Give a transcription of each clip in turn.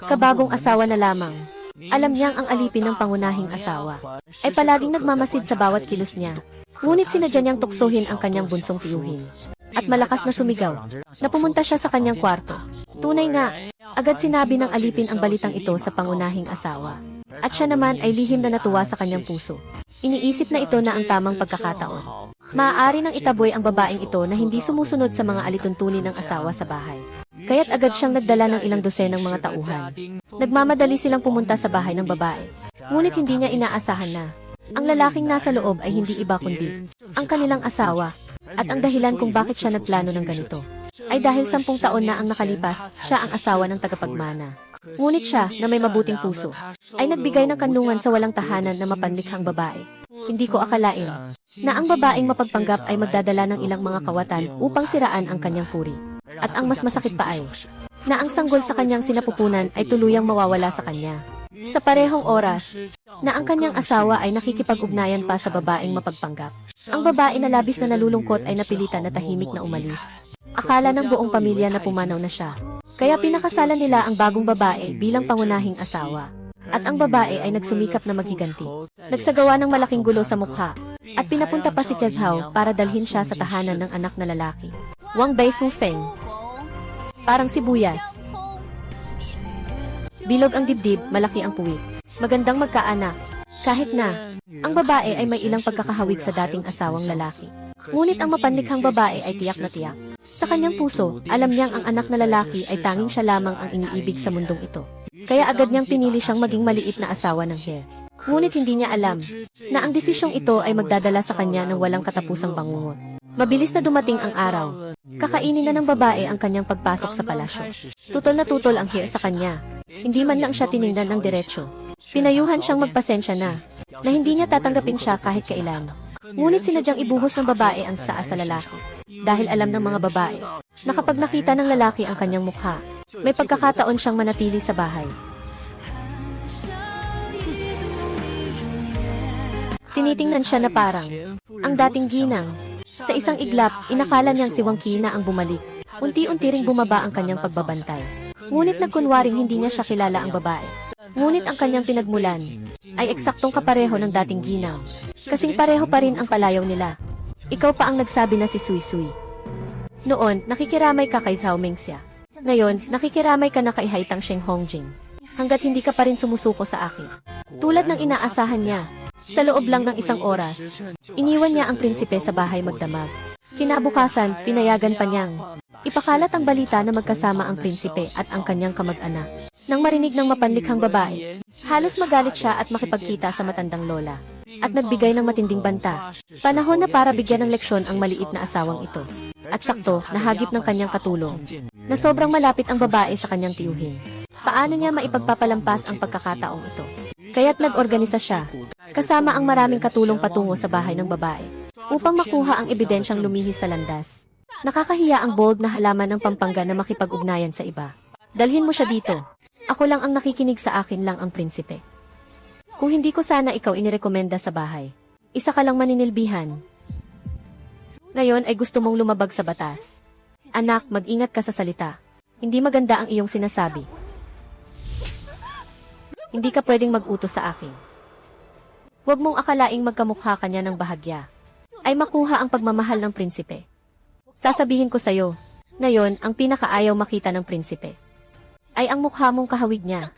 kabagong asawa na lamang. Alam niyang ang alipin ng pangunahing asawa ay palaging nagmamasid sa bawat kilos niya. Ngunit sinadya niyang tuksohin ang kanyang bunsong tiyuhin. At malakas na sumigaw, na pumunta siya sa kanyang kwarto. Tunay nga, agad sinabi ng alipin ang balitang ito sa pangunahing asawa. At siya naman ay lihim na natuwa sa kanyang puso. Iniisip na ito na ang tamang pagkakataon. Maaari nang itaboy ang babaeng ito na hindi sumusunod sa mga alituntunin ng asawa sa bahay. Kaya't agad siyang nagdala ng ilang dosenang mga tauhan. Nagmamadali silang pumunta sa bahay ng babae. Ngunit hindi niya inaasahan na ang lalaking nasa loob ay hindi iba kundi ang kanilang asawa. At ang dahilan kung bakit siya nagplano ng ganito ay dahil 10 taon na ang nakalipas, siya ang asawa ng tagapagmana. Ngunit siya, na may mabuting puso, ay nagbigay ng kanlungan sa walang tahanan na mapanlikhang babae. Hindi ko akalain na ang babaeng mapagpanggap ay magdadala ng ilang mga kawatan upang siraan ang kanyang puri. At ang mas masakit pa ay na ang sanggol sa kanyang sinapupunan ay tuluyang mawawala sa kanya. Sa parehong oras, na ang kanyang asawa ay nakikipag-ugnayan pa sa babaeng mapagpanggap. Ang babae na labis na nalulungkot ay napilitan na tahimik na umalis. Akala ng buong pamilya na pumanaw na siya. Kaya pinakasalan nila ang bagong babae bilang pangunahing asawa. At ang babae ay nagsumikap na maghiganti. Nagsagawa ng malaking gulo sa mukha. At pinapunta pa si Tiazhao para dalhin siya sa tahanan ng anak na lalaki. Wang Bei Fu Feng. Parang sibuyas. Bilog ang dibdib, malaki ang puwit. Magandang magkaanak. Kahit na, ang babae ay may ilang pagkakahawig sa dating asawang lalaki. Ngunit ang mapanlikhang babae ay tiyak na tiyak. Sa kanyang puso, alam niyang ang anak na lalaki ay tanging siya lamang ang iniibig sa mundong ito. Kaya agad niyang pinili siyang maging maliit na asawa ng He. Ngunit hindi niya alam na ang desisyong ito ay magdadala sa kanya ng walang katapusang bangungot. Mabilis na dumating ang araw. Kakainin na ng babae ang kanyang pagpasok sa palasyo. Tutol na tutol ang He sa kanya. Hindi man lang siya tiningnan ng diretsyo. Pinayuhan siyang magpasensya na hindi niya tatanggapin siya kahit kailan. Ngunit sinadyang ibuhos ng babae ang saa sa lalaki. Dahil alam ng mga babae na kapag nakita ng lalaki ang kanyang mukha, may pagkakataon siyang manatili sa bahay. Tinitingnan siya na parang ang dating ginang. Sa isang iglap, inakala niyang si Wang Qi na ang bumalik. Unti-unti ring bumaba ang kanyang pagbabantay. Ngunit nagkunwaring hindi niya siya kilala ang babae. Ngunit ang kanyang pinagmulan ay eksaktong kapareho ng dating ginang. Kasing pareho pa rin ang palayaw nila. Ikaw pa ang nagsabi na si Sui Sui. Noon, nakikiramay ka kay Zhao Mengxia. Ngayon, nakikiramay ka na kay Haitang Sheng Hongjing. Hanggat hindi ka pa rin sumusuko sa akin. Tulad ng inaasahan niya, sa loob lang ng isang oras, iniwan niya ang prinsipe sa bahay magdamag. Kinabukasan, pinayagan pa niyang ipakalat ang balita na magkasama ang prinsipe at ang kanyang kamag-anak. Nang marinig ng mapanlikhang babae, halos magalit siya at makipagkita sa matandang lola. At nagbigay ng matinding banta. Panahon na para bigyan ng leksyon ang maliit na asawang ito. At sakto, nahagip ng kanyang katulong, na sobrang malapit ang babae sa kanyang tiyuhin. Paano niya maipagpapalampas ang pagkakataong ito? Kaya't nag-organisa siya, kasama ang maraming katulong patungo sa bahay ng babae, upang makuha ang ebidensyang lumihis sa landas. Nakakahiya ang bold na halaman ng Pampanga na makipag-ugnayan sa iba. Dalhin mo siya dito. Ako lang ang nakikinig, sa akin lang ang prinsipe. Kung hindi ko sana ikaw inirekomenda sa bahay, isa ka lang maninilbihan. Ngayon ay gusto mong lumabag sa batas. Anak, mag-ingat ka sa salita. Hindi maganda ang iyong sinasabi. Hindi ka pwedeng mag-utos sa akin. Huwag mong akalaing magkamukha ka niya ng bahagya ay makuha ang pagmamahal ng prinsipe. Sasabihin ko sa'yo, ngayon ang pinakaayaw makita ng prinsipe ay ang mukha mong kahawig niya.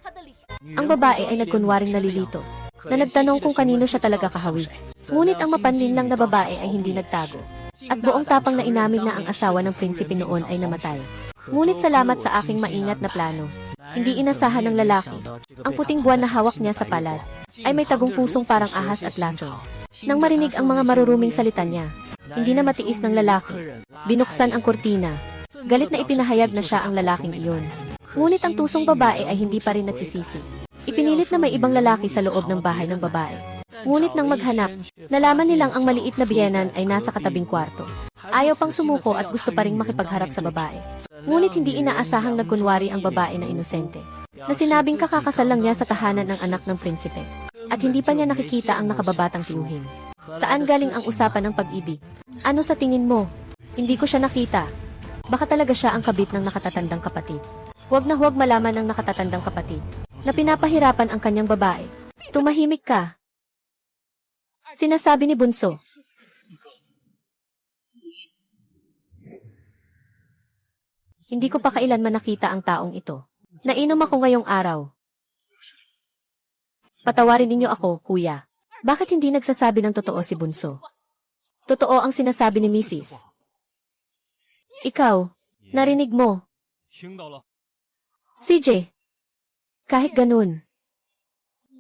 Ang babae ay nagkunwaring nalilito, na nagtanong kung kanino siya talaga kahawig. Ngunit ang mapanlinlang na babae ay hindi nagtago. At buong tapang na inamin na ang asawa ng prinsipe noon ay namatay. Ngunit salamat sa aking maingat na plano, hindi inasahan ng lalaki. Ang puting buwan na hawak niya sa palad ay may tagong pusong parang ahas at lason. Nang marinig ang mga maruruming salita niya, hindi na matiis ng lalaki. Binuksan ang kurtina. Galit na ipinahayag na siya ang lalaking iyon. Ngunit ang tusong babae ay hindi pa rin nagsisisi. Ipinilit na may ibang lalaki sa loob ng bahay ng babae. Ngunit nang maghanap, nalaman nilang ang maliit na biyenan ay nasa katabing kwarto. Ayaw pang sumuko at gusto pa ring makipagharap sa babae. Ngunit hindi inaasahang nagkunwari ang babae na inosente, na sinabing kakakasal lang niya sa tahanan ng anak ng prinsipe. At hindi pa niya nakikita ang nakababatang tiyuhin. Saan galing ang usapan ng pag-ibig? Ano sa tingin mo? Hindi ko siya nakita. Baka talaga siya ang kabit ng nakatatandang kapatid. Huwag na huwag malaman ng nakatatandang kapatid na pinapahirapan ang kanyang babae. Tumahimik ka. Sinasabi ni Bunso. Hindi ko pa kailanman nakita ang taong ito. Nainom ako ngayong araw. Patawarin ninyo ako, kuya. Bakit hindi nagsasabi ng totoo si Bunso? Totoo ang sinasabi ni Mrs. Ikaw, narinig mo. CJ, kahit ganun,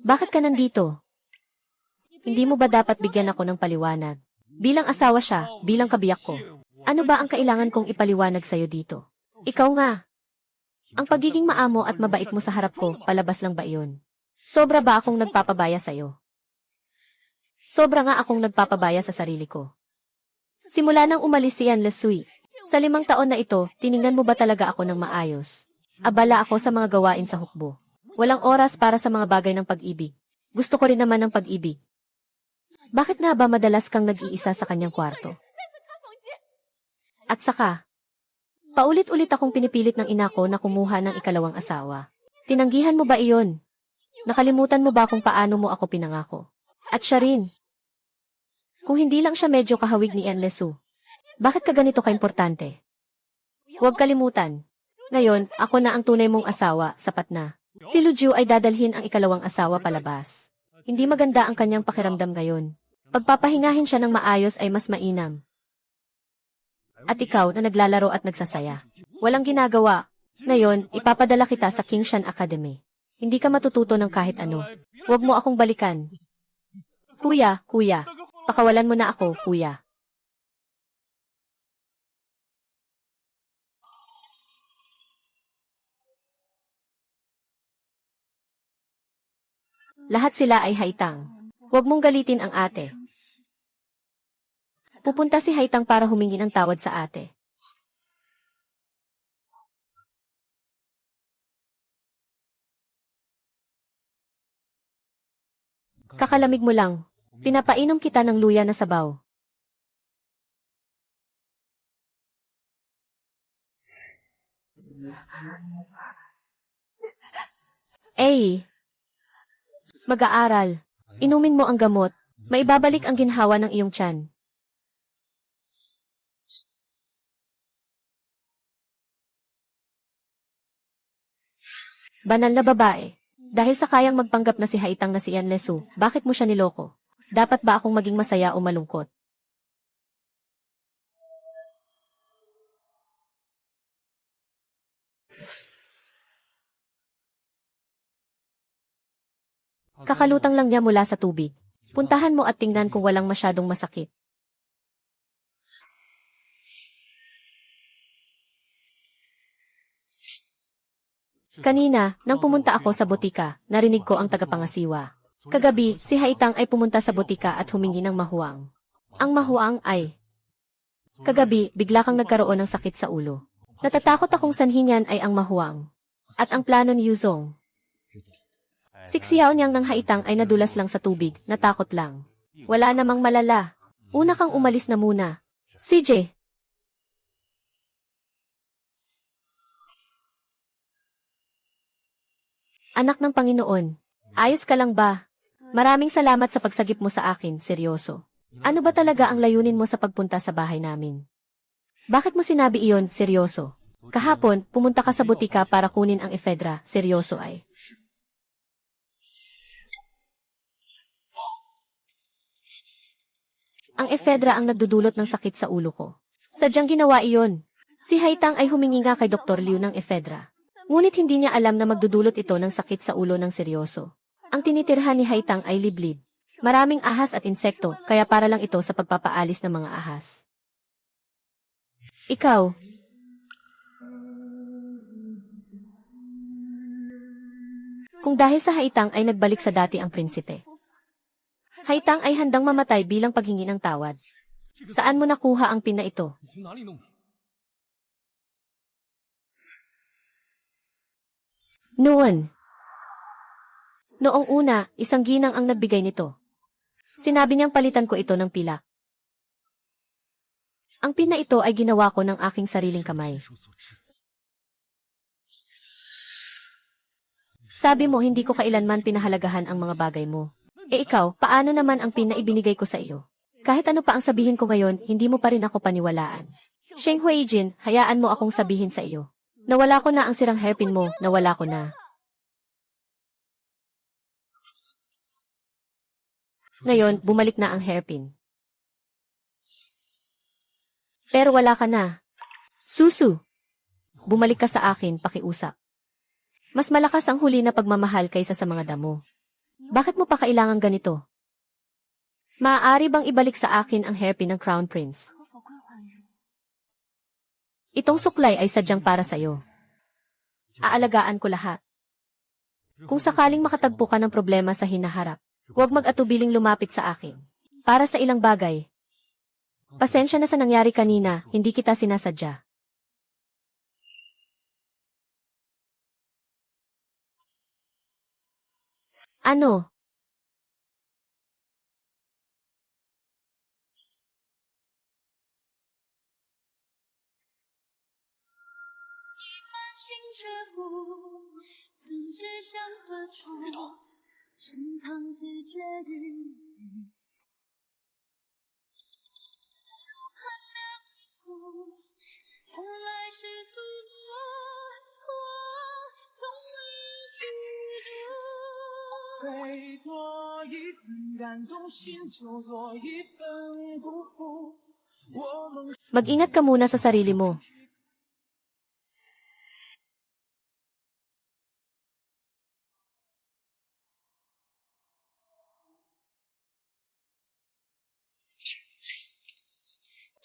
bakit ka nandito? Hindi mo ba dapat bigyan ako ng paliwanag? Bilang asawa siya, bilang kabiyak ko. Ano ba ang kailangan kong ipaliwanag sa'yo dito? Ikaw nga. Ang pagiging maamo at mabait mo sa harap ko, palabas lang ba iyon? Sobra ba akong nagpapabaya sa'yo? Sobra nga akong nagpapabaya sa sarili ko. Simula nang umalis si Anne Lesui, sa 5 taon na ito, tiningnan mo ba talaga ako ng maayos? Abala ako sa mga gawain sa hukbo. Walang oras para sa mga bagay ng pag-ibig. Gusto ko rin naman ng pag-ibig. Bakit nga ba madalas kang nag-iisa sa kanyang kwarto? At saka, paulit-ulit akong pinipilit ng ina ko na kumuha ng ikalawang asawa. Tinanggihan mo ba iyon? Nakalimutan mo ba kung paano mo ako pinangako? At siya rin. Kung hindi lang siya medyo kahawig ni Anne Lesu, bakit ka ganito kaimportante? Huwag kalimutan. Ngayon, ako na ang tunay mong asawa, sapat na. Si Luju ay dadalhin ang ikalawang asawa palabas. Hindi maganda ang kanyang pakiramdam ngayon. Pagpapahingahin siya ng maayos ay mas mainam. At ikaw na naglalaro at nagsasaya. Walang ginagawa. Ngayon, ipapadala kita sa Kingshan Academy. Hindi ka matututo ng kahit ano. Huwag mo akong balikan. Kuya, pakawalan mo na ako, kuya. Lahat sila ay Haitang. Huwag mong galitin ang ate. Pupunta si Haitang para humingi ng tawad sa ate. Kakalamig mo lang. Pinapainom kita ng luya na sabaw. Mag-aaral. Inumin mo ang gamot. Maibabalik ang ginhawa ng iyong tiyan. Banal na babae. Dahil sa kayang magpanggap na si Haitang na si Anne Lesu, bakit mo siya niloko? Dapat ba akong maging masaya o malungkot? Kakalutang lang niya mula sa tubig. Puntahan mo at tingnan kung walang masyadong masakit. Kanina, nang pumunta ako sa botika, narinig ko ang tagapangasiwa. Kagabi, si Haitang ay pumunta sa botika at humingi ng mahuwang. Ang mahuwang ay... Kagabi, bigla kang nagkaroon ng sakit sa ulo. Natatakot akong sanhi niyan ay ang mahuwang. At ang plano ni Yuzong. Siksiyaw niyang ng Haitang ay nadulas lang sa tubig, natakot lang. Wala namang malala. Una kang umalis na muna. CJ! Anak ng Panginoon, ayos ka lang ba? Maraming salamat sa pagsagip mo sa akin, seryoso. Ano ba talaga ang layunin mo sa pagpunta sa bahay namin? Bakit mo sinabi iyon, seryoso? Kahapon, pumunta ka sa butika para kunin ang ephedra, seryoso ay. Ang ephedra ang nagdudulot ng sakit sa ulo ko. Sadyang ginawa iyon. Si Haitang ay humingi nga kay Dr. Liu ng ephedra. Ngunit hindi niya alam na magdudulot ito ng sakit sa ulo ng seryoso. Ang tinitirhan ni Haitang ay liblib. Maraming ahas at insekto, kaya para lang ito sa pagpapaalis ng mga ahas. Ikaw. Kung dahil sa Haitang ay nagbalik sa dati ang prinsipe. Haitang ay handang mamatay bilang paghingi ng tawad. Saan mo nakuha ang pin na ito? Noong una, isang ginang ang nagbigay nito. Sinabi niyang palitan ko ito ng pilak. Ang pin na ito ay ginawa ko ng aking sariling kamay. Sabi mo hindi ko kailanman pinahalagahan ang mga bagay mo. Ikaw, paano naman ang pinaibinigay ko sa iyo? Kahit ano pa ang sabihin ko ngayon, hindi mo pa rin ako paniwalaan. Sheng Huijin, hayaan mo akong sabihin sa iyo. Nawala ko na ang sirang hairpin mo, nawala ko na. Ngayon, bumalik na ang hairpin. Pero wala ka na. Susu! Bumalik ka sa akin, pakiusap. Mas malakas ang huli na pagmamahal kaysa sa mga damo. Bakit mo pa kailangan ganito? Maaari bang ibalik sa akin ang hairpin ng Crown Prince? Itong suklay ay sadyang para sa'yo. Aalagaan ko lahat. Kung sakaling makatagpo ka ng problema sa hinaharap, huwag mag-atubiling lumapit sa akin. Para sa ilang bagay. Pasensya na sa nangyari kanina, hindi kita sinasadya. Ano? Mag-ingat ka muna sa sarili mo.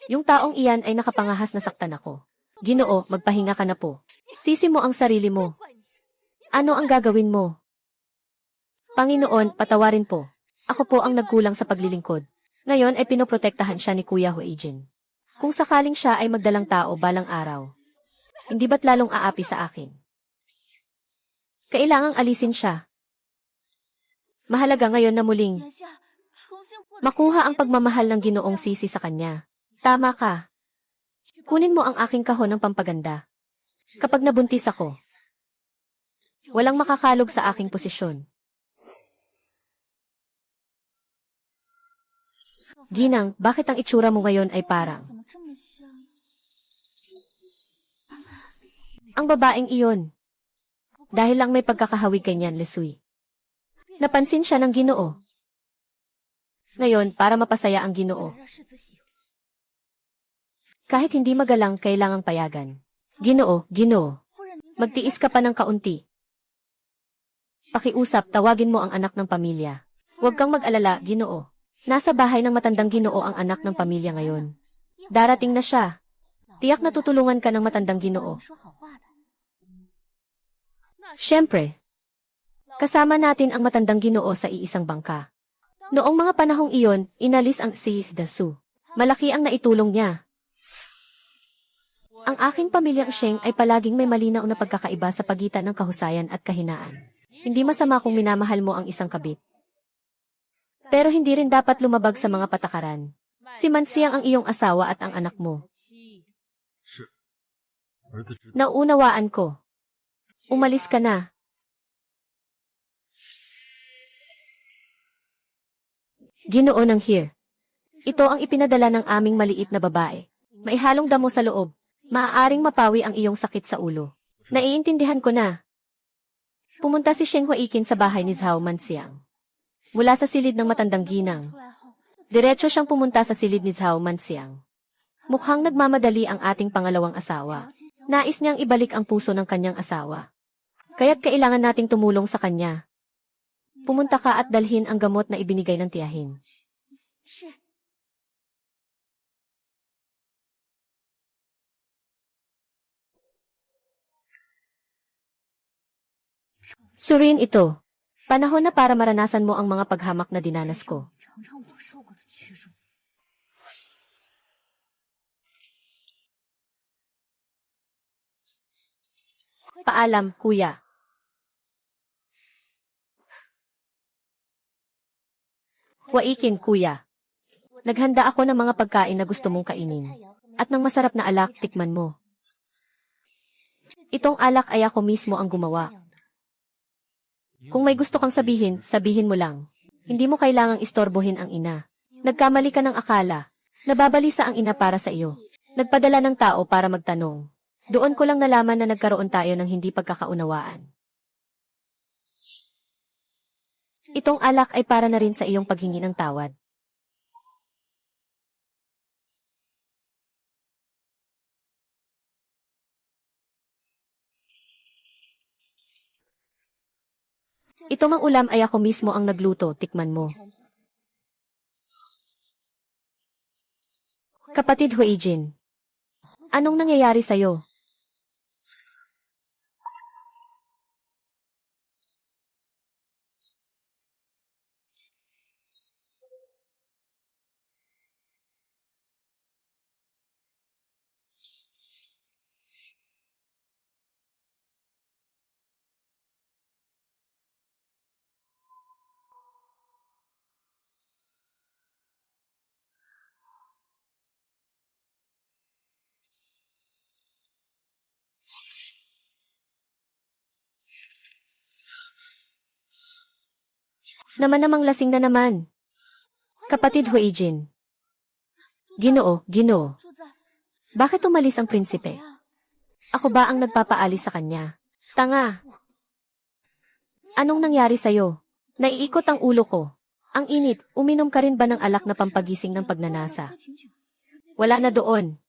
Yung taong iyan ay nakapangahas na saktan ako. Ginoo, magpahinga ka na po. Sisi mo ang sarili mo. Ano ang gagawin mo? Panginoon, patawarin po. Ako po ang nagkulang sa paglilingkod. Ngayon ay pinoprotektahan siya ni Kuya Huijin. Kung sakaling siya ay magdalang tao balang araw, hindi ba't lalong aapi sa akin? Kailangang alisin siya. Mahalaga ngayon na muling makuha ang pagmamahal ng Ginoong Sisi sa kanya. Tama ka. Kunin mo ang aking kahon ng pampaganda. Kapag nabuntis ako, walang makakalog sa aking posisyon. Ginang, bakit ang itsura mo ngayon ay parang ang babaeng iyon? Dahil lang may pagkakahawig kay Nyan Lesui. Napansin siya ng Ginoo. Ngayon, para mapasaya ang Ginoo, kahit hindi magalang, kailangang payagan. Ginoo, Ginoo, magtiis ka pa ng kaunti. Pakiusap, tawagin mo ang anak ng pamilya. Huwag kang mag-alala, Ginoo. Nasa bahay ng matandang Ginoo ang anak ng pamilya ngayon. Darating na siya. Tiyak na tutulungan ka ng matandang Ginoo. Siyempre, kasama natin ang matandang Ginoo sa iisang bangka. Noong mga panahong iyon, inalis ang si Dasu. Malaki ang naitulong niya. Ang aking pamilyang Sheng ay palaging may malinaw na pagkakaiba sa pagitan ng kahusayan at kahinaan. Hindi masama kung minamahal mo ang isang kabit. Pero hindi rin dapat lumabag sa mga patakaran. Si Mansiang ang iyong asawa at ang anak mo. Nauunawaan ko. Umalis ka na. Ginoo ng Here. Ito ang ipinadala ng aming maliit na babae. May halong damo sa loob. Maaaring mapawi ang iyong sakit sa ulo. Naiintindihan ko na. Pumunta si Sheng Huikin sa bahay ni Zhao Mansiang. Mula sa silid ng matandang ginang. Diretso siyang pumunta sa silid ni Zhao Mansiang. Mukhang nagmamadali ang ating pangalawang asawa. Nais niyang ibalik ang puso ng kanyang asawa. Kaya't kailangan nating tumulong sa kanya. Pumunta ka at dalhin ang gamot na ibinigay ng tiyahin. Surin ito. Panahon na para maranasan mo ang mga paghamak na dinanas ko. Paalam, kuya. Huikin, kuya. Naghanda ako ng mga pagkain na gusto mong kainin. At ng masarap na alak, tikman mo. Itong alak ay ako mismo ang gumawa. Kung may gusto kang sabihin, sabihin mo lang. Hindi mo kailangang istorbohin ang ina. Nagkamali ka ng akala. Nababalisa ang ina para sa iyo. Nagpadala ng tao para magtanong. Doon ko lang nalaman na nagkaroon tayo ng hindi pagkakaunawaan. Itong alak ay para na rin sa iyong paghingi ng tawad. Ito mang ulam ay ako mismo ang nagluto, tikman mo. Kapatid Huijin, anong nangyayari sa'yo? Naman lasing na naman. Kapatid Huijin. Ginoo, Ginoo. Bakit umalis ang prinsipe? Ako ba ang nagpapaalis sa kanya? Tanga. Anong nangyari sa'yo? Naiikot ang ulo ko. Ang init, uminom ka rin ba ng alak na pampagising ng pagnanasa? Wala na doon.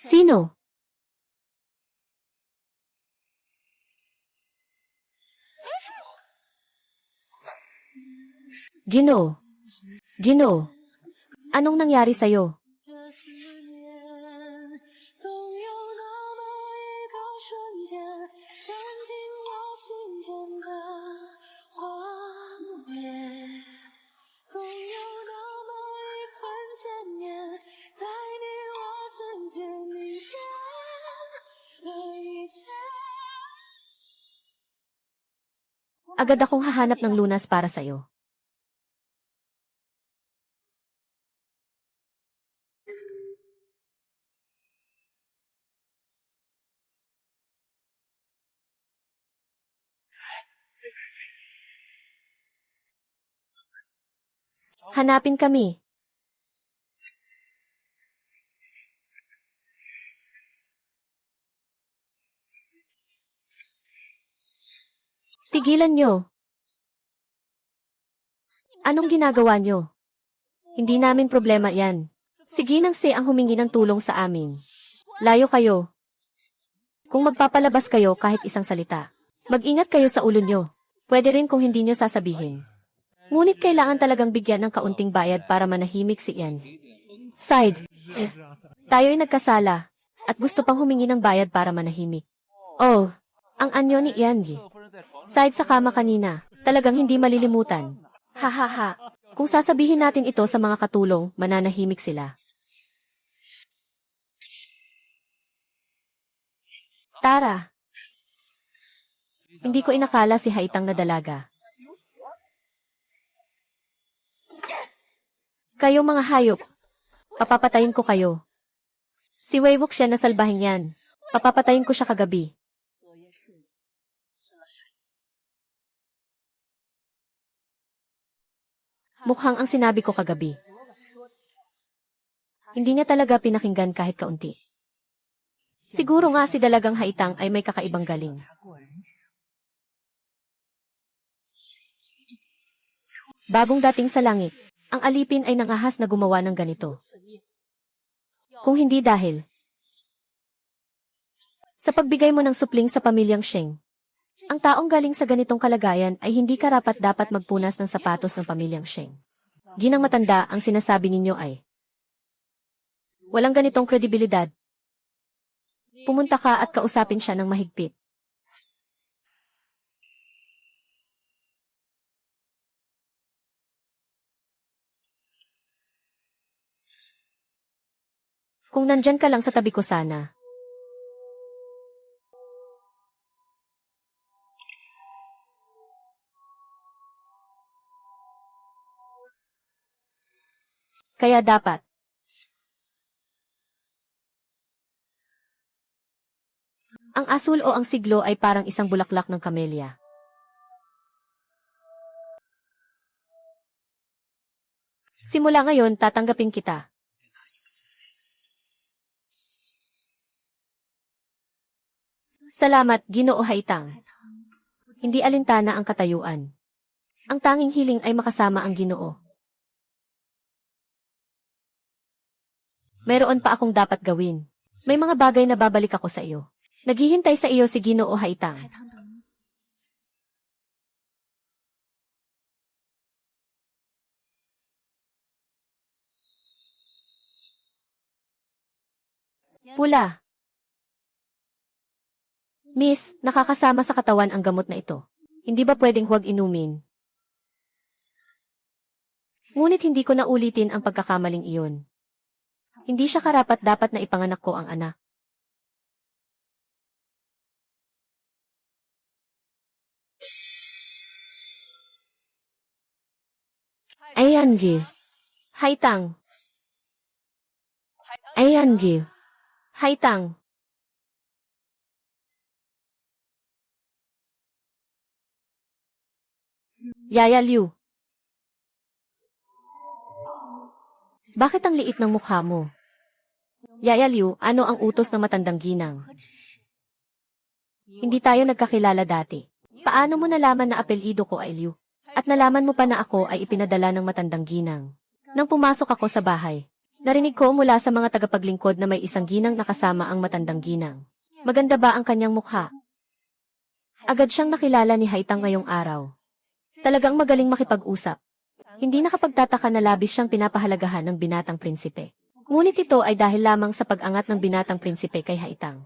Sino? Ginoo. Ginoo. Anong nangyari sa'yo? Agad akong hahanap ng lunas para sa'yo. Hanapin kami. Tigilan nyo. Anong ginagawa nyo? Hindi namin problema yan. Sige nang ang humingi ng tulong sa amin. Layo kayo. Kung magpapalabas kayo kahit isang salita, mag-ingat kayo sa ulo nyo. Pwede rin kung hindi nyo sasabihin. Ngunit kailangan talagang bigyan ng kaunting bayad para manahimik si Ian. Side. Tayo'y nagkasala. At gusto pang humingi ng bayad para manahimik. Oh, ang anyo ni Ian. Side sa kama kanina. Talagang hindi malilimutan. Hahaha. Kung sasabihin natin ito sa mga katulong, mananahimik sila. Tara. Hindi ko inakala si Haitang na dalaga. Kayo mga hayop. Papapatayin ko kayo. Si Weiwok siya na salbahing yan. Papapatayin ko siya kagabi. Mukhang ang sinabi ko kagabi. Hindi niya talaga pinakinggan kahit kaunti. Siguro nga si dalagang Haitang ay may kakaibang galing. Bagong dating sa langit, ang alipin ay nangahas na gumawa ng ganito. Kung hindi dahil sa pagbigay mo ng supling sa pamilyang Sheng, ang taong galing sa ganitong kalagayan ay hindi karapat-dapat magpunas ng sapatos ng pamilyang Sheng. Ginang matanda, ang sinasabi ninyo ay walang ganitong kredibilidad. Pumunta ka at kausapin siya ng mahigpit. Kung nandyan ka lang sa tabi ko sana. Kaya dapat Ang asul o ang siglo ay parang isang bulaklak ng kamelya. Simula ngayon, tatanggapin kita. Salamat, Ginoo Haitang. Hindi alintana ang katayuan. Ang tanging hiling ay makasama ang Ginoo. Mayroon pa akong dapat gawin. May mga bagay na babalik ako sa iyo. Naghihintay sa iyo si Ginoo Haitang. Pula. Miss, nakakasama sa katawan ang gamot na ito. Hindi ba pwedeng huwag inumin? Ngunit hindi ko na ulitin ang pagkakamaling iyon. Hindi siya karapat-dapat na ipanganak ko ang anak. Ayan, Gil. Haitang. Ayan, Gil. Haitang. Yaya Liu. Bakit ang liit ng mukha mo? Yaya Liu, ano ang utos ng matandang ginang? Hindi tayo nagkakilala dati. Paano mo nalaman na apelyido ko ay Liu? At nalaman mo pa na ako ay ipinadala ng matandang ginang. Nang pumasok ako sa bahay, narinig ko mula sa mga tagapaglingkod na may isang ginang nakasama ang matandang ginang. Maganda ba ang kanyang mukha? Agad siyang nakilala ni Haitang ngayong araw. Talagang magaling makipag-usap. Hindi nakapagtataka na labis siyang pinapahalagahan ng binatang prinsipe. Ngunit ito ay dahil lamang sa pag-angat ng binatang prinsipe kay Haitang.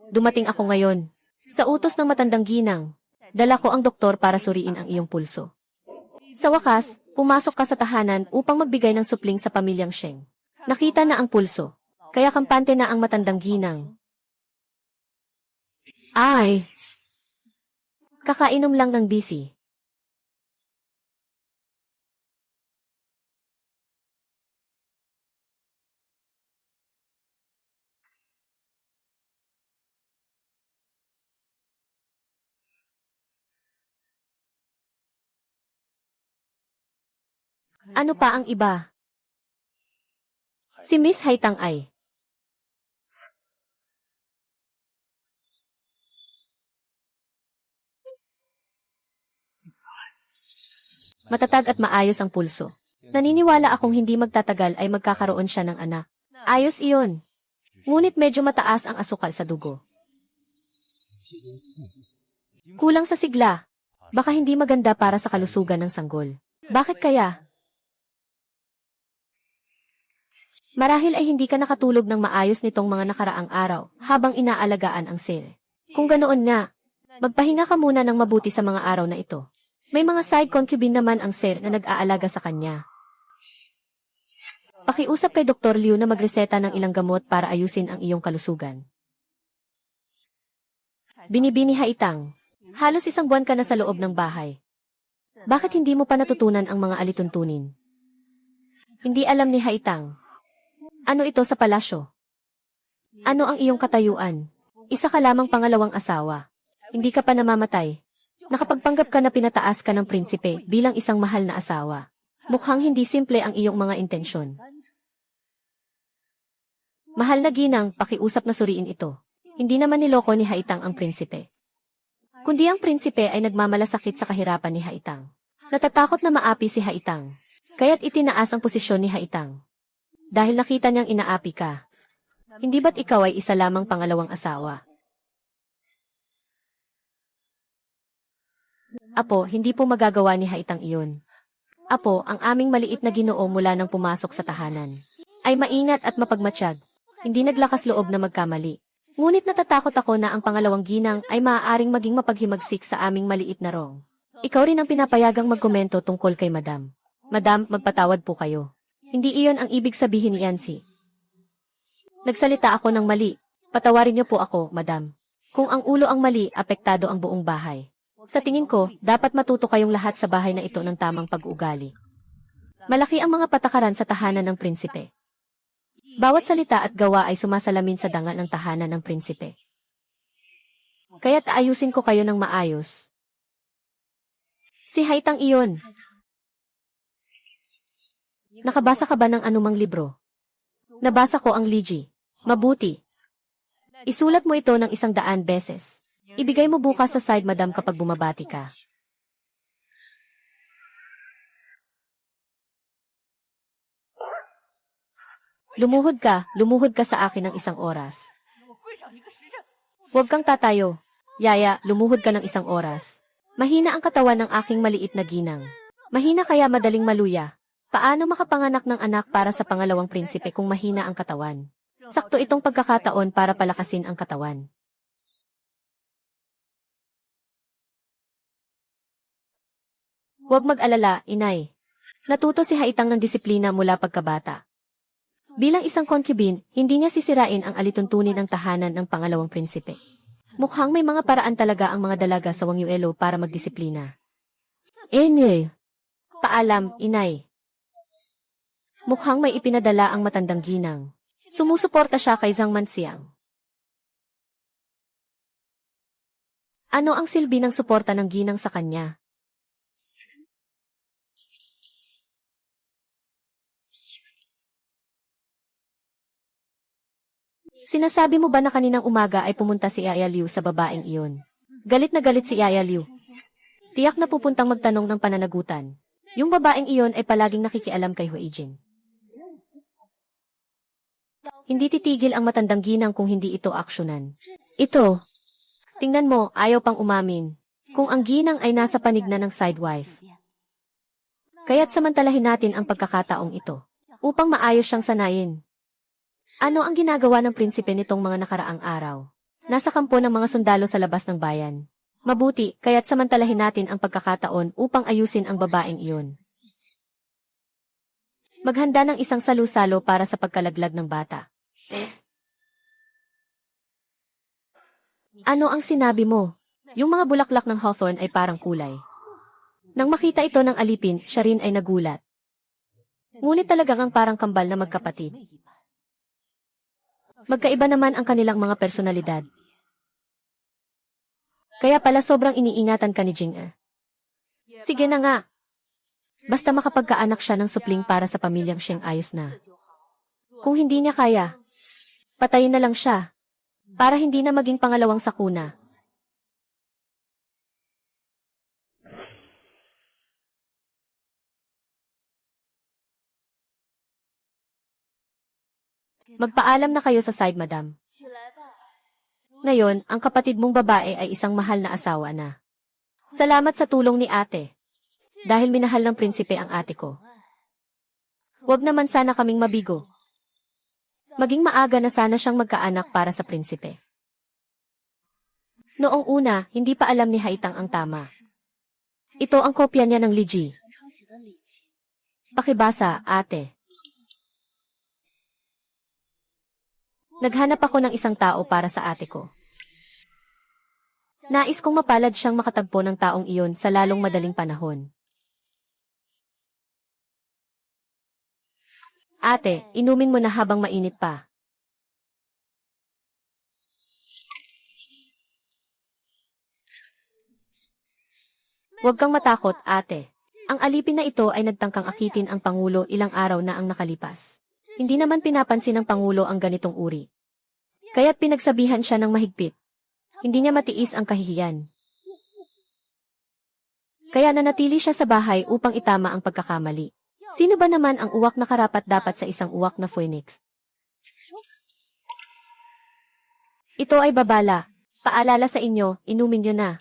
Dumating ako ngayon. Sa utos ng matandang ginang, dala ko ang doktor para suriin ang iyong pulso. Sa wakas, pumasok ka sa tahanan upang magbigay ng supling sa pamilyang Sheng. Nakita na ang pulso, kaya kampante na ang matandang ginang. Ay! Kakainom lang ng bisi. Ano pa ang iba? Si Miss Haitang ay matatag at maayos ang pulso. Naniniwala akong hindi magtatagal ay magkakaroon siya ng anak. Ayos iyon. Ngunit medyo mataas ang asukal sa dugo. Kulang sa sigla. Baka hindi maganda para sa kalusugan ng sanggol. Bakit kaya? Marahil ay hindi ka nakatulog ng maayos nitong mga nakaraang araw habang inaalagaan ang sir. Kung ganoon nga, magpahinga ka muna ng mabuti sa mga araw na ito. May mga side concubine naman ang sir na nag-aalaga sa kanya. Pakiusap kay Dr. Liu na magreseta ng ilang gamot para ayusin ang iyong kalusugan. Binibini Haitang, halos 1 buwan ka na sa loob ng bahay. Bakit hindi mo pa natutunan ang mga alituntunin? Hindi alam ni Haitang. Ano ito sa palasyo? Ano ang iyong katayuan? Isa ka lamang pangalawang asawa. Hindi ka pa namamatay. Nakapagpanggap ka na pinataas ka ng prinsipe bilang isang mahal na asawa. Mukhang hindi simple ang iyong mga intensyon. Mahal na ginang, pakiusap na suriin ito. Hindi naman niloko ni Haitang ang prinsipe. Kundi ang prinsipe ay nagmamalasakit sa kahirapan ni Haitang. Natatakot na maapi si Haitang. Kaya't itinaas ang posisyon ni Haitang. Dahil nakita niyang inaapi ka. Hindi ba't ikaw ay isa lamang pangalawang asawa? Apo, hindi po magagawa ni Haitang iyon. Apo, ang aming maliit na Ginoo mula nang pumasok sa tahanan ay maingat at mapagmatsyag. Hindi naglakas loob na magkamali. Ngunit natatakot ako na ang pangalawang ginang ay maaaring maging mapaghimagsik sa aming maliit na rong. Ikaw rin ang pinapayagang magkomento tungkol kay Madam. Madam, magpatawad po kayo. Hindi iyon ang ibig sabihin ni Yancy. Nagsalita ako ng mali. Patawarin niyo po ako, Madam. Kung ang ulo ang mali, apektado ang buong bahay. Sa tingin ko, dapat matuto kayong lahat sa bahay na ito ng tamang pag-uugali. Malaki ang mga patakaran sa tahanan ng prinsipe. Bawat salita at gawa ay sumasalamin sa dangal ng tahanan ng prinsipe. Kaya't aayusin ko kayo ng maayos. Si Haitang iyon. Nakabasa ka ba ng anumang libro? Nabasa ko ang Liji. Mabuti. Isulat mo ito ng 100 beses. Ibigay mo bukas sa side madam kapag bumabati ka. Lumuhod ka sa akin ng 1 oras. Huwag kang tatayo. Yaya, lumuhod ka ng 1 oras. Mahina ang katawan ng aking maliit na ginang. Mahina kaya madaling maluya. Paano makapanganak ng anak para sa pangalawang prinsipe kung mahina ang katawan? Sakto itong pagkakataon para palakasin ang katawan. Huwag mag-alala, inay. Natuto si Haitang ng disiplina mula pagkabata. Bilang isang concubine, hindi niya sisirain ang alituntunin ng tahanan ng pangalawang prinsipe. Mukhang may mga paraan talaga ang mga dalaga sa Wangyuelo para magdisiplina. Paalam, inay. Mukhang may ipinadala ang matandang ginang. Sumusuporta siya kay Zhang Manxiang. Ano ang silbi ng suporta ng ginang sa kanya? Sinasabi mo ba na kaninang umaga ay pumunta si Yaya Liu sa babaeng iyon? Galit na galit si Yaya Liu. Tiyak na pupuntang magtanong ng pananagutan. Yung babaeng iyon ay palaging nakikialam kay Huijin. Hindi titigil ang matandang ginang kung hindi ito aksyonan. Ito. Tingnan mo, ayaw pang umamin. Kung ang ginang ay nasa panig na ng sidewife. Kaya't samantalahin natin ang pagkakataong ito. Upang maayos siyang sanayin. Ano ang ginagawa ng prinsipe nitong mga nakaraang araw? Nasa kampo ng mga sundalo sa labas ng bayan. Mabuti, kaya't samantalahin natin ang pagkakataon upang ayusin ang babaeng iyon. Maghanda ng isang salu-salo para sa pagkalaglag ng bata. Ano ang sinabi mo? Yung mga bulaklak ng hawthorn ay parang kulay. Nang makita ito ng alipin, siya rin ay nagulat. Ngunit talagang ang parang kambal na magkapatid. Magkaiba naman ang kanilang mga personalidad. Kaya pala sobrang iniingatan ka ni Jing-er. Sige na nga. Basta makapagkaanak siya ng supling para sa pamilyang siyang ayos na. Kung hindi niya kaya, patayin na lang siya. Para hindi na maging pangalawang sakuna. Magpaalam na kayo sa side, madam. Ngayon, ang kapatid mong babae ay isang mahal na asawa na. Salamat sa tulong ni ate. Dahil minahal ng prinsipe ang ate ko. Huwag naman sana kaming mabigo. Maging maaga na sana siyang magkaanak para sa prinsipe. Noong una, hindi pa alam ni Haitang ang tama. Ito ang kopya niya ng Liji. Pakibasa, ate. Naghanap ako ng isang tao para sa ate ko. Nais kong mapalad siyang makatagpo ng taong iyon sa lalong madaling panahon. Ate, inumin mo na habang mainit pa. Huwag kang matakot, ate. Ang alipin na ito ay nagtangkang akitin ang Pangulo ilang araw na ang nakalipas. Hindi naman pinapansin ng Pangulo ang ganitong uri. Kaya't pinagsabihan siya ng mahigpit. Hindi niya matiis ang kahihiyan. Kaya nanatili siya sa bahay upang itama ang pagkakamali. Sino ba naman ang uwak na karapat dapat sa isang uwak na phoenix? Ito ay babala. Paalala sa inyo, inumin niyo na.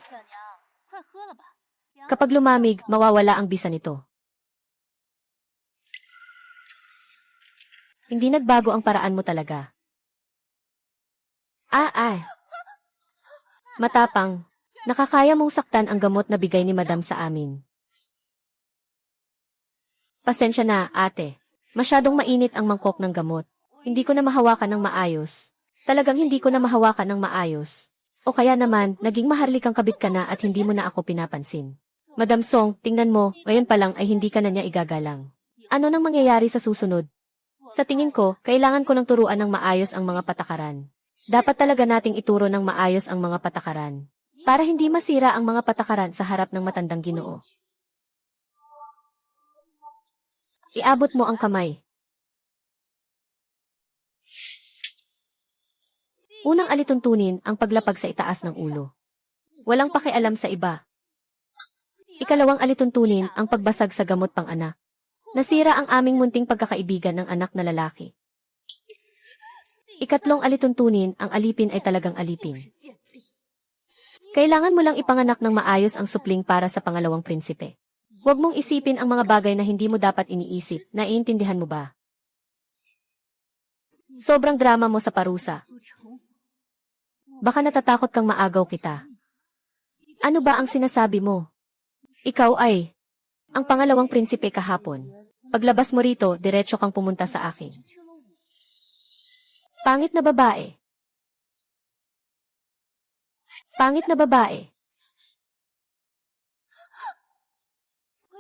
Kapag lumamig, mawawala ang bisa nito. Hindi nagbago ang paraan mo talaga. Matapang. Nakakaya mong saktan ang gamot na bigay ni Madam sa amin. Pasensya na, ate. Masyadong mainit ang mangkok ng gamot. Hindi ko na mahawakan ng maayos. Talagang hindi ko na mahawakan ng maayos. O kaya naman, naging maharlikang kabit ka na at hindi mo na ako pinapansin. Madam Song, tingnan mo, ngayon pa lang ay hindi ka na niya igagalang. Ano nang mangyayari sa susunod? Sa tingin ko, kailangan ko ng turuan ng maayos ang mga patakaran. Dapat talaga nating ituro ng maayos ang mga patakaran, para hindi masira ang mga patakaran sa harap ng matandang Ginoo. Iabot mo ang kamay. Unang alituntunin ang paglapag sa itaas ng ulo. Walang pakialam sa iba. Ikalawang alituntunin ang pagbasag sa gamot pang anak. Nasira ang aming munting pagkakaibigan ng anak na lalaki. Ikatlong alituntunin ang alipin ay talagang alipin. Kailangan mo lang ipanganak ng maayos ang supling para sa pangalawang prinsipe. Huwag mong isipin ang mga bagay na hindi mo dapat iniisip, naiintindihan mo ba? Sobrang drama mo sa parusa. Baka natatakot kang maagaw kita. Ano ba ang sinasabi mo? Ikaw ay ang pangalawang prinsipe kahapon. Paglabas mo rito, diretso kang pumunta sa akin. Pangit na babae. Pangit na babae.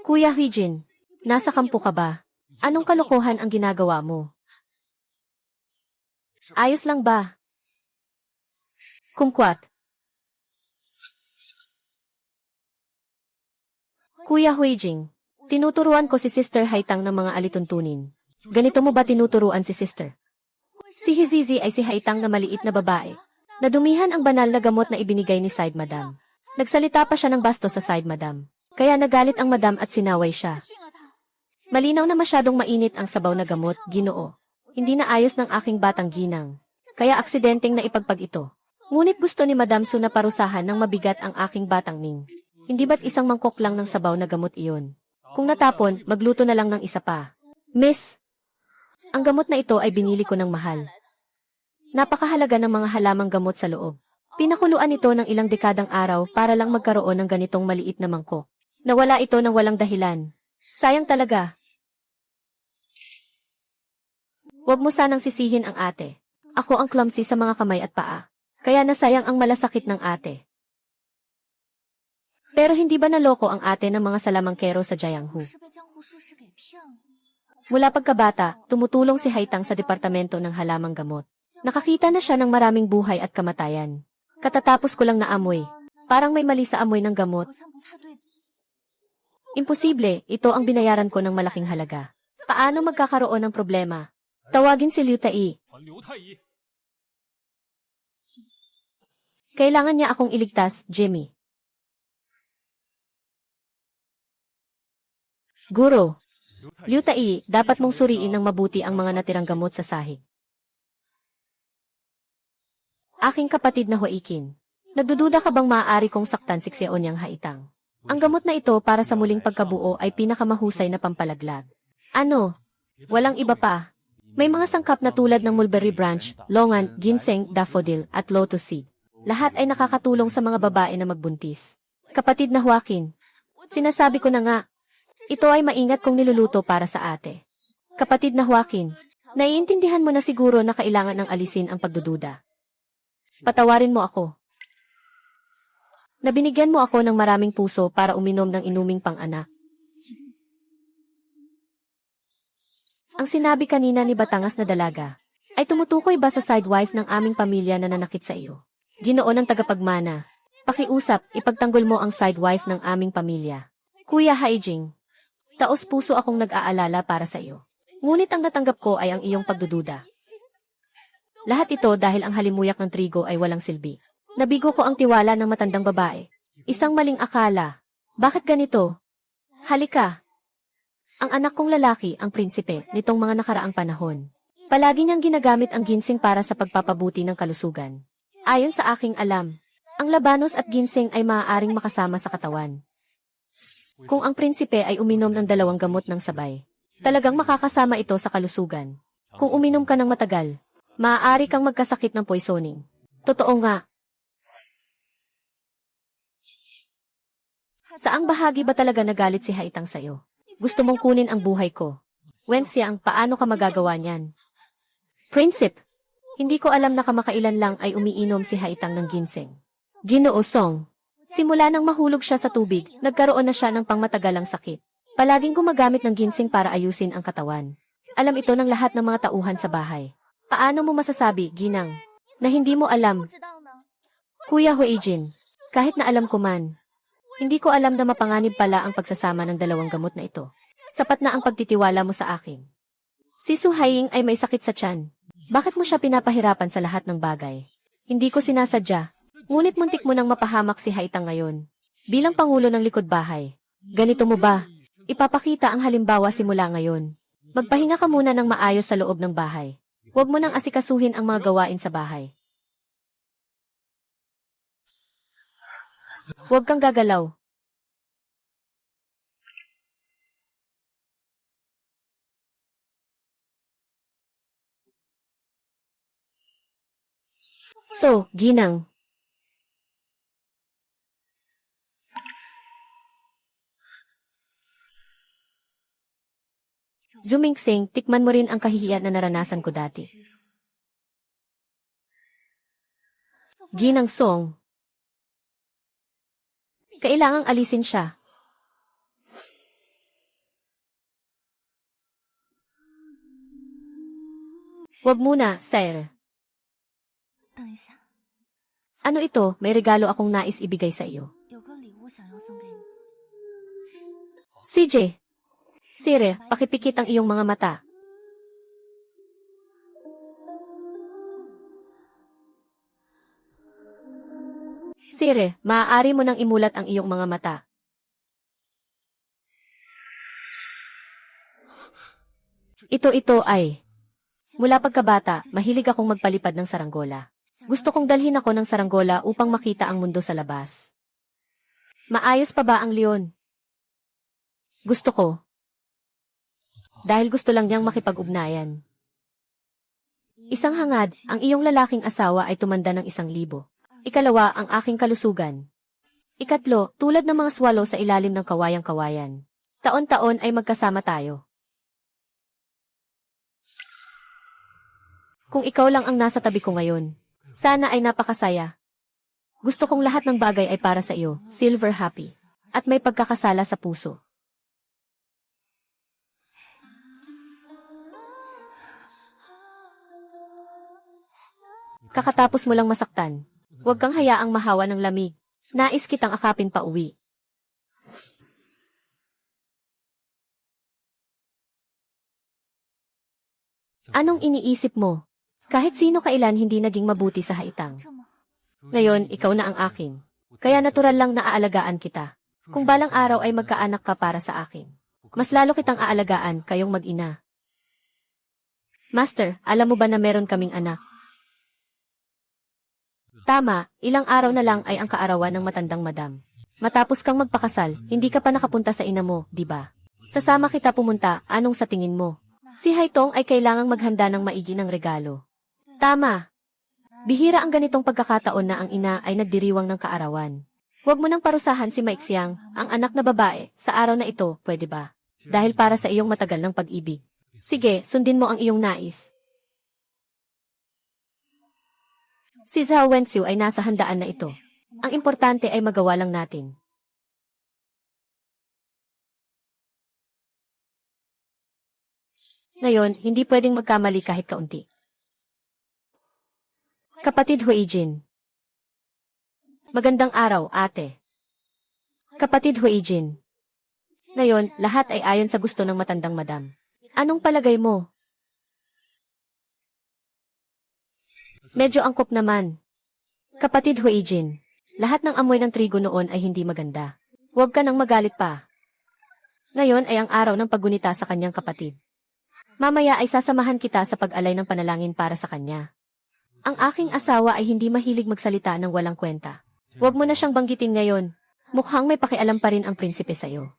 Kuya Hyejin, nasa kampo ka ba? Anong kalokohan ang ginagawa mo? Ayos lang ba? Kumquat. Kuya Hyejin, tinuturuan ko si Sister Haitang ng mga alituntunin. Ganito mo ba tinuturuan si Sister? Si Hizizi ay si Haitang na maliit na babae. Nadumihan ang banal na gamot na ibinigay ni Side Madam. Nagsalita pa siya ng basto sa Side Madam. Kaya nagalit ang madam at sinaway siya. Malinaw na masyadong mainit ang sabaw na gamot, Ginoo. Hindi na ayos ng aking batang ginang. Kaya aksidenteng na ipagpag ito. Ngunit gusto ni Madam Su na parusahan ng mabigat ang aking batang Ning. Hindi ba't isang mangkok lang ng sabaw na gamot iyon? Kung natapon, magluto na lang ng isa pa. Miss, ang gamot na ito ay binili ko ng mahal. Napakahalaga ng mga halamang gamot sa loob. Pinakuluan ito ng ilang dekadang araw para lang magkaroon ng ganitong maliit na mangkok. Nawala ito ng walang dahilan. Sayang talaga. Huwag mo sanang sisihin ang ate. Ako ang clumsy sa mga kamay at paa. Kaya nasayang ang malasakit ng ate. Pero hindi ba naloko ang ate ng mga salamangkero sa Jianghu? Mula pagkabata, tumutulong si Haitang sa departamento ng halamang gamot. Nakakita na siya ng maraming buhay at kamatayan. Katatapos ko lang naamoy. Parang may mali sa amoy ng gamot. Imposible, ito ang binayaran ko ng malaking halaga. Paano magkakaroon ng problema? Tawagin si Liu Tai. Kailangan niya akong iligtas, Jimmy. Guro, Liu Tai, dapat mong suriin ng mabuti ang mga natirang gamot sa sahig. Aking kapatid na Huaikin, nagdududa ka bang maaari kong saktan si Xiaonyang Haitang? Ang gamot na ito para sa muling pagkabuo ay pinakamahusay na pampalaglag. Ano? Walang iba pa. May mga sangkap na tulad ng mulberry branch, longan, ginseng, daffodil, at lotus seed. Lahat ay nakakatulong sa mga babae na magbuntis. Kapatid na Joaquin, sinasabi ko na nga, ito ay maingat kong niluluto para sa ate. Kapatid na Joaquin, naiintindihan mo na siguro na kailangan ng alisin ang pagdududa. Patawarin mo ako. Nabinigyan mo ako ng maraming puso para uminom ng inuming pang-anak. Ang sinabi kanina ni Batangas na dalaga, ay tumutukoy ba sa side wife ng aming pamilya na nanakit sa iyo? Ginoo ng tagapagmana, pakiusap, ipagtanggol mo ang side wife ng aming pamilya. Kuya Hyejin, taos puso akong nag-aalala para sa iyo. Ngunit ang natanggap ko ay ang iyong pagdududa. Lahat ito dahil ang halimuyak ng trigo ay walang silbi. Nabigo ko ang tiwala ng matandang babae. Isang maling akala. Bakit ganito? Halika. Ang anak kong lalaki ang prinsipe nitong mga nakaraang panahon. Palagi niyang ginagamit ang ginseng para sa pagpapabuti ng kalusugan. Ayon sa aking alam, ang labanos at ginseng ay maaaring makasama sa katawan. Kung ang prinsipe ay uminom ng 2 gamot ng sabay, talagang makakasama ito sa kalusugan. Kung uminom ka ng matagal, maaari kang magkasakit ng poisoning. Totoo nga. Saang bahagi ba talaga nagalit si Haitang sa'yo? Gusto mong kunin ang buhay ko. Wenxiang, paano ka magagawa niyan? Prinsip, hindi ko alam na kamakailan lang ay umiinom si Haitang ng ginseng. Ginoo Song, simula nang mahulog siya sa tubig, nagkaroon na siya ng pangmatagalang sakit. Palaging gumagamit ng ginseng para ayusin ang katawan. Alam ito ng lahat ng mga tauhan sa bahay. Paano mo masasabi, Ginang? Na hindi mo alam. Kuya Huijin, kahit na alam ko man, hindi ko alam na mapanganib pala ang pagsasama ng dalawang gamot na ito. Sapat na ang pagtitiwala mo sa akin. Si Su Haiying ay may sakit sa tiyan. Bakit mo siya pinapahirapan sa lahat ng bagay? Hindi ko sinasadya. Ngunit muntik mo nang mapahamak si Haitang ngayon. Bilang pangulo ng likod bahay. Ganito mo ba? Ipapakita ang halimbawa simula ngayon. Magpahinga ka muna ng maayos sa loob ng bahay. Huwag mo nang asikasuhin ang mga gawain sa bahay. Huwag kang gagalaw. So, Ginang. Zumingsing, tikman mo rin ang kahihiyan na naranasan ko dati. Ginang Song. Kailangang alisin siya. Huwag muna, sir. Ano ito? May regalo akong nais ibigay sa iyo. CJ. Sire, pakipikit ang iyong mga mata. Sire, maaari mo nang imulat ang iyong mga mata. Ito ay... Mula pagkabata, mahilig akong magpalipad ng saranggola. Gusto kong dalhin ako ng saranggola upang makita ang mundo sa labas. Maayos pa ba ang leon? Gusto ko. Dahil gusto lang niyang makipag-ugnayan. Isang hangad, ang iyong lalaking asawa ay tumanda ng 1,000. Ikalawa, ang aking kalusugan. Ikatlo, tulad ng mga swallow sa ilalim ng kawayang-kawayan. Taon-taon ay magkasama tayo. Kung ikaw lang ang nasa tabi ko ngayon, sana ay napakasaya. Gusto kong lahat ng bagay ay para sa iyo, silver happy, at may pagkakasala sa puso. Kakatapos mo lang masaktan. Huwag kang hayaang mahawa ng lamig. Nais kitang akapin pa uwi. Anong iniisip mo? Kahit sino kailan hindi naging mabuti sa Haitang. Ngayon, ikaw na ang akin. Kaya natural lang na aalagaan kita. Kung balang araw ay magkaanak ka para sa akin. Mas lalo kitang aalagaan kayong mag-ina. Master, alam mo ba na meron kaming anak? Tama, ilang araw na lang ay ang kaarawan ng matandang madam. Matapos kang magpakasal, hindi ka pa nakapunta sa ina mo, di ba? Sasama kita pumunta, anong sa tingin mo? Si Haitong ay kailangang maghanda ng maigi ng regalo. Tama. Bihira ang ganitong pagkakataon na ang ina ay nagdiriwang ng kaarawan. Huwag mo nang parusahan si Maixiang, ang anak na babae, sa araw na ito, pwede ba? Dahil para sa iyong matagal ng pag-ibig. Sige, sundin mo ang iyong nais. Si Zhao Wenxiu ay nasa handaan na ito. Ang importante ay magawa lang natin. Ngayon, hindi pwedeng magkamali kahit kaunti. Kapatid Huijin. Magandang araw, ate. Kapatid Huijin. Ngayon, lahat ay ayon sa gusto ng matandang madam. Anong palagay mo? Medyo angkop naman. Kapatid Huijin. Lahat ng amoy ng trigo noon ay hindi maganda. Huwag ka nang magalit pa. Ngayon ay ang araw ng paggunita sa kanyang kapatid. Mamaya ay sasamahan kita sa pag-alay ng panalangin para sa kanya. Ang aking asawa ay hindi mahilig magsalita ng walang kwenta. Huwag mo na siyang banggitin ngayon. Mukhang may pakialam pa rin ang prinsipe sa'yo.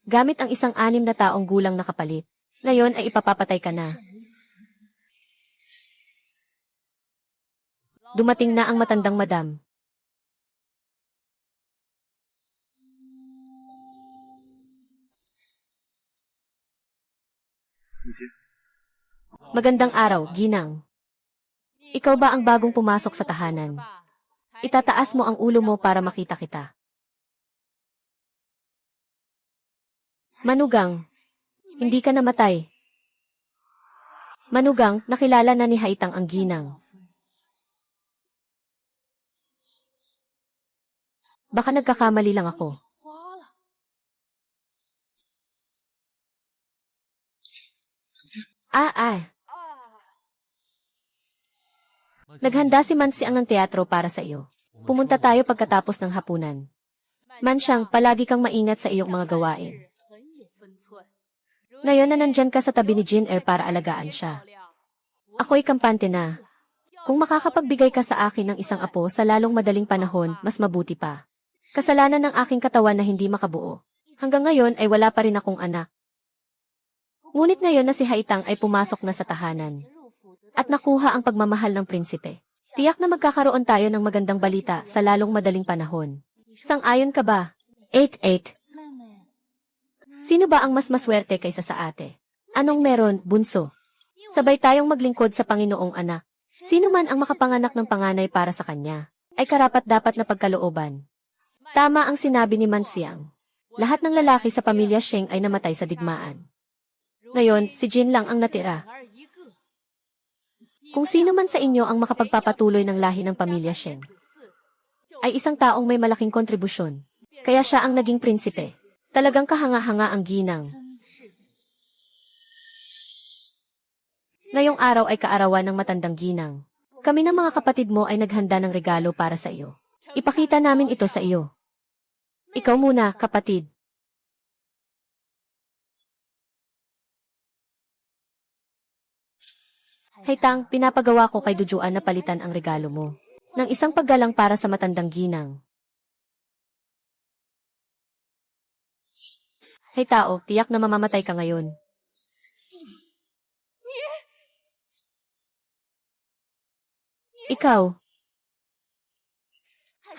Gamit ang 6 na taong gulang na kapalit. Ngayon ay ipapapatay ka na. Dumating na ang matandang madam. Magandang araw, Ginang. Ikaw ba ang bagong pumasok sa tahanan? Itataas mo ang ulo mo para makita kita. Manugang, hindi ka namatay. Manugang, nakilala na ni Haitang ang Ginang. Baka nagkakamali lang ako. Naghanda si Mansiang ng teatro para sa iyo. Pumunta tayo pagkatapos ng hapunan. Mansyang, palagi kang maingat sa iyong mga gawain. Ngayon na nandyan ka sa tabi ni Jin Er para alagaan siya. Ako'y kampante na. Kung makakapagbigay ka sa akin ng isang apo sa lalong madaling panahon, mas mabuti pa. Kasalanan ng aking katawan na hindi makabuo. Hanggang ngayon ay wala pa rin akong anak. Ngunit ngayon na si Haitang ay pumasok na sa tahanan at nakuha ang pagmamahal ng prinsipe, tiyak na magkakaroon tayo ng magandang balita sa lalong madaling panahon. Sang-ayon ka ba? 8-8. Sino ba ang mas maswerte kaysa sa ate? Anong meron, bunso? Sabay tayong maglingkod sa Panginoong anak. Sino man ang makapanganak ng panganay para sa kanya, ay karapat-dapat na pagkalooban. Tama ang sinabi ni Mansiang. Lahat ng lalaki sa pamilya Sheng ay namatay sa digmaan. Ngayon, si Jin lang ang natira. Kung sino man sa inyo ang makapagpapatuloy ng lahi ng pamilya Sheng, ay isang taong may malaking kontribusyon. Kaya siya ang naging prinsipe. Talagang kahanga-hanga ang ginang. Ngayong araw ay kaarawan ng matandang ginang. Kami ng mga kapatid mo ay naghanda ng regalo para sa iyo. Ipakita namin ito sa iyo. Ikaw muna, kapatid. Haitang, pinapagawa ko kay Dujuan na palitan ang regalo mo ng isang paggalang para sa matandang ginang. Haitao, tiyak na mamamatay ka ngayon. Ikaw.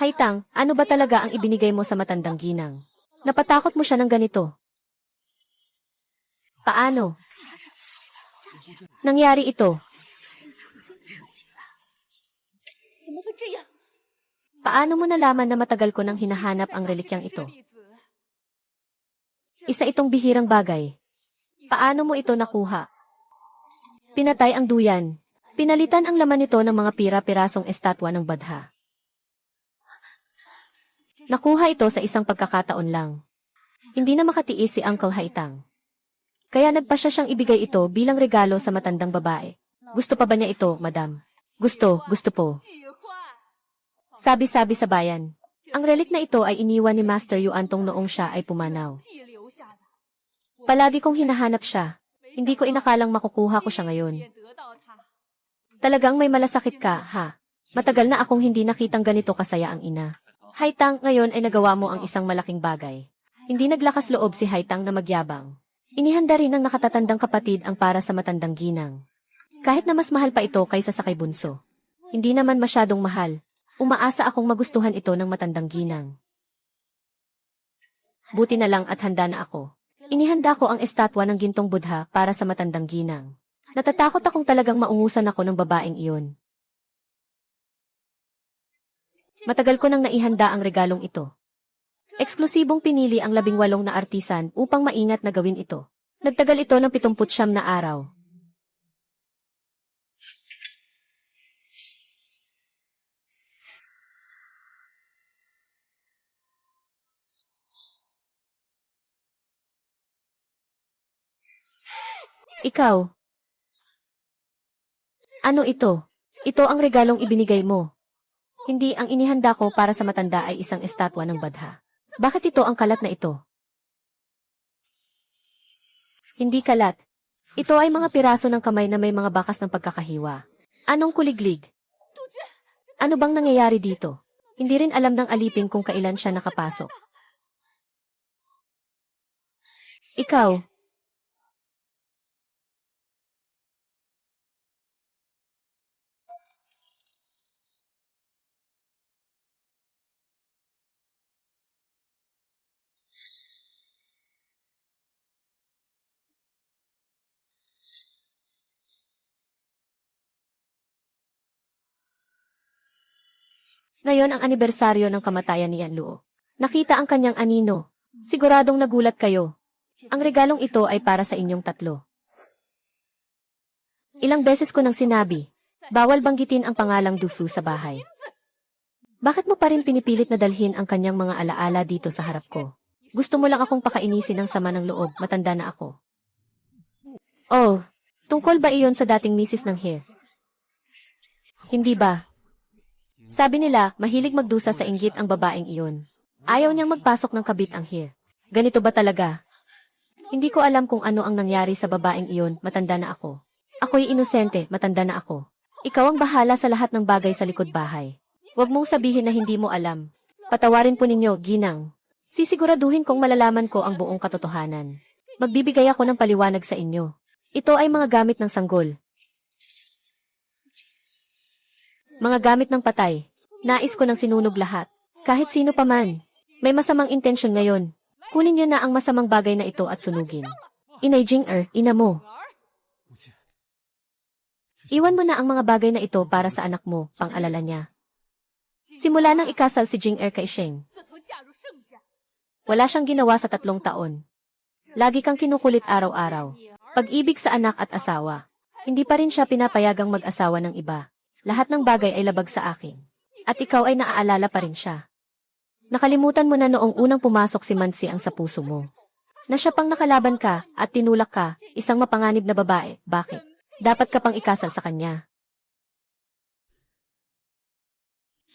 Haitang, ano ba talaga ang ibinigay mo sa matandang ginang? Napatakot mo siya ng ganito. Paano? Nangyari ito. Paano mo nalaman na matagal ko nang hinahanap ang relikyang ito? Isa itong bihirang bagay. Paano mo ito nakuha? Pinatay ang duyan. Pinalitan ang laman nito ng mga pira-pirasong estatwa ng Badha. Nakuha ito sa isang pagkakataon lang. Hindi na makatiis si Uncle Haitang. Kaya nagpasya siyang ibigay ito bilang regalo sa matandang babae. Gusto pa ba niya ito, madam? Gusto po. Sabi-sabi sa bayan. Ang relik na ito ay iniwan ni Master Yu Antong noong siya ay pumanaw. Palagi kong hinahanap siya. Hindi ko inakalang makukuha ko siya ngayon. Talagang may malasakit ka, ha? Matagal na akong hindi nakitang ganito kasaya ang ina. Haitang, ngayon ay nagawa mo ang isang malaking bagay. Hindi naglakas loob si Haitang na magyabang. Inihanda rin ng nakatatandang kapatid ang para sa matandang ginang. Kahit na mas mahal pa ito kaysa sa kay bunso. Hindi naman masyadong mahal. Umaasa akong magustuhan ito ng matandang ginang. Buti na lang at handa na ako. Inihanda ko ang estatwa ng gintong Budha para sa matandang ginang. Natatakot akong talagang maungusan ako ng babaeng iyon. Matagal ko nang naihanda ang regalong ito. Eksklusibong pinili ang 18 na artisan upang maingat na gawin ito. Nagtagal ito ng 79 na araw. Ikaw. Ano ito? Ito ang regalong ibinigay mo. Hindi ang inihanda ko para sa matanda ay isang estatwa ng Badha. Bakit ito ang kalat na ito? Hindi kalat. Ito ay mga piraso ng kamay na may mga bakas ng pagkakahiwa. Anong kuliglig? Ano bang nangyayari dito? Hindi rin alam ng alipin kung kailan siya nakapasok. Ikaw. Ngayon ang anibersaryo ng kamatayan ni Yanluo. Nakita ang kanyang anino. Siguradong nagulat kayo. Ang regalong ito ay para sa inyong tatlo. Ilang beses ko nang sinabi, bawal banggitin ang pangalang Dufu sa bahay. Bakit mo pa rin pinipilit na dalhin ang kanyang mga alaala dito sa harap ko? Gusto mo lang akong pakainisin ng sama ng loob, matanda na ako. Oh, tungkol ba iyon sa dating misis ng He? Hindi ba? Sabi nila, mahilig magdusa sa inggit ang babaeng iyon. Ayaw niyang magpasok ng kabit ang He. Ganito ba talaga? Hindi ko alam kung ano ang nangyari sa babaeng iyon, matanda na ako. Ako'y inosente, matanda na ako. Ikaw ang bahala sa lahat ng bagay sa likod bahay. Huwag mong sabihin na hindi mo alam. Patawarin po ninyo, ginang. Sisiguraduhin kong malalaman ko ang buong katotohanan. Magbibigay ako ng paliwanag sa inyo. Ito ay mga gamit ng sanggol. Mga gamit ng patay. Nais ko ng sinunog lahat. Kahit sino pa man. May masamang intensyon ngayon. Kunin niyo na ang masamang bagay na ito at sunugin. Inay Jing-er, ina mo. Iwan mo na ang mga bagay na ito para sa anak mo, pang-alala niya. Simula nang ikasal si Jing-er kay Sheng. Wala siyang ginawa sa 3 taon. Lagi kang kinukulit araw-araw. Pag-ibig sa anak at asawa. Hindi pa rin siya pinapayagang mag-asawa ng iba. Lahat ng bagay ay labag sa akin. At ikaw ay naaalala pa rin siya. Nakalimutan mo na noong unang pumasok si Mansi ang sa puso mo. Na siya pang nakalaban ka at tinulak ka, isang mapanganib na babae. Bakit? Dapat ka pang ikasal sa kanya.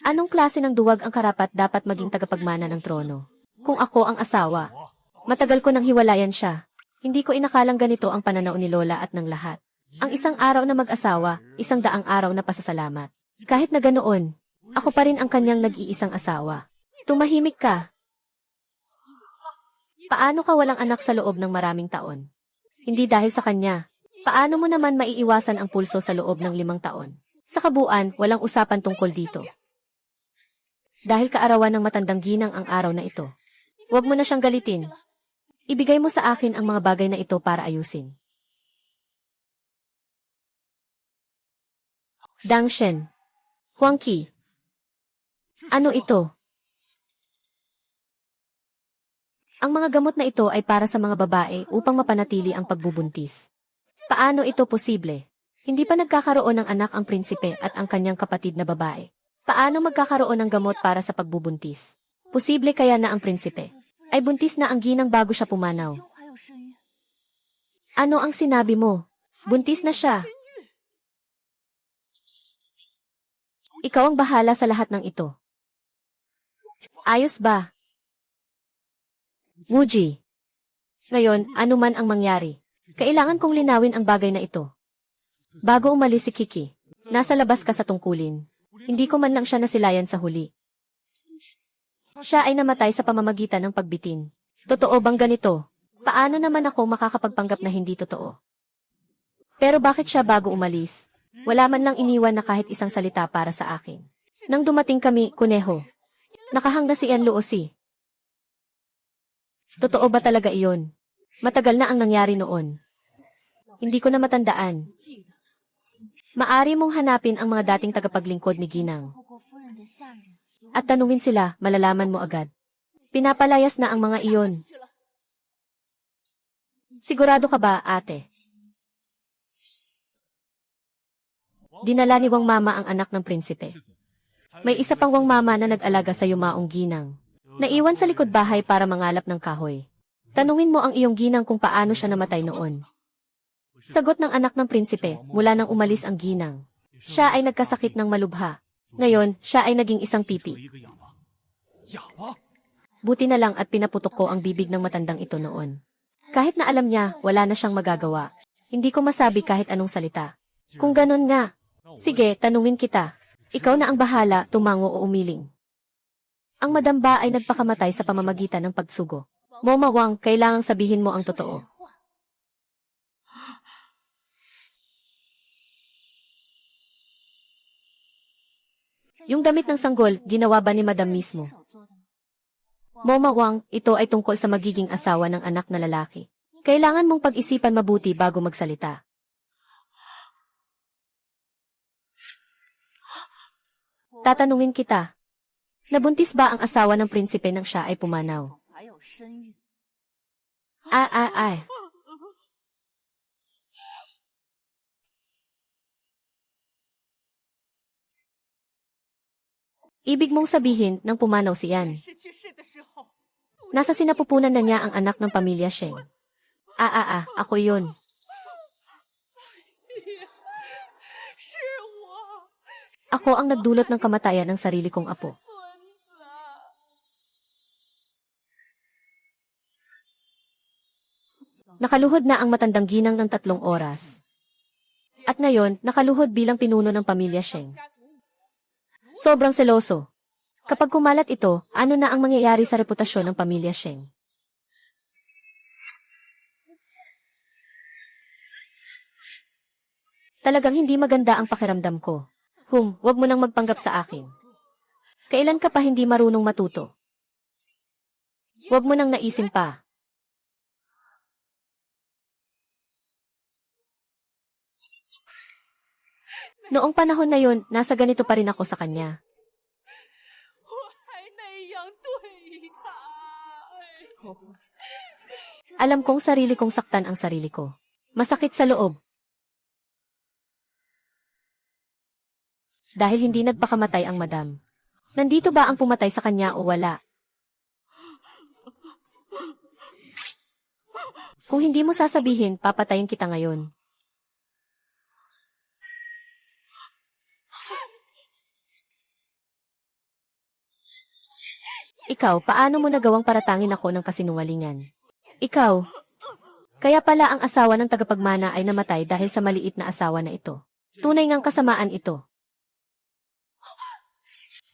Anong klase ng duwag ang karapat dapat maging tagapagmana ng trono? Kung ako ang asawa. Matagal ko nang hiwalayan siya. Hindi ko inakalang ganito ang pananaw ni Lola at ng lahat. Ang isang araw na mag-asawa, 100 araw na pasasalamat. Kahit na ganoon, ako pa rin ang kanyang nag-iisang asawa. Tumahimik ka. Paano ka walang anak sa loob ng maraming taon? Hindi dahil sa kanya. Paano mo naman maiiwasan ang pulso sa loob ng 5 taon? Sa kabuuan, walang usapan tungkol dito. Dahil kaarawan ng matandang ginang ang araw na ito. Huwag mo na siyang galitin. Ibigay mo sa akin ang mga bagay na ito para ayusin. Dang Shen. Huang Qi. Ano ito? Ang mga gamot na ito ay para sa mga babae upang mapanatili ang pagbubuntis. Paano ito posible? Hindi pa nagkakaroon ng anak ang prinsipe at ang kanyang kapatid na babae. Paano magkakaroon ng gamot para sa pagbubuntis? Posible kaya na ang prinsipe ay buntis na ang ginang bago siya pumanaw? Ano ang sinabi mo? Buntis na siya. Ikaw ang bahala sa lahat ng ito. Ayos ba? Wuji. Ngayon, ano man ang mangyari, kailangan kong linawin ang bagay na ito. Bago umalis si Kiki, nasa labas ka sa tungkulin. Hindi ko man lang siya nasilayan sa huli. Siya ay namatay sa pamamagitan ng pagbitin. Totoo bang ganito? Paano naman ako makakapagpanggap na hindi totoo? Pero bakit siya bago umalis? Wala man lang iniwan na kahit isang salita para sa akin. Nang dumating kami, kuneho. Nakahanga si Enluo si. Totoo ba talaga iyon? Matagal na ang nangyari noon. Hindi ko na matandaan. Maari mong hanapin ang mga dating tagapaglingkod ni Ginang. At tanungin sila, malalaman mo agad. Pinapalayas na ang mga iyon. Sigurado ka ba, ate? Dinala ni Wang Mama ang anak ng prinsipe. May isa pang Wang Mama na nag-alaga sa yumaong Ginang. Naiwan sa likod bahay para mangalap ng kahoy. Tanungin mo ang iyong ginang kung paano siya namatay noon. Sagot ng anak ng prinsipe, mula nang umalis ang ginang. Siya ay nagkasakit ng malubha. Ngayon, siya ay naging isang pipi. Buti na lang at pinaputok ko ang bibig ng matandang ito noon. Kahit na alam niya, wala na siyang magagawa. Hindi ko masabi kahit anong salita. Kung ganon nga, sige, tanungin kita. Ikaw na ang bahala, tumango o umiling. Ang madamba ay nagpakamatay sa pamamagitan ng pagsugo. Moma Wang, kailangang sabihin mo ang totoo. Yung damit ng sanggol, ginawa ba ni Madam mismo? Moma Wang, ito ay tungkol sa magiging asawa ng anak na lalaki. Kailangan mong pag-isipan mabuti bago magsalita. Tatanungin kita. Nabuntis ba ang asawa ng prinsipe nang siya ay pumanaw? Ay. Ibig mong sabihin nang pumanaw si Yan. Nasa sinapupunan na niya ang anak ng pamilya Sheng. Ako yun. Ako ang nagdulot ng kamatayan ng sarili kong apo. Nakaluhod na ang matandang ginang ng 3 oras. At ngayon, nakaluhod bilang pinuno ng pamilya Sheng. Sobrang seloso. Kapag kumalat ito, ano na ang mangyayari sa reputasyon ng pamilya Sheng? Talagang hindi maganda ang pakiramdam ko. Wag mo nang magpanggap sa akin. Kailan ka pa hindi marunong matuto? Wag mo nang naisin pa. Noong panahon na yon, nasa ganito pa rin ako sa kanya. Alam kong sarili kong saktan ang sarili ko. Masakit sa loob. Dahil hindi nagpakamatay ang madam. Nandito ba ang pumatay sa kanya o wala? Kung hindi mo sasabihin, papatayin kita ngayon. Ikaw, paano mo nagawang paratangin ako ng kasinungalingan? Ikaw. Kaya pala ang asawa ng tagapagmana ay namatay dahil sa maliit na asawa na ito. Tunay ngang kasamaan ito.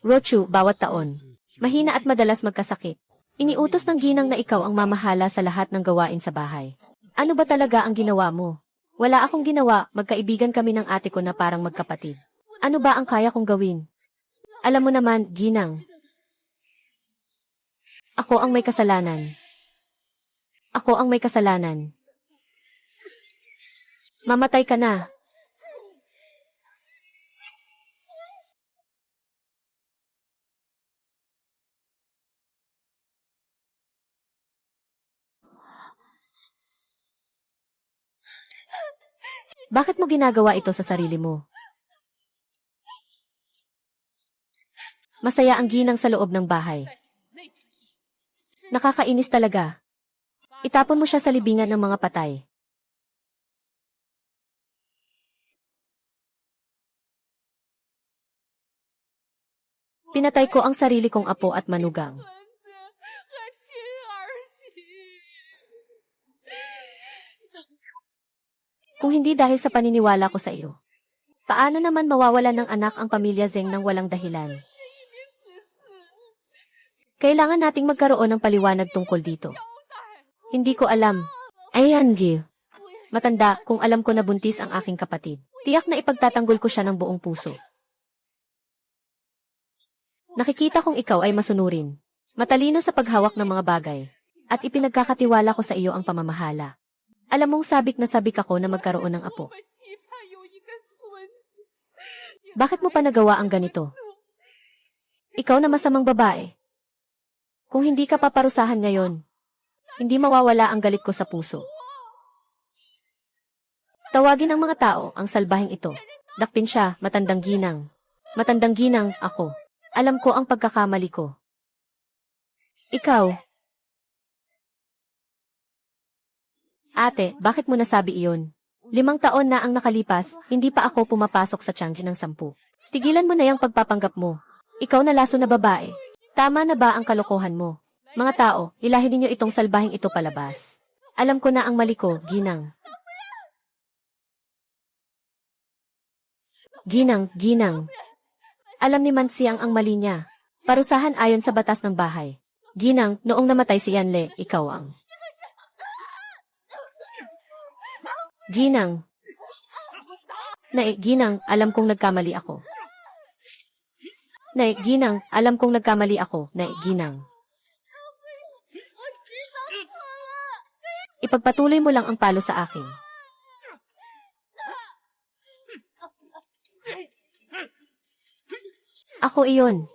Rochu, bawat taon. Mahina at madalas magkasakit. Iniutos ng ginang na ikaw ang mamahala sa lahat ng gawain sa bahay. Ano ba talaga ang ginawa mo? Wala akong ginawa, magkaibigan kami ng ate ko na parang magkapatid. Ano ba ang kaya kong gawin? Alam mo naman, ginang. Ako ang may kasalanan. Ako ang may kasalanan. Mamatay ka na. Bakit mo ginagawa ito sa sarili mo? Masaya ang ginang sa loob ng bahay. Nakakainis talaga. Itapon mo siya sa libingan ng mga patay. Pinatay ko ang sarili kong apo at manugang. Kung hindi dahil sa paniniwala ko sa iyo, paano naman mawawalan ng anak ang pamilya Zeng nang walang dahilan? Kailangan nating magkaroon ng paliwanag tungkol dito. Hindi ko alam. Ayan, Gil. Matanda, kung alam ko na buntis ang aking kapatid, tiyak na ipagtatanggol ko siya ng buong puso. Nakikita kong ikaw ay masunurin, matalino sa paghawak ng mga bagay, at ipinagkakatiwala ko sa iyo ang pamamahala. Alam mong sabik na sabik ako na magkaroon ng apo. Bakit mo pa nagawa ang ganito? Ikaw na masamang babae. Kung hindi ka paparusahan ngayon, hindi mawawala ang galit ko sa puso. Tawagin ang mga tao ang salbahing ito. Dakpin siya, matandang ginang. Matandang ginang, ako. Alam ko ang pagkakamali ko. Ikaw. Ate, bakit mo nasabi iyon? 5 taon na ang nakalipas, hindi pa ako pumapasok sa tianggi ng 10. Tigilan mo na yung pagpapanggap mo. Ikaw na laso na babae. Tama na ba ang kalokohan mo? Mga tao, ilahin ninyo itong salbahing ito palabas. Alam ko na ang mali ko, ginang. Ginang. Alam ni Mansiang ang mali niya. Parusahan ayon sa batas ng bahay. Ginang, noong namatay si Yanle, ikaw ang... Ginang. Ginang, alam kong nagkamali ako. Ginang, alam kong nagkamali ako. Ginang. Ipagpatuloy mo lang ang palo sa akin. Ako iyon.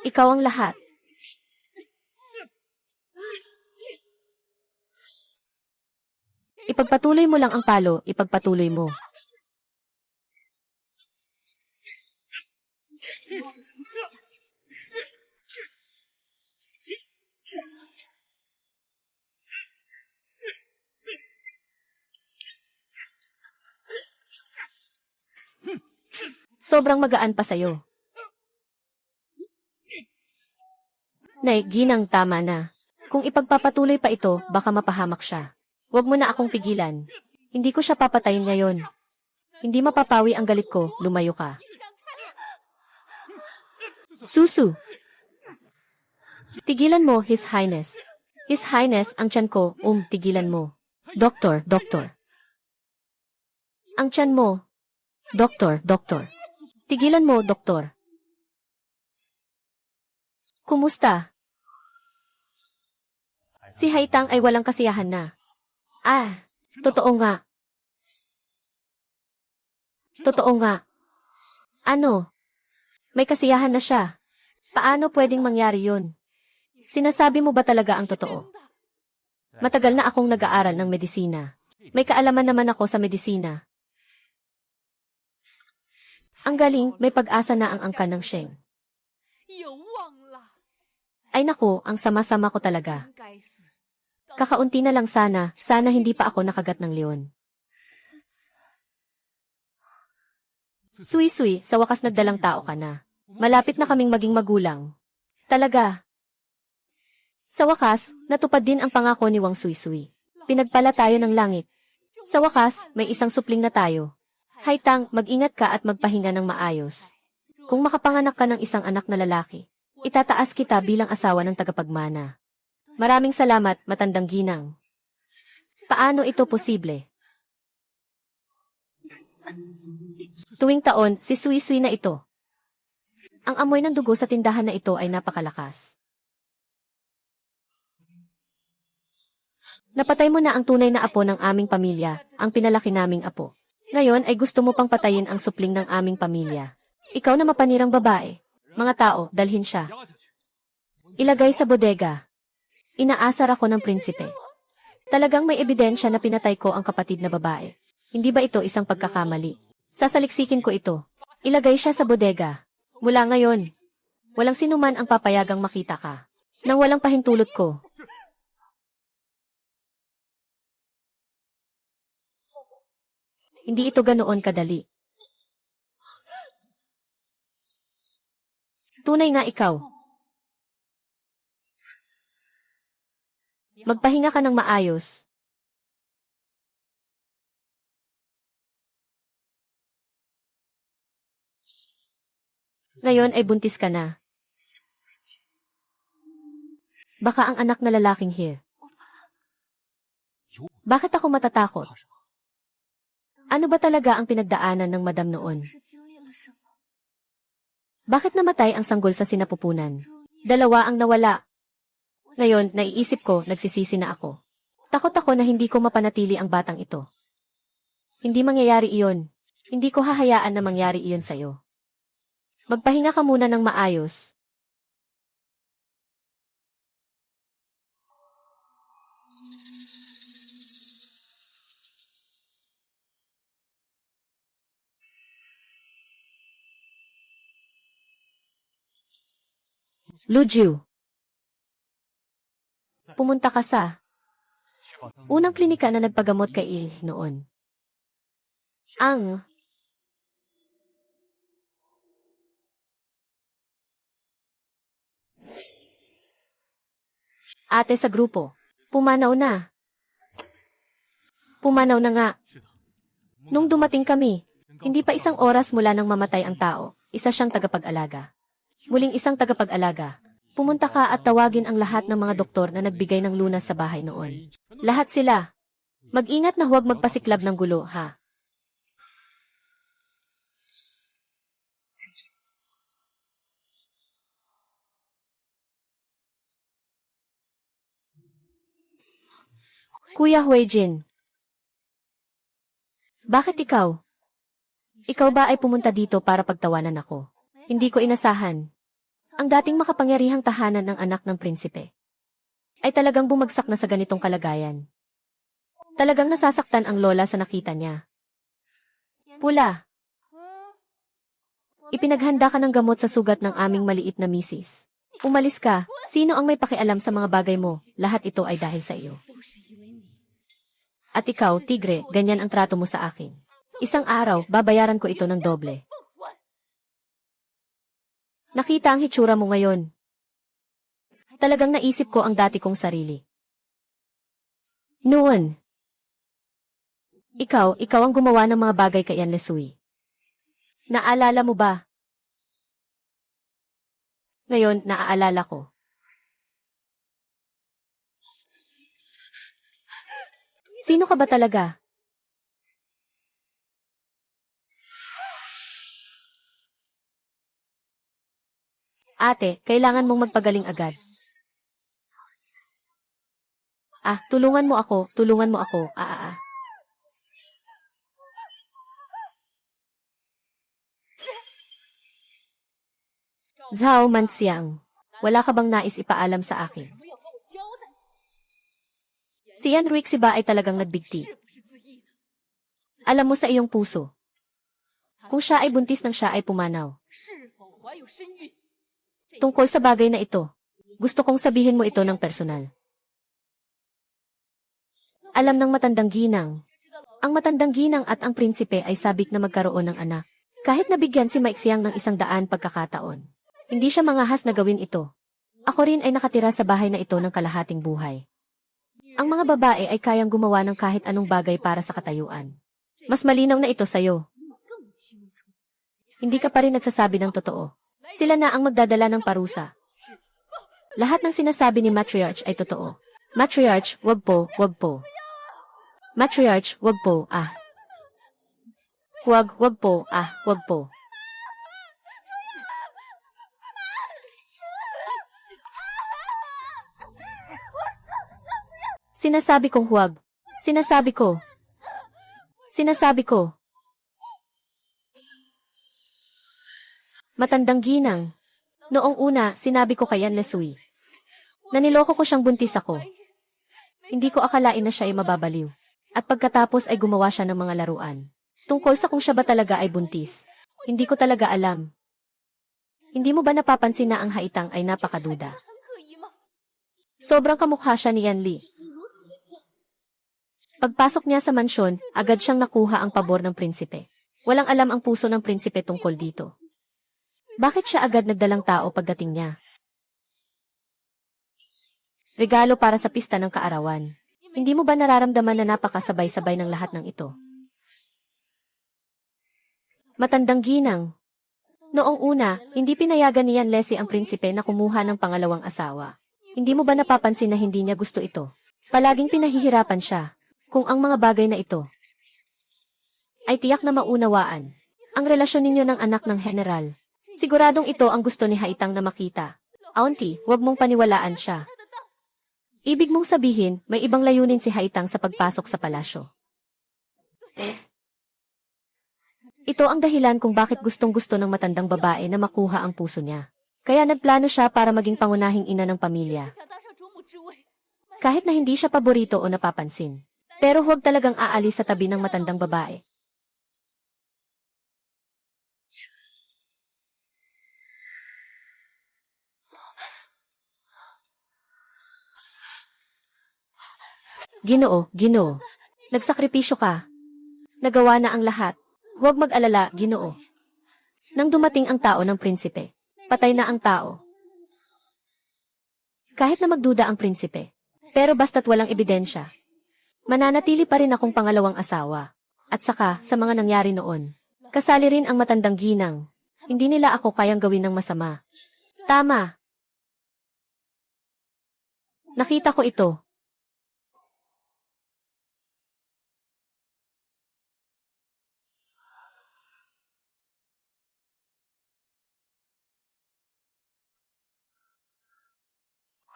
Ikaw ang lahat. Ipagpatuloy mo lang ang palo, ipagpatuloy mo. Sobrang magaan pa sa'yo. Nay, Ginang, tama na. Kung ipagpapatuloy pa ito, baka mapahamak siya. Huwag mo na akong pigilan. Hindi ko siya papatayin ngayon. Hindi mapapawi ang galit ko, lumayo ka. Susu! Tigilan mo, His Highness. His Highness, ang tiyan ko, tigilan mo. Doktor, doktor. Ang tiyan mo. Doktor, doktor. Tigilan mo, doktor. Kumusta? Si Haitang ay walang kasiyahan na. Totoo nga. Totoo nga. Ano? May kasiyahan na siya. Paano pwedeng mangyari yun? Sinasabi mo ba talaga ang totoo? Matagal na akong nag-aaral ng medisina. May kaalaman naman ako sa medisina. Ang galing, may pag-asa na ang angkan ng Sheng. Ay naku, ang sama-sama ko talaga. Kakaunti na lang sana hindi pa ako nakagat ng leon. Sui-sui, sa wakas nagdalang tao ka na. Malapit na kaming maging magulang. Talaga. Sa wakas, natupad din ang pangako ni Wang Sui-sui. Pinagpala tayo ng langit. Sa wakas, may isang supling na tayo. Haitang, mag-ingat ka at magpahinga ng maayos. Kung makapanganak ka ng isang anak na lalaki, itataas kita bilang asawa ng tagapagmana. Maraming salamat, matandang ginang. Paano ito posible? Tuwing taon, si Sui-sui na ito. Ang amoy ng dugo sa tindahan na ito ay napakalakas. Napatay mo na ang tunay na apo ng aming pamilya, ang pinalaki naming apo. Ngayon ay gusto mo pang patayin ang supling ng aming pamilya. Ikaw na mapanirang babae. Mga tao, dalhin siya. Ilagay sa bodega. Inaasar ako ng prinsipe. Talagang may ebidensya na pinatay ko ang kapatid na babae. Hindi ba ito isang pagkakamali? Sasaliksikin ko ito. Ilagay siya sa bodega. Mula ngayon, walang sinuman ang papayagang makita ka. Nang walang pahintulot ko. Hindi ito ganoon kadali. Tunay nga ikaw. Magpahinga ka ng maayos. Ngayon ay buntis ka na. Baka ang anak na lalaking here. Bakit ako matatakot? Ano ba talaga ang pinagdaanan ng madam noon? Bakit namatay ang sanggol sa sinapupunan? 2 ang nawala. Ngayon, naiisip ko, nagsisisi na ako. Takot ako na hindi ko mapanatili ang batang ito. Hindi mangyayari iyon. Hindi ko hahayaan na mangyari iyon sa'yo. Magpahinga ka muna ng maayos. Lujiu. Pumunta ka sa unang klinika na nagpagamot kay Il noon. Ang ate sa grupo. Pumanaw na. Pumanaw na nga. Nung dumating kami, hindi pa 1 oras mula nang mamatay ang tao, isa siyang tagapag-alaga. Muling isang tagapag-alaga. Pumunta ka at tawagin ang lahat ng mga doktor na nagbigay ng lunas sa bahay noon. Lahat sila. Mag-ingat na huwag magpasiklab ng gulo, ha? Kuya Huijin. Bakit ikaw? Ikaw ba ay pumunta dito para pagtawanan ako? Hindi ko inasahan. Ang dating makapangyarihang tahanan ng anak ng prinsipe ay talagang bumagsak na sa ganitong kalagayan. Talagang nasasaktan ang lola sa nakita niya. Pula. Ipinaghanda ka ng gamot sa sugat ng aming maliit na misis. Umalis ka. Sino ang may pakialam sa mga bagay mo? Lahat ito ay dahil sa iyo. At ikaw, tigre, ganyan ang trato mo sa akin. Isang araw, babayaran ko ito ng doble. Nakita ang hitsura mo ngayon. Talagang naisip ko ang dati kong sarili. Noon. Ikaw ang gumawa ng mga bagay kay Lesui. Naalala mo ba? Ngayon, naaalala ko. Sino ka ba talaga? Ate, kailangan mong magpagaling agad. Tulungan mo ako, tulungan mo ako, Zhao Manxiang, wala ka bang nais ipaalam sa akin? Si Yan Ruixi ba ay talagang nagbigti? Alam mo sa iyong puso. Kung siya ay buntis nang siya ay pumanaw. Tungkol sa bagay na ito, gusto kong sabihin mo ito ng personal. Alam ng matandang ginang. Ang matandang ginang at ang prinsipe ay sabik na magkaroon ng anak. Kahit nabigyan si Maixiang ng 100 pagkakataon. Hindi siya mangahas na gawin ito. Ako rin ay nakatira sa bahay na ito ng kalahating buhay. Ang mga babae ay kayang gumawa ng kahit anong bagay para sa katayuan. Mas malinaw na ito sa'yo. Hindi ka pa rin nagsasabi ng totoo. Sila na ang magdadala ng parusa. Lahat ng sinasabi ni Matriarch ay totoo. Matriarch, wag po, wag po. Matriarch, wag po, Wag po, wag po. Sinasabi kong huwag. Sinasabi ko. Sinasabi ko. Matandang ginang. Noong una, sinabi ko kay Lesui. Naniloko ko siyang buntis ako. Hindi ko akalain na siya ay mababaliw. At pagkatapos ay gumawa siya ng mga laruan. Tungkol sa kung siya ba talaga ay buntis. Hindi ko talaga alam. Hindi mo ba napapansin na ang haitang ay napakaduda? Sobrang kamukha siya ni Yan Li. Pagpasok niya sa mansyon, agad siyang nakuha ang pabor ng prinsipe. Walang alam ang puso ng prinsipe tungkol dito. Bakit siya agad nagdalang tao pagdating niya? Regalo para sa pista ng kaarawan. Hindi mo ba nararamdaman na napakasabay-sabay ng lahat ng ito? Matandang ginang. Noong una, hindi pinayagan ni Yan Lesi ang prinsipe na kumuha ng pangalawang asawa. Hindi mo ba napapansin na hindi niya gusto ito? Palaging pinahihirapan siya. Kung ang mga bagay na ito ay tiyak na maunawaan ang relasyon ninyo ng anak ng general. Siguradong ito ang gusto ni Haitang na makita. Auntie, huwag mong paniwalaan siya. Ibig mong sabihin, may ibang layunin si Haitang sa pagpasok sa palasyo. Ito ang dahilan kung bakit gustong-gusto ng matandang babae na makuha ang puso niya. Kaya nagplano siya para maging pangunahing ina ng pamilya. Kahit na hindi siya paborito o napapansin. Pero huwag talagang aalis sa tabi ng matandang babae. Ginoo, Ginoo. Nagsakripisyo ka. Nagawa na ang lahat. Huwag mag-alala, Ginoo. Nang dumating ang tao ng prinsipe, patay na ang tao. Kahit na magduda ang prinsipe. Pero basta't walang ebidensya, mananatili pa rin akong pangalawang asawa. At saka, sa mga nangyari noon, kasali rin ang matandang ginang. Hindi nila ako kayang gawin ng masama. Tama. Nakita ko ito.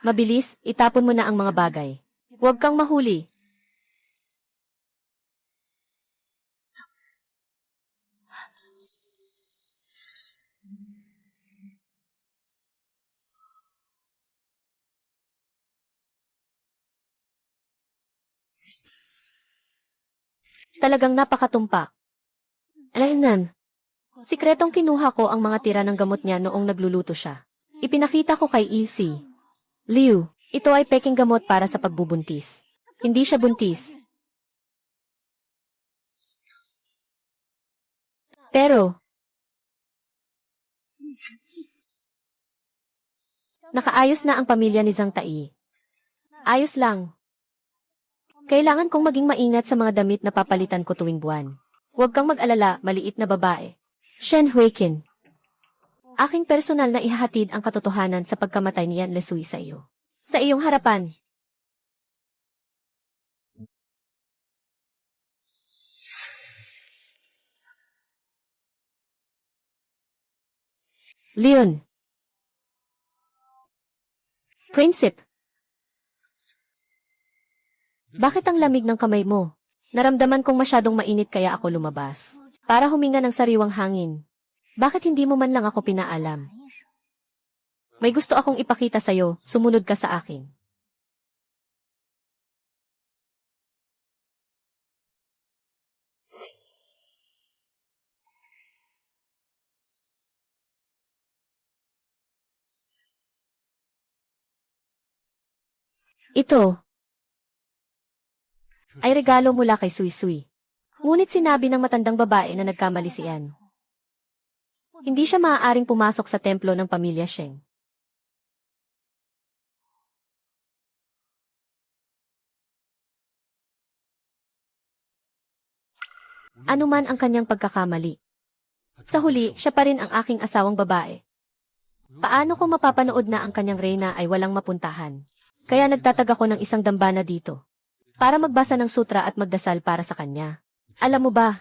Mabilis, itapon mo na ang mga bagay. Huwag kang mahuli. Talagang napakatumpak. Alaynan. Sikretong kinuha ko ang mga tira ng gamot niya noong nagluluto siya. Ipinakita ko kay EC. Liu, ito ay peking gamot para sa pagbubuntis. Hindi siya buntis. Pero, nakaayos na ang pamilya ni Zhang Tai. Ayos lang. Kailangan kong maging maingat sa mga damit na papalitan ko tuwing buwan. Huwag kang mag-alala, maliit na babae. Shen Huiqin. Aking personal na ihahatid ang katotohanan sa pagkamatay ni Yan Lesui sa iyo. Sa iyong harapan. Leon. Prinsip. Bakit ang lamig ng kamay mo? Naramdaman kong masyadong mainit kaya ako lumabas. Para huminga ng sariwang hangin. Bakit hindi mo man lang ako pinaalam? May gusto akong ipakita sa'yo, sumunod ka sa akin. Ito ay regalo mula kay Sui Sui. Ngunit sinabi ng matandang babae na nagkamali si Anne. Hindi siya maaaring pumasok sa templo ng pamilya Sheng. Ano man ang kanyang pagkakamali. Sa huli, siya pa rin ang aking asawang babae. Paano ko mapapanood na ang kanyang reyna ay walang mapuntahan? Kaya nagtatag ako ng isang dambana dito. Para magbasa ng sutra at magdasal para sa kanya. Alam mo ba?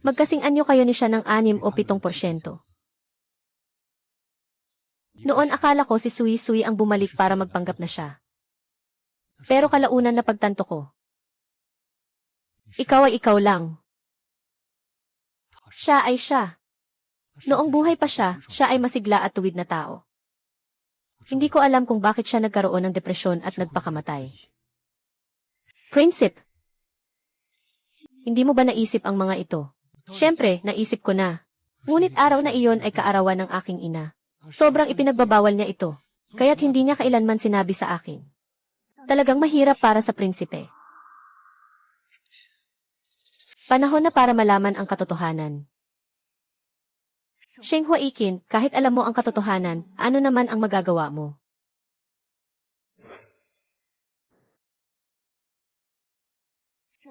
Magkasing anyo kayo ni siya ng 6 o 7%. Noon akala ko si Sui Sui ang bumalik para magpanggap na siya. Pero kalaunan na pagtanto ko. Ikaw ay ikaw lang. Siya ay siya. Noong buhay pa siya, siya ay masigla at tuwid na tao. Hindi ko alam kung bakit siya nagkaroon ng depresyon at nagpakamatay. Prinsip. Hindi mo ba naisip ang mga ito? Siyempre, naisip ko na. Ngunit araw na iyon ay kaarawan ng aking ina. Sobrang ipinagbabawal niya ito. Kaya't hindi niya kailanman sinabi sa akin. Talagang mahirap para sa prinsipe. Panahon na para malaman ang katotohanan. Sheng Huaiqin, kahit alam mo ang katotohanan, ano naman ang magagawa mo?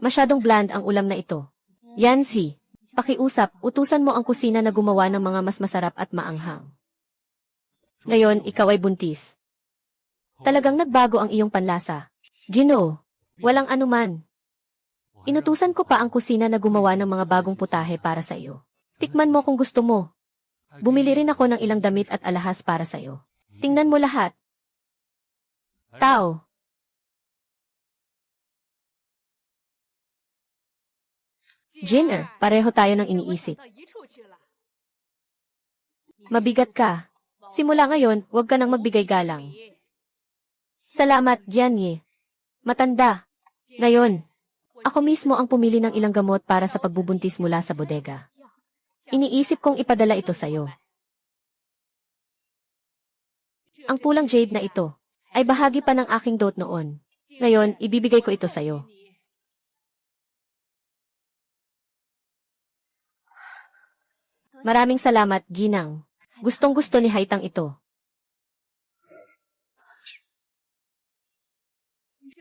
Masyadong bland ang ulam na ito. Yanzi, pakiusap, utusan mo ang kusina na gumawa ng mga mas masarap at maanghang. Ngayon, ikaw ay buntis. Talagang nagbago ang iyong panlasa. Ginoo, walang anuman. Inutusan ko pa ang kusina na gumawa ng mga bagong putahe para sa iyo. Tikman mo kung gusto mo. Bumili rin ako ng ilang damit at alahas para sa iyo. Tingnan mo lahat. Tao. Jinner, pareho tayo ng iniisip. Mabigat ka. Simula ngayon, huwag ka nang magbigay galang. Salamat, Gianni. Matanda. Ngayon, ako mismo ang pumili ng ilang gamot para sa pagbubuntis mula sa bodega. Iniisip kong ipadala ito sa'yo. Ang pulang jade na ito ay bahagi pa ng aking dot noon. Ngayon, ibibigay ko ito sa'yo. Maraming salamat, Ginang. Gustong-gusto ni Haitang ito.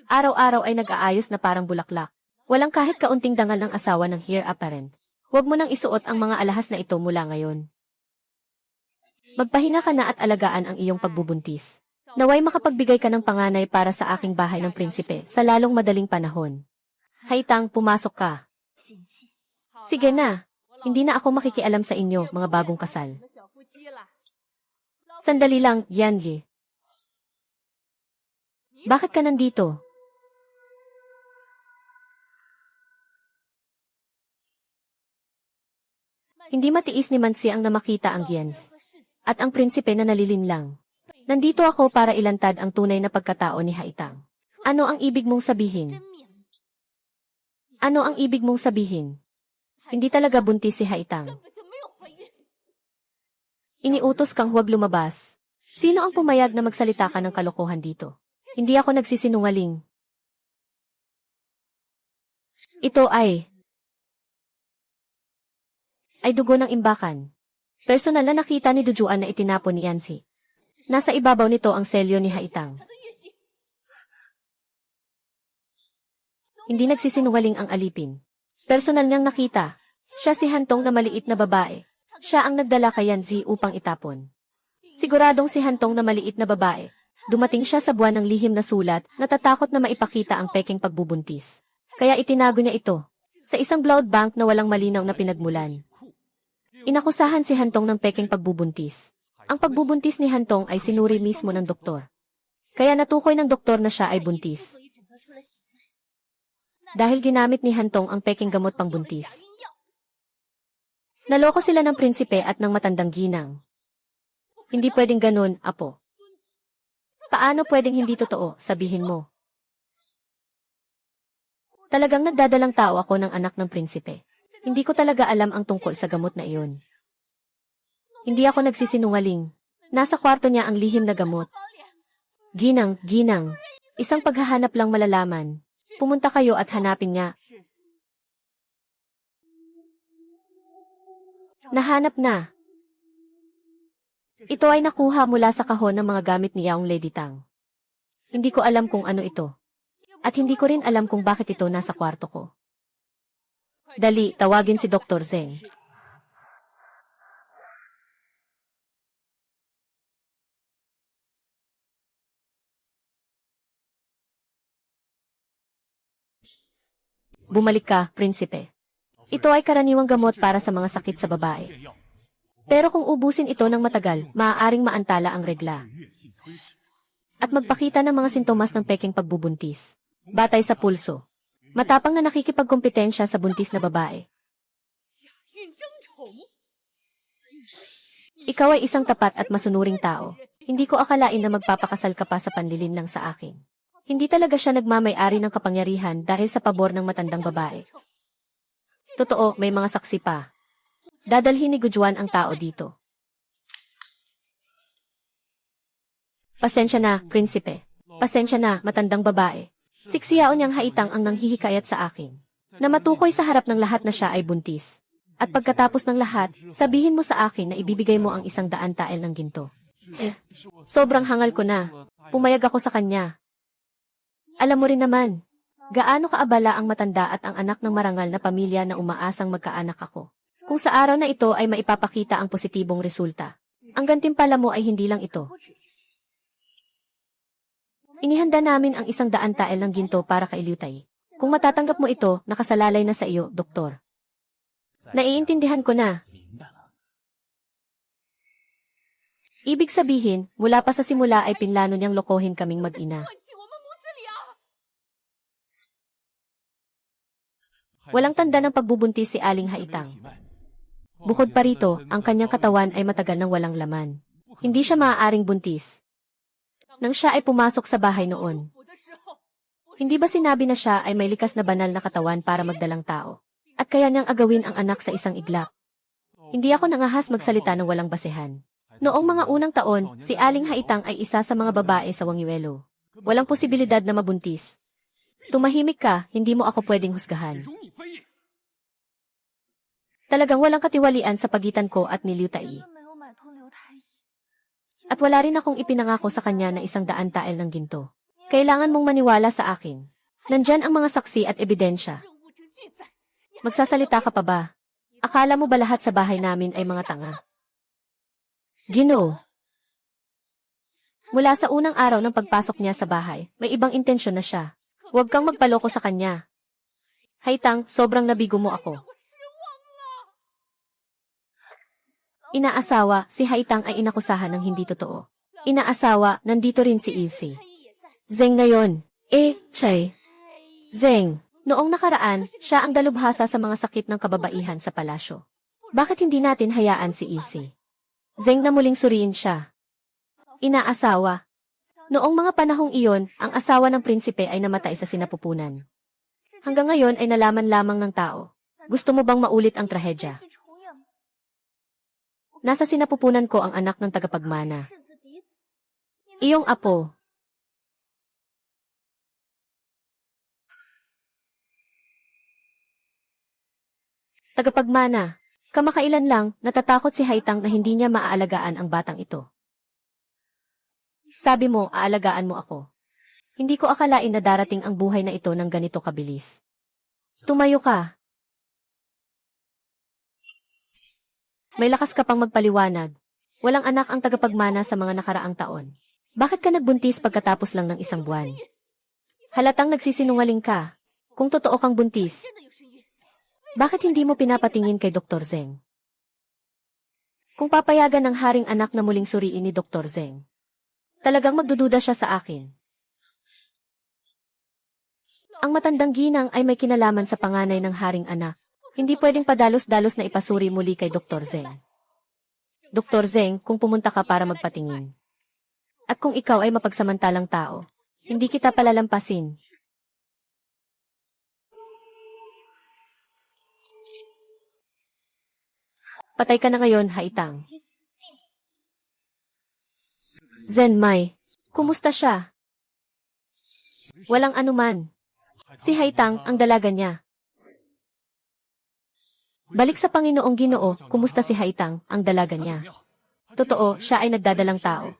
Araw-araw ay nag-aayos na parang bulaklak. Walang kahit kaunting dangal ng asawa ng heir apparent. Huwag mo nang isuot ang mga alahas na ito mula ngayon. Magpahinga ka na at alagaan ang iyong pagbubuntis. Naway makapagbigay ka ng panganay para sa aking bahay ng prinsipe sa lalong madaling panahon. Haitang, pumasok ka. Sige na. Hindi na ako makikialam sa inyo, mga bagong kasal. Sandali lang, Yanli. Bakit ka nandito? Hindi matiis ni Mansi ang namakita ang Gian. At ang prinsipe na nalilinlang. Nandito ako para ilantad ang tunay na pagkatao ni Haitang. Ano ang ibig mong sabihin? Ano ang ibig mong sabihin? Hindi talaga buntis si Haitang. Iniutos kang huwag lumabas. Sino ang pumayag na magsalita ka ng kalokohan dito? Hindi ako nagsisinungaling. Ito ay dugo ng imbakan. Personal na nakita ni Dujuan na itinapon ni Yancy. Nasa ibabaw nito ang selyo ni Haitang. Hindi nagsisinungaling ang alipin. Personal niyang nakita. Siya si Hantong na maliit na babae. Siya ang nagdala kay Yancy upang itapon. Siguradong si Hantong na maliit na babae. Dumating siya sa buwan ng lihim na sulat, natatakot na maipakita ang peking pagbubuntis. Kaya itinago niya ito sa isang blood bank na walang malinaw na pinagmulan. Inakusahan si Hantong ng peking pagbubuntis. Ang pagbubuntis ni Hantong ay sinuri mismo ng doktor. Kaya natukoy ng doktor na siya ay buntis. Dahil ginamit ni Hantong ang peking gamot pangbuntis. Naloko sila ng prinsipe at ng matandang ginang. Hindi pwedeng ganun, apo. Paano pwedeng hindi totoo, sabihin mo? Talagang nagdadalang tao ako ng anak ng prinsipe. Hindi ko talaga alam ang tungkol sa gamot na iyon. Hindi ako nagsisinungaling. Nasa kwarto niya ang lihim na gamot. Ginang, isang paghahanap lang malalaman. Pumunta kayo at hanapin niya. Nahanap na. Ito ay nakuha mula sa kahon ng mga gamit ni Yaong Lady Tang. Hindi ko alam kung ano ito. At hindi ko rin alam kung bakit ito nasa kwarto ko. Dali, tawagin si Dr. Zeng. Bumalik ka, prinsipe. Ito ay karaniwang gamot para sa mga sakit sa babae. Pero kung ubusin ito ng matagal, maaaring maantala ang regla. At magpakita ng mga sintomas ng peking pagbubuntis. Batay sa pulso. Matapang na nakikipagkompetensya sa buntis na babae. Ikaw ay isang tapat at masunuring tao. Hindi ko akalain na magpapakasal ka pa sa panlilin lang sa akin. Hindi talaga siya nagmamay-ari ng kapangyarihan dahil sa pabor ng matandang babae. Totoo, may mga saksi pa. Dadalhin ni Gujuan ang tao dito. Pasensya na, prinsipe. Pasensya na, matandang babae. Siksiyaon niyang Haitang ang nanghihikayat sa akin. Na matukoy sa harap ng lahat na siya ay buntis. At pagkatapos ng lahat, sabihin mo sa akin na ibibigay mo ang 100 tael ng ginto. Sobrang hangal ko na. Pumayag ako sa kanya. Alam mo rin naman, gaano kaabala ang matanda at ang anak ng marangal na pamilya na umaasang magkaanak ako. Kung sa araw na ito ay maipapakita ang positibong resulta. Ang gantimpala mo ay hindi lang ito. Inihanda namin ang 100 tael ng ginto para kay Liu Tai. Kung matatanggap mo ito, nakasalalay na sa iyo, doktor. Naiintindihan ko na. Ibig sabihin, mula pa sa simula ay pinlano niyang lokohin kaming mag-ina. Walang tanda ng pagbubuntis si Aling Haitang. Bukod pa rito, ang kanyang katawan ay matagal nang walang laman. Hindi siya maaaring buntis. Nang siya ay pumasok sa bahay noon. Hindi ba sinabi na siya ay may likas na banal na katawan para magdalang tao? At kaya niyang agawin ang anak sa isang iglap. Hindi ako nangahas magsalita ng walang basehan. Noong mga unang taon, si Aling Haitang ay isa sa mga babae sa Wangyuelo. Walang posibilidad na mabuntis. Tumahimik ka, hindi mo ako pwedeng husgahan. Talagang walang katiwalian sa pagitan ko at ni Liu Tai. At wala rin akong ipinangako sa kanya na 100 tael ng ginto. Kailangan mong maniwala sa akin. Nandyan ang mga saksi at ebidensya. Magsasalita ka pa ba? Akala mo ba lahat sa bahay namin ay mga tanga? Ginoo. Mula sa unang araw ng pagpasok niya sa bahay, may ibang intensyon na siya. Huwag kang magpaloko sa kanya. Haitang, sobrang nabigo mo ako. Inaasawa, si Haitang ay inakusahan ng hindi totoo. Inaasawa, nandito rin si Ilse. Zeng ngayon. Chay. Zeng, noong nakaraan, siya ang dalubhasa sa mga sakit ng kababaihan sa palasyo. Bakit hindi natin hayaan si Ilse? Zeng na muling suriin siya. Inaasawa. Noong mga panahong iyon, ang asawa ng prinsipe ay namatay sa sinapupunan. Hanggang ngayon ay nalaman lamang ng tao. Gusto mo bang maulit ang trahedya? Nasa sinapupunan ko ang anak ng tagapagmana. Iyong apo. Tagapagmana. Kamakailan lang, natatakot si Haitang na hindi niya maaalagaan ang batang ito. Sabi mo, aalagaan mo ako. Hindi ko akalain na darating ang buhay na ito ng ganito kabilis. Tumayo ka. May lakas ka pang magpaliwanag. Walang anak ang tagapagmana sa mga nakaraang taon. Bakit ka nagbuntis pagkatapos lang ng isang buwan? Halatang nagsisinungaling ka. Kung totoo kang buntis, bakit hindi mo pinapatingin kay Dr. Zeng? Kung papayagan ng haring anak na muling suriin ni Dr. Zeng, talagang magdududa siya sa akin. Ang matandang ginang ay may kinalaman sa panganay ng haring anak. Hindi pwedeng padalos-dalos na ipasuri muli kay Dr. Zeng. Dr. Zeng, kung pumunta ka para magpatingin. At kung ikaw ay mapagsamantalang tao, hindi kita palalampasin. Patay ka na ngayon, Haitang. Zenmai, kumusta siya? Walang anuman. Si Haitang ang dalaga niya. Balik sa Panginoong Ginoo, kumusta si Haitang ang dalaga niya? Totoo, siya ay nagdadalang tao.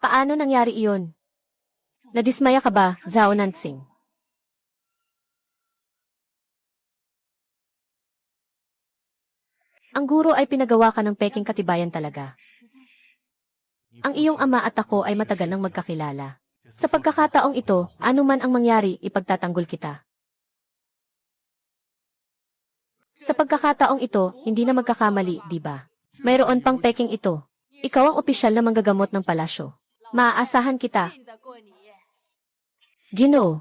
Paano nangyari iyon? Nadismaya ka ba, Zhao Nansing? Ang guro ay pinagawa ka ng peking katibayan talaga. Ang iyong ama at ako ay matagal nang magkakilala. Sa pagkakataong ito, anuman ang mangyari, ipagtatanggol kita. Sa pagkakataong ito, hindi na magkakamali, di ba? Mayroon pang peking ito. Ikaw ang opisyal na manggagamot ng palasyo. Maaasahan kita. Ginoo.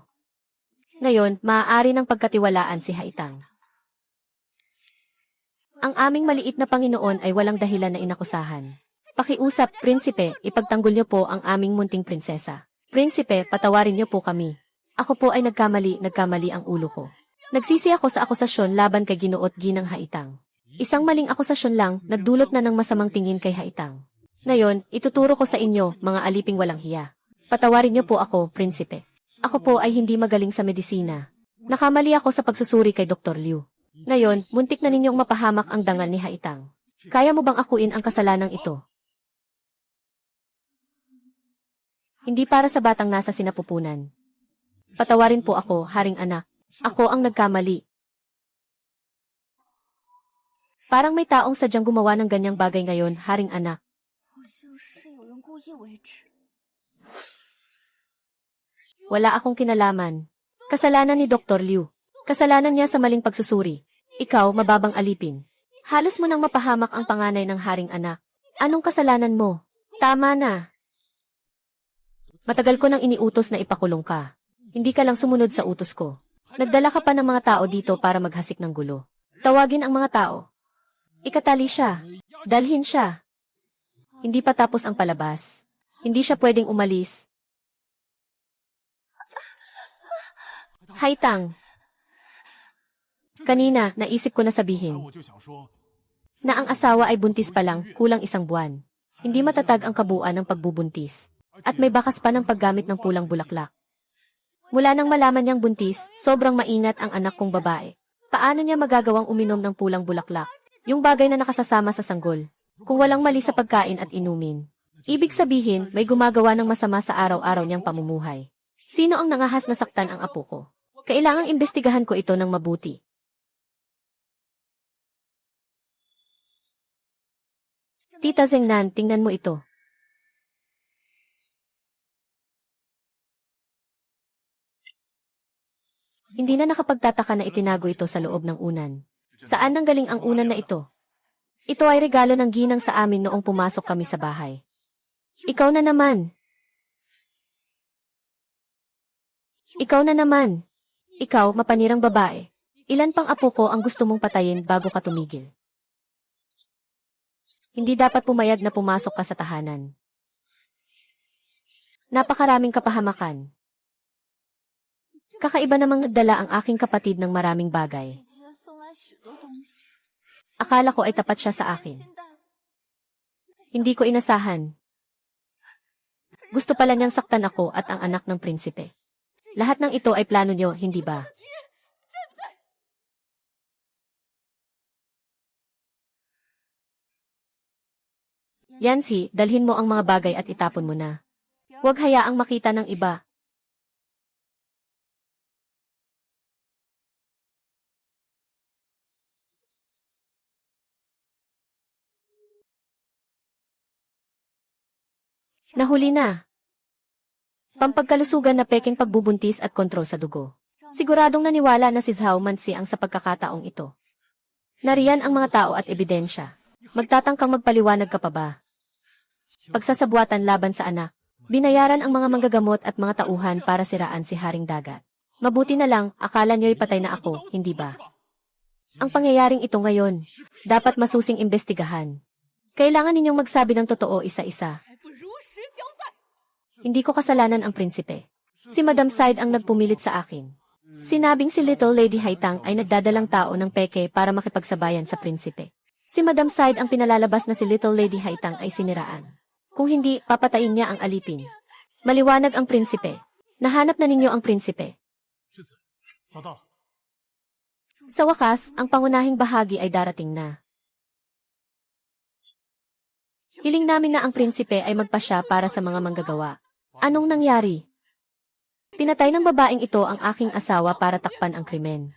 Ngayon, maaari ng pagkatiwalaan si Haitang. Ang aming maliit na Panginoon ay walang dahilan na inakusahan. Pakiusap, prinsipe, ipagtanggol niyo po ang aming munting prinsesa. Prinsipe, patawarin niyo po kami. Ako po ay nagkamali ang ulo ko. Nagsisi ako sa akusasyon laban kay Ginoot Ginang Haitang. Isang maling akusasyon lang, nagdulot na ng masamang tingin kay Haitang. Ngayon, ituturo ko sa inyo, mga aliping walang hiya. Patawarin niyo po ako, prinsipe. Ako po ay hindi magaling sa medisina. Nakamali ako sa pagsusuri kay Dr. Liu. Ngayon, muntik na ninyong mapahamak ang dangal ni Haitang. Kaya mo bang akuin ang kasalanang ito? Hindi para sa batang nasa sinapupunan. Patawarin po ako, haring anak. Ako ang nagkamali. Parang may taong sadyang gumawa ng ganyang bagay ngayon, haring anak. Wala akong kinalaman. Kasalanan ni Dr. Liu. Kasalanan niya sa maling pagsusuri. Ikaw, mababang alipin. Halos mo nang mapahamak ang panganay ng haring anak. Anong kasalanan mo? Tama na. Matagal ko nang iniutos na ipakulong ka. Hindi ka lang sumunod sa utos ko. Nagdala ka pa ng mga tao dito para maghasik ng gulo. Tawagin ang mga tao. Ikatali siya. Dalhin siya. Hindi pa tapos ang palabas. Hindi siya pwedeng umalis. Haitang. Kanina, naisip ko na sabihin na ang asawa ay buntis pa lang, kulang isang buwan. Hindi matatag ang kabuuan ng pagbubuntis. At may bakas pa ng paggamit ng pulang bulaklak. Mula nang malaman niyang buntis, sobrang maingat ang anak kong babae. Paano niya magagawang uminom ng pulang bulaklak? Yung bagay na nakasasama sa sanggol. Kung walang mali sa pagkain at inumin. Ibig sabihin, may gumagawa ng masama sa araw-araw niyang pamumuhay. Sino ang nangahas na saktan ang apo ko? Kailangang imbestigahan ko ito ng mabuti. Tita Zengnan, tingnan mo ito. Hindi na nakapagtataka na itinago ito sa loob ng unan. Saan nanggaling ang unan na ito? Ito ay regalo ng ginang sa amin noong pumasok kami sa bahay. Ikaw na naman. Ikaw na naman. Ikaw, mapanirang babae. Ilan pang apo ko ang gusto mong patayin bago ka tumigil? Hindi dapat pumayag na pumasok ka sa tahanan. Napakaraming kapahamakan. Kakaiba namang nagdala ang aking kapatid ng maraming bagay. Akala ko ay tapat siya sa akin. Hindi ko inasahan. Gusto pala niyang saktan ako at ang anak ng prinsipe. Lahat ng ito ay plano niyo, hindi ba? Yancy, dalhin mo ang mga bagay at itapon mo na. Huwag hayaang makita ng iba. Nahuli na. Pampagkalusugan na peking pagbubuntis at kontrol sa dugo. Siguradong naniwala na si Zhao Mansi ang sa pagkakataong ito. Nariyan ang mga tao at ebidensya. Magtatangkang magpaliwanag ka pa ba? Pagsasabuatan laban sa anak. Binayaran ang mga manggagamot at mga tauhan para siraan si Haring Dagat. Mabuti na lang, akala niyo'y patay na ako, hindi ba? Ang pangyayaring ito ngayon, dapat masusing imbestigahan. Kailangan ninyong magsabi ng totoo isa-isa. Hindi ko kasalanan ang prinsipe. Si Madam Side ang nagpumilit sa akin. Sinabing si Little Lady Haitang ay nagdadalang tao ng peke para makipagsabayan sa prinsipe. Si Madam Side ang pinalalabas na si Little Lady Haitang ay siniraan. Kung hindi, papatayin niya ang alipin. Maliwanag ang prinsipe. Nahanap na ninyo ang prinsipe. Sa wakas, ang pangunahing bahagi ay darating na. Hiling namin na ang prinsipe ay magpasya para sa mga manggagawa. Anong nangyari? Pinatay ng babaeng ito ang aking asawa para takpan ang krimen.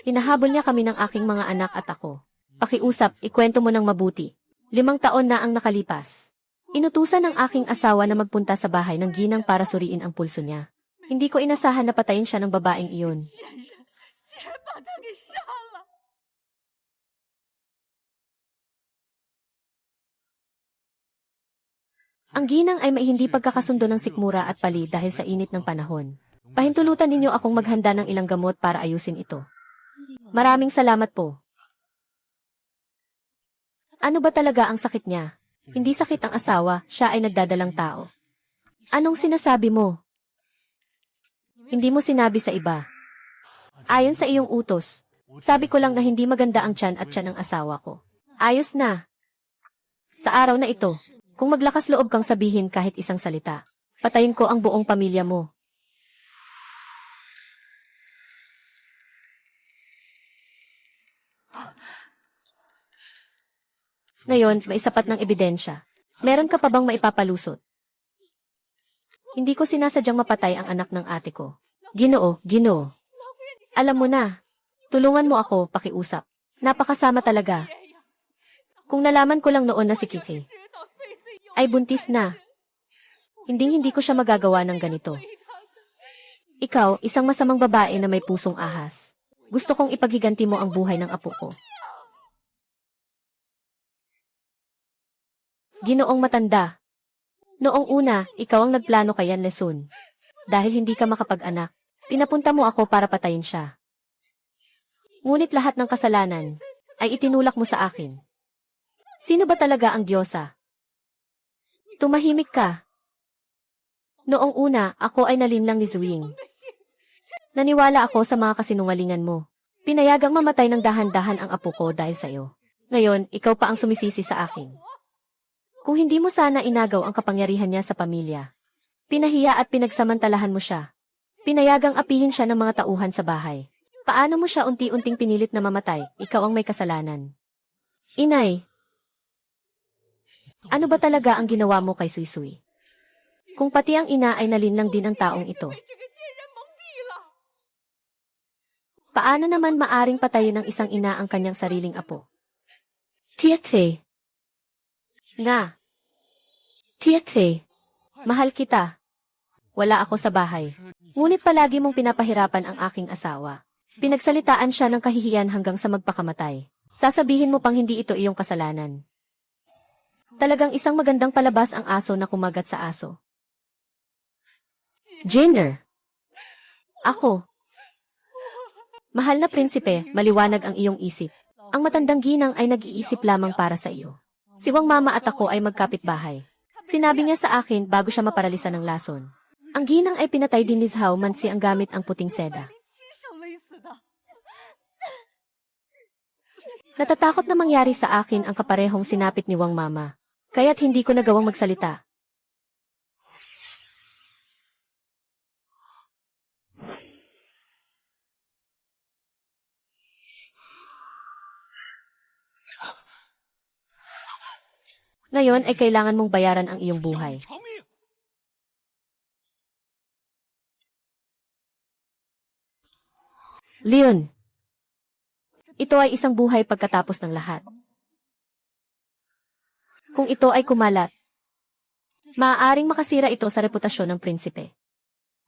Hinahabol niya kami ng aking mga anak at ako. Pakiusap, ikwento mo ng mabuti. 5 taon na ang nakalipas. Inutusan ng aking asawa na magpunta sa bahay ng ginang para suriin ang pulso niya. Hindi ko inasahan na patayin siya ng babaeng iyon. Ang ginang ay may hindi pagkakasundo ng sikmura at pali dahil sa init ng panahon. Pahintulutan ninyo akong maghanda ng ilang gamot para ayusin ito. Maraming salamat po. Ano ba talaga ang sakit niya? Hindi sakit ang asawa, siya ay nagdadalang tao. Anong sinasabi mo? Hindi mo sinabi sa iba. Ayon sa iyong utos, sabi ko lang na hindi maganda ang tiyan at tiyan ng asawa ko. Ayos na. Sa araw na ito, kung maglakas loob kang sabihin kahit isang salita, patayin ko ang buong pamilya mo. Ngayon, may sapat ng ebidensya. Meron ka pa bang maipapalusot? Hindi ko sinasadyang mapatay ang anak ng ate ko. Ginoo, Ginoo. Alam mo na. Tulungan mo ako, pakiusap. Napakasama talaga. Kung nalaman ko lang noon na si Kiki ay buntis na. Hindi ko siya magagawa ng ganito. Ikaw, isang masamang babae na may pusong ahas. Gusto kong ipaghiganti mo ang buhay ng apo ko. Ginoong matanda. Noong una, ikaw ang nagplano kay Yan Lesun. Dahil hindi ka makapag-anak, pinapunta mo ako para patayin siya. Ngunit lahat ng kasalanan ay itinulak mo sa akin. Sino ba talaga ang Diyosa? Tumahimik ka. Noong una, ako ay nalinlang ni Zwing. Naniwala ako sa mga kasinungalingan mo. Pinayagang mamatay ng dahan-dahan ang apo ko dahil sa iyo. Ngayon, ikaw pa ang sumisisi sa akin. Kung hindi mo sana inagaw ang kapangyarihan niya sa pamilya, pinahiya at pinagsamantalahan mo siya. Pinayagang apihin siya ng mga tauhan sa bahay. Paano mo siya unti-unting pinilit na mamatay? Ikaw ang may kasalanan. Inay, ano ba talaga ang ginawa mo kay Suisui? Kung pati ang ina ay nalinlang din ang taong ito. Paano naman maaring patayin ng isang ina ang kanyang sariling apo? Tiete. Nga. Tiete. Mahal kita. Wala ako sa bahay. Ngunit palagi mong pinapahirapan ang aking asawa. Pinagsalitaan siya ng kahihiyan hanggang sa magpakamatay. Sasabihin mo pang hindi ito iyong kasalanan. Talagang isang magandang palabas ang aso na kumagat sa aso. Jenner. Ako. Mahal na prinsipe, maliwanag ang iyong isip. Ang matandang ginang ay nag-iisip lamang para sa iyo. Siwang mama at ako ay magkapitbahay. Sinabi niya sa akin bago siya maparalisa ng lason. Ang ginang ay pinatay din ni Zhao Mansi ang gamit ang puting seda. Natatakot na mangyari sa akin ang kaparehong sinapit ni Wang Mama. Kaya't hindi ko nagawang magsalita. Ngayon ay kailangan mong bayaran ang iyong buhay. Leon, ito ay isang buhay pagkatapos ng lahat. Kung ito ay kumalat, maaaring makasira ito sa reputasyon ng prinsipe.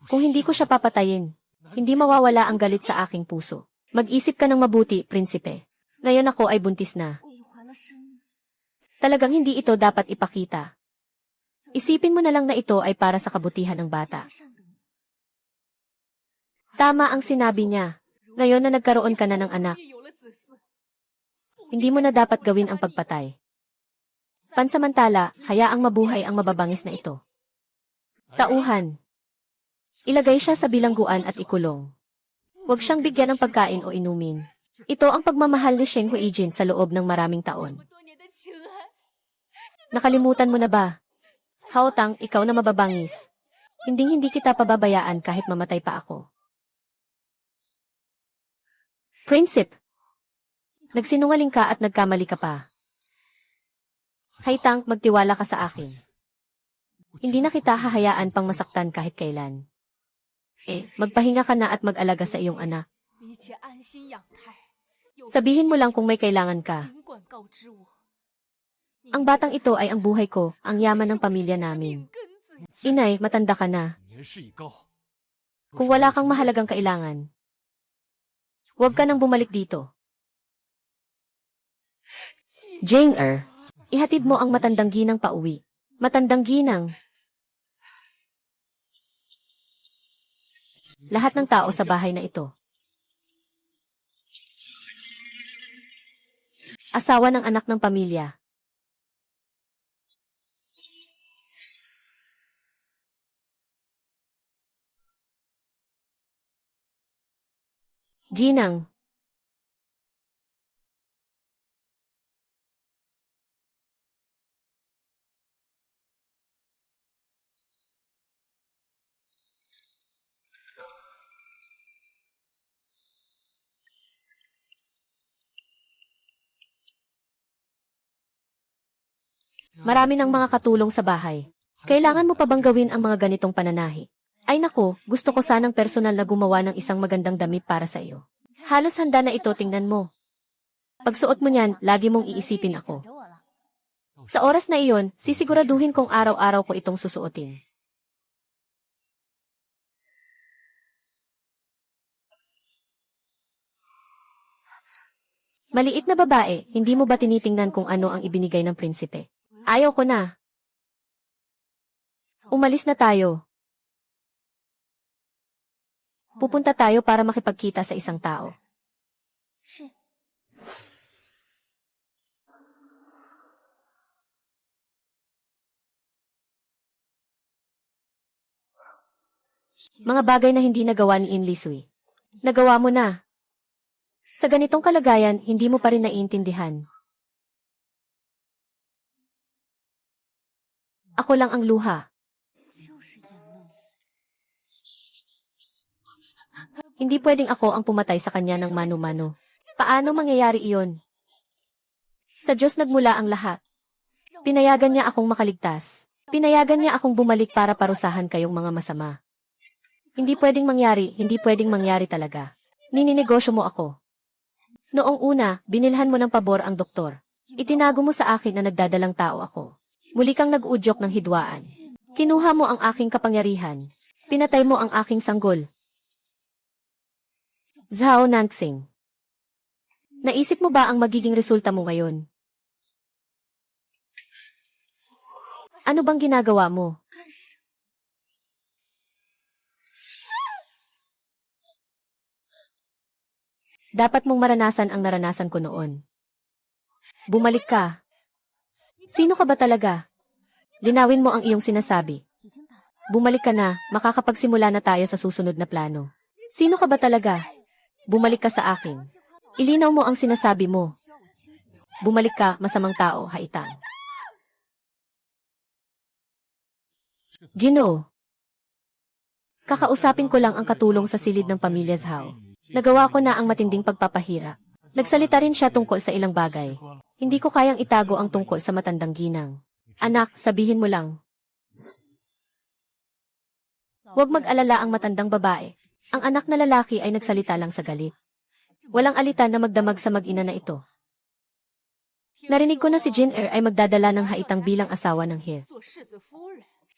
Kung hindi ko siya papatayin, hindi mawawala ang galit sa aking puso. Mag-isip ka ng mabuti, prinsipe. Ngayon ako ay buntis na. Talagang hindi ito dapat ipakita. Isipin mo na lang na ito ay para sa kabutihan ng bata. Tama ang sinabi niya. Ngayon na nagkaroon ka na ng anak, hindi mo na dapat gawin ang pagpatay. Pansamantala, hayaang mabuhay ang mababangis na ito. Tauhan. Ilagay siya sa bilangguan at ikulong. Huwag siyang bigyan ng pagkain o inumin. Ito ang pagmamahal ni Sheng Huijin sa loob ng maraming taon. Nakalimutan mo na ba? Haotang, ikaw na mababangis. Hindi kita pababayaan kahit mamatay pa ako. Prinsip, nagsinungaling ka at nagkamali ka pa. Haitang, magtiwala ka sa akin. Hindi na kita hahayaan pang masaktan kahit kailan. Magpahinga ka na at mag-alaga sa iyong anak. Sabihin mo lang kung may kailangan ka. Ang batang ito ay ang buhay ko, ang yaman ng pamilya namin. Inay, matanda ka na. Kung wala kang mahalagang kailangan, huwag ka nang bumalik dito. Jane, ihatid mo ang matandang ginang pauwi. Matandang ginang. Lahat ng tao sa bahay na ito. Asawa ng anak ng pamilya. Ginang. Marami ng mga katulong sa bahay. Kailangan mo pa bang gawin ang mga ganitong pananahi? Ay nako, gusto ko sanang personal na gumawa ng isang magandang damit para sa iyo. Halos handa na ito, tingnan mo. Pagsuot mo niyan, lagi mong iisipin ako. Sa oras na iyon, sisiguraduhin kong araw-araw ko itong susuotin. Maliit na babae, hindi mo ba tinitingnan kung ano ang ibinigay ng prinsipe? Ayaw ko na. Umalis na tayo. Pupunta tayo para makipagkita sa isang tao. Mga bagay na hindi nagawa ni In Lisui. Nagawa mo na. Sa ganitong kalagayan, hindi mo pa rin naiintindihan. Ako lang ang luha. Hindi pwedeng ako ang pumatay sa kanya ng mano-mano. Paano mangyayari iyon? Sa Diyos nagmula ang lahat. Pinayagan niya akong makaligtas. Pinayagan niya akong bumalik para parusahan kayong mga masama. Hindi pwedeng mangyari talaga. Nininegosyo mo ako. Noong una, binilhan mo ng pabor ang doktor. Itinago mo sa akin na nagdadalang tao ako. Muli kang nag-uudyok ng hidwaan. Kinuha mo ang aking kapangyarihan. Pinatay mo ang aking sanggol. Zhao Nanxing. Naisip mo ba ang magiging resulta mo ngayon? Ano bang ginagawa mo? Dapat mong maranasan ang naranasan ko noon. Bumalik ka. Sino ka ba talaga? Linawin mo ang iyong sinasabi. Bumalik ka na, makakapagsimula na tayo sa susunod na plano. Sino ka ba talaga? Bumalik ka sa akin. Ilinaw mo ang sinasabi mo. Bumalik ka, masamang tao, haitang. Ginoo. Kakausapin ko lang ang katulong sa silid ng pamilya Zhao. Nagawa ko na ang matinding pagpapahirap. Nagsalita rin siya tungkol sa ilang bagay. Hindi ko kayang itago ang tungkol sa matandang ginang. Anak, sabihin mo lang. Huwag mag-alala ang matandang babae. Ang anak na lalaki ay nagsalita lang sa galit. Walang alitan na magdamag sa mag-ina na ito. Narinig ko na si Jin ay magdadala ng haitang bilang asawa ng He.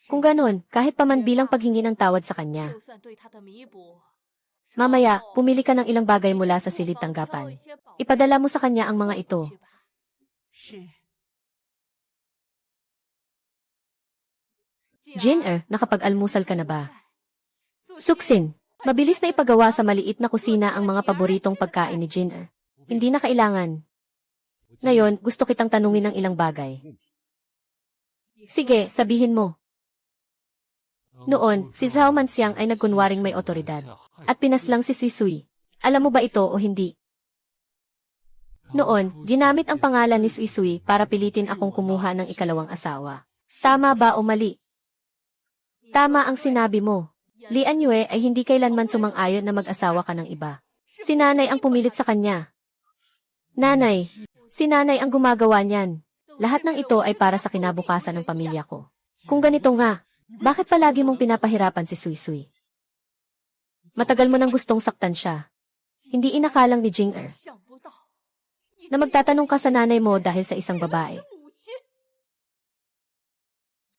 Kung ganon, kahit paman bilang paghingi ng tawad sa kanya. Mamaya, pumili ka ng ilang bagay mula sa silid tanggapan. Ipadala mo sa kanya ang mga ito. Jin nakapag-almusal ka na ba? Suksin. Mabilis na ipagawa sa maliit na kusina ang mga paboritong pagkain ni Jin Hindi na kailangan. Ngayon, gusto kitang tanungin ng ilang bagay. Sige, sabihin mo. Noon, si Zhao Manxiang ay nagkunwaring may otoridad. At pinaslang si Sui Sui. Alam mo ba ito o hindi? Noon, ginamit ang pangalan ni Sui Sui para pilitin akong kumuha ng ikalawang asawa. Tama ba o mali? Tama ang sinabi mo. Li Anyue ay hindi kailanman sumang-ayon na mag-asawa ka ng iba. Si nanay ang pumilit sa kanya. Nanay. Si nanay ang gumagawa niyan. Lahat ng ito ay para sa kinabukasan ng pamilya ko. Kung ganito nga, bakit palagi mong pinapahirapan si Sui Sui? Matagal mo nang gustong saktan siya. Hindi inakalang ni Jing na magtatanong ka sa nanay mo dahil sa isang babae.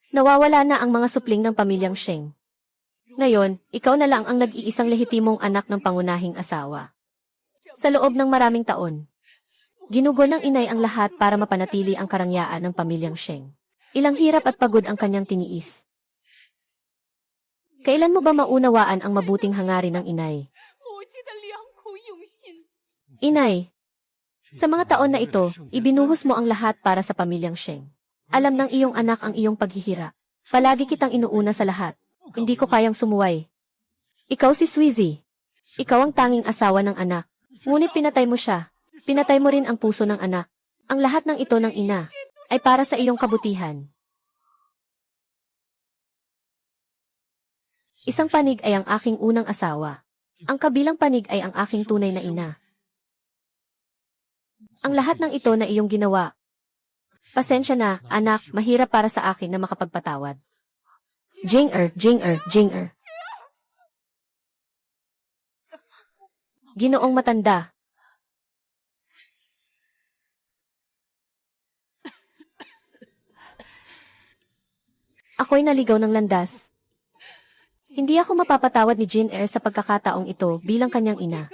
Nawawala na ang mga supling ng pamilyang Sheng. Ngayon, ikaw na lang ang nag-iisang lehitimong anak ng pangunahing asawa. Sa loob ng maraming taon, ginugol ng inay ang lahat para mapanatili ang karangyaan ng pamilyang Sheng. Ilang hirap at pagod ang kanyang tiniis. Kailan mo ba maunawaan ang mabuting hangarin ng inay? Inay, sa mga taon na ito, ibinuhos mo ang lahat para sa pamilyang Sheng. Alam ng iyong anak ang iyong paghihirap. Palagi kitang inuuna sa lahat. Hindi ko kayang sumuway. Ikaw si Sweezy. Ikaw ang tanging asawa ng anak. Ngunit pinatay mo siya. Pinatay mo rin ang puso ng anak. Ang lahat ng ito ng ina ay para sa iyong kabutihan. Isang panig ay ang aking unang asawa. Ang kabilang panig ay ang aking tunay na ina. Ang lahat ng ito na iyong ginawa. Pasensya na, anak, mahirap para sa akin na makapagpatawad. Jing Ginoong matanda. Ako'y naligaw ng landas. Hindi ako mapapatawad ni Jin sa pagkakataong ito bilang kanyang ina.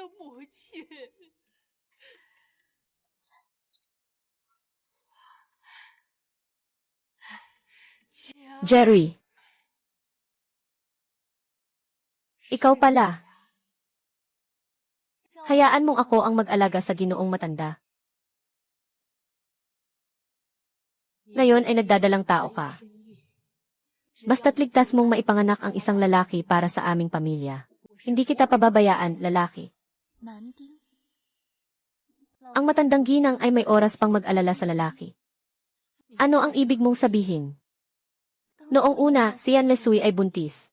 Jerry. Ikaw pala. Hayaan mong ako ang mag-alaga sa ginoong matanda. Ngayon ay nagdadalang tao ka. Basta't ligtas mong maipanganak ang isang lalaki para sa aming pamilya. Hindi kita pababayaan, lalaki. Ang matandang ginang ay may oras pang mag-alala sa lalaki. Ano ang ibig mong sabihin? Noong una, si Yan Lesui ay buntis.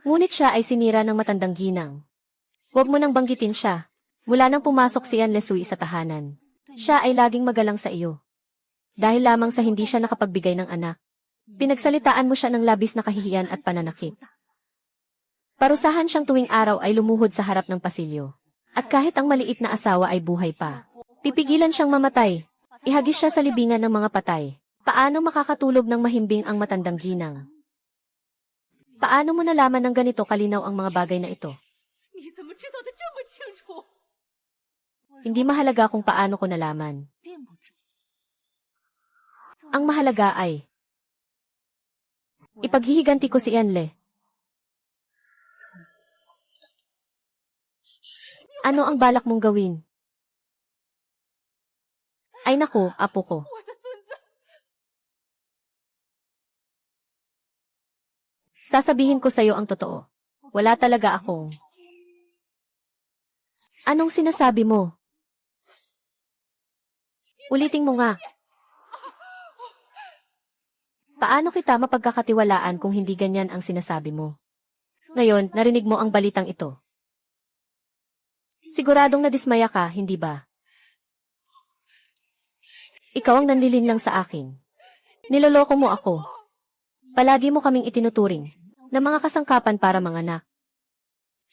Ngunit siya ay sinira ng matandang ginang. Huwag mo nang banggitin siya. Mula nang pumasok si Yan Lesui sa tahanan, siya ay laging magalang sa iyo. Dahil lamang sa hindi siya nakapagbigay ng anak. Pinagsalitaan mo siya ng labis na kahihiyan at pananakit. Parusahan siyang tuwing araw ay lumuhod sa harap ng pasilyo. At kahit ang maliit na asawa ay buhay pa, pipigilan siyang mamatay. Ihagis siya sa libingan ng mga patay. Paano makakatulog ng mahimbing ang matandang ginang? Paano mo nalaman ng ganito kalinaw ang mga bagay na ito? Hindi mahalaga kung paano ko nalaman. Ang mahalaga ay ipaghihiganti ko si Yanle. Ano ang balak mong gawin? Ay naku, apo ko. Sasabihin ko sa'yo ang totoo. Wala talaga akong... Anong sinasabi mo? Ulitin mo nga. Paano kita mapagkakatiwalaan kung hindi ganyan ang sinasabi mo? Ngayon, narinig mo ang balitang ito. Siguradong nadismaya ka, hindi ba? Ikaw ang nanlilinlang sa akin. Niloloko mo ako. Palagi mo kaming itinuturing na mga kasangkapan para manganak.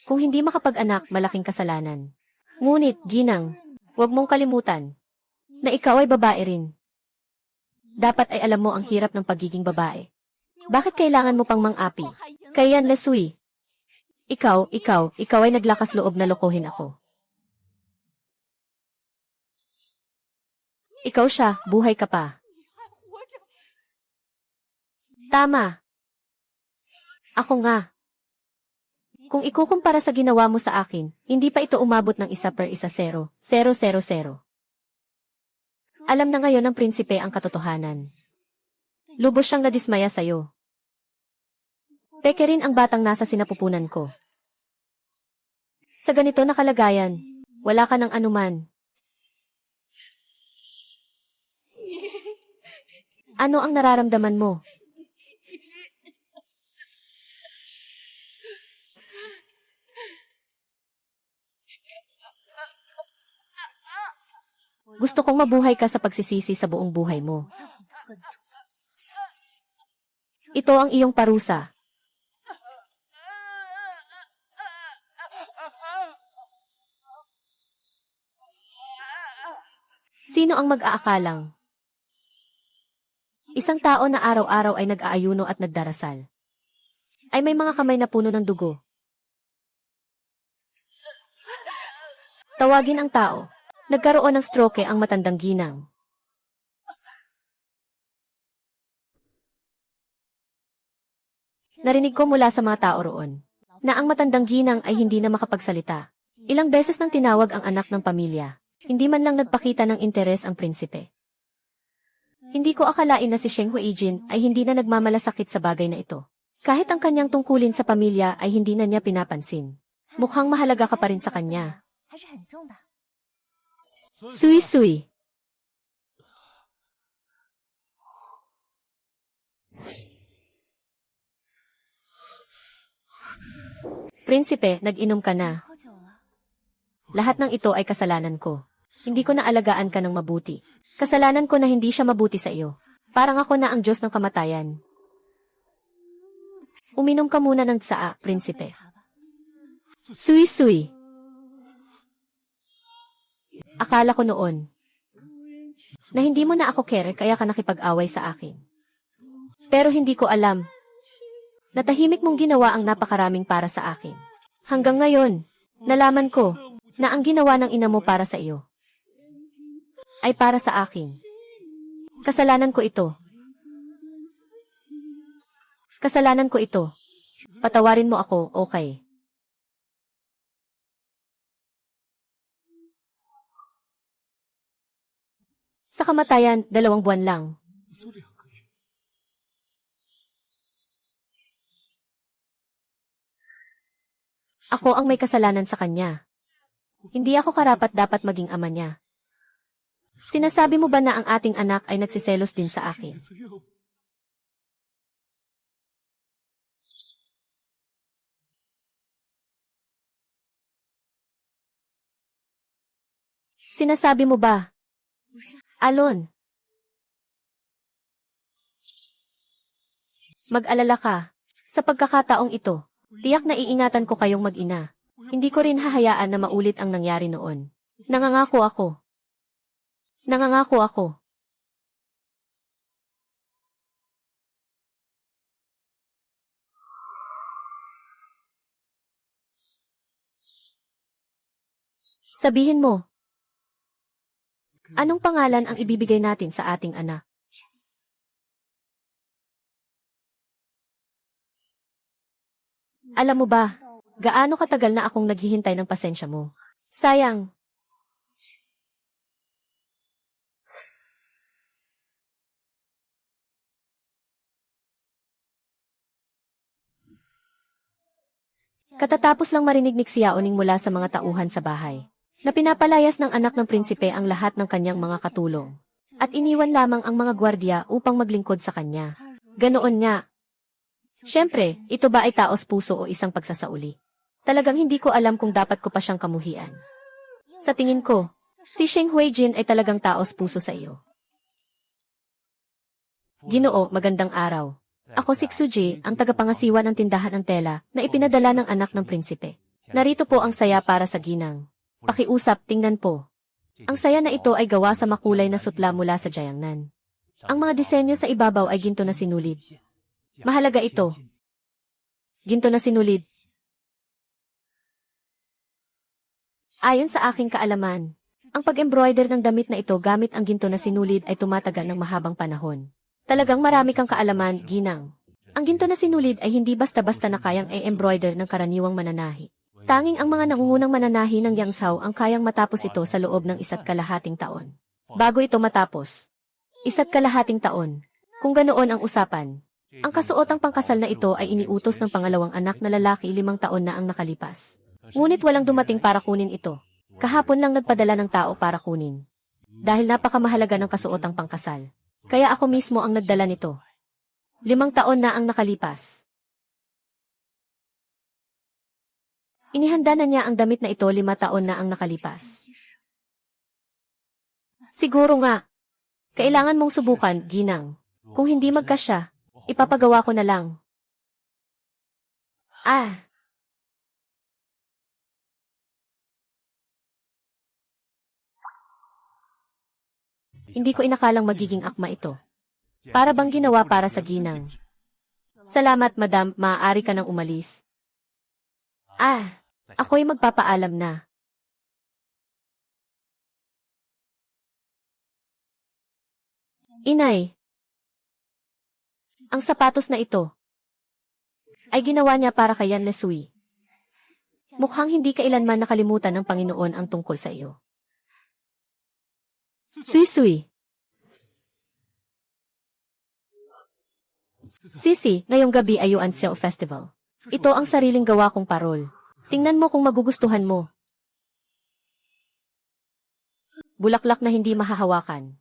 Kung hindi makapag-anak, malaking kasalanan. Ngunit, Ginang, huwag mong kalimutan na ikaw ay babae rin. Dapat ay alam mo ang hirap ng pagiging babae. Bakit kailangan mo pang mang-api? Kaya yan, Lesui. Ikaw ay naglakas loob na lokohin ako. Ikaw siya, buhay ka pa. Tama. Ako nga. Kung ikukumpara sa ginawa mo sa akin, hindi pa ito umabot ng 1/1, 0. Alam na ngayon ng prinsipe ang katotohanan. Lubos siyang nadismaya sa'yo. Peke rin ang batang nasa sinapupunan ko. Sa ganito na kalagayan, wala ka ng anuman. Ano ang nararamdaman mo? Gusto kong mabuhay ka sa pagsisisi sa buong buhay mo. Ito ang iyong parusa. Sino ang mag-aakalang? Isang tao na araw-araw ay nag-aayuno at nagdarasal. Ay may mga kamay na puno ng dugo. Tawagin ang tao. Nagkaroon ng stroke ang matandang ginang. Narinig ko mula sa mga tao roon na ang matandang ginang ay hindi na makapagsalita. Ilang beses nang tinawag ang anak ng pamilya. Hindi man lang nagpakita ng interes ang prinsipe. Hindi ko akalain na si Sheng Huijin ay hindi na nagmamalasakit sa bagay na ito. Kahit ang kanyang tungkulin sa pamilya ay hindi na niya pinapansin. Mukhang mahalaga ka pa rin sa kanya. Sui-sui. Prinsipe, nag-inom ka na. Lahat ng ito ay kasalanan ko. Hindi ko na alagaan ka ng mabuti. Kasalanan ko na hindi siya mabuti sa iyo. Parang ako na ang Diyos ng kamatayan. Uminom ka muna ng tsaa, prinsipe. Sui-sui. Akala ko noon na hindi mo na ako care kaya ka nakipag-away sa akin. Pero hindi ko alam na tahimik mong ginawa ang napakaraming para sa akin. Hanggang ngayon, nalaman ko na ang ginawa ng ina mo para sa iyo ay para sa akin. Kasalanan ko ito. Kasalanan ko ito. Patawarin mo ako, okay? Sa kamatayan, 2 buwan lang. Ako ang may kasalanan sa kanya. Hindi ako karapat-dapat maging ama niya. Sinasabi mo ba na ang ating anak ay nagsiselos din sa akin? Sinasabi mo ba? Alon, mag-alala ka. Sa pagkakataong ito, tiyak na iingatan ko kayong mag-ina. Hindi ko rin hahayaan na maulit ang nangyari noon. Nangangako ako. Nangangako ako. Sabihin mo, anong pangalan ang ibibigay natin sa ating anak? Alam mo ba, gaano katagal na akong naghihintay ng pasensya mo? Sayang. Katatapos lang marinig ni Xiaoning mula sa mga tauhan sa bahay, na pinapalayas ng anak ng prinsipe ang lahat ng kanyang mga katulong. At iniwan lamang ang mga gwardiya upang maglingkod sa kanya. Ganoon nga. Siyempre, ito ba ay taos puso o isang pagsasauli? Talagang hindi ko alam kung dapat ko pa siyang kamuhian. Sa tingin ko, si Sheng Huijin ay talagang taos puso sa iyo. Ginoo, magandang araw. Ako si Xuji, ang tagapangasiwa ng tindahan ng tela na ipinadala ng anak ng prinsipe. Narito po ang saya para sa ginang. Pakiusap, tingnan po. Ang saya na ito ay gawa sa makulay na sutla mula sa Jiangnan. Ang mga disenyo sa ibabaw ay ginto na sinulid. Mahalaga ito. Ginto na sinulid. Ayon sa aking kaalaman, ang pag-embroider ng damit na ito gamit ang ginto na sinulid ay tumatagal ng mahabang panahon. Talagang marami kang kaalaman, ginang. Ang ginto na sinulid ay hindi basta-basta na kayang i-embroider ng karaniwang mananahi. Tanging ang mga nangungunang mananahi ng Yangzhou ang kayang matapos ito sa loob ng 1.5 taon. Bago ito matapos. 1.5 taon. Kung ganoon ang usapan. Ang kasuotang pangkasal na ito ay iniutos ng pangalawang anak na lalaki 5 taon na ang nakalipas. Ngunit walang dumating para kunin ito. Kahapon lang nagpadala ng tao para kunin. Dahil napakamahalaga ng kasuotang pangkasal. Kaya ako mismo ang nagdala nito. 5 taon na ang nakalipas. Inihanda na niya ang damit na ito 5 taon na ang nakalipas. Siguro nga. Kailangan mong subukan, ginang. Kung hindi magkasya, ipapagawa ko na lang. Hindi ko inakalang magiging akma ito. Para bang ginawa para sa ginang. Salamat, madam, maaari ka nang umalis. Ako'y magpapaalam na. Inay, ang sapatos na ito ay ginawa niya para kay Yan Lesui. Mukhang hindi kailanman nakalimutan ng Panginoon ang tungkol sa iyo. Sui-sui. Sisi, ngayong gabi ay Yuan Xiao Festival. Ito ang sariling gawa kong parol. Tingnan mo kung magugustuhan mo. Bulaklak na hindi mahahawakan.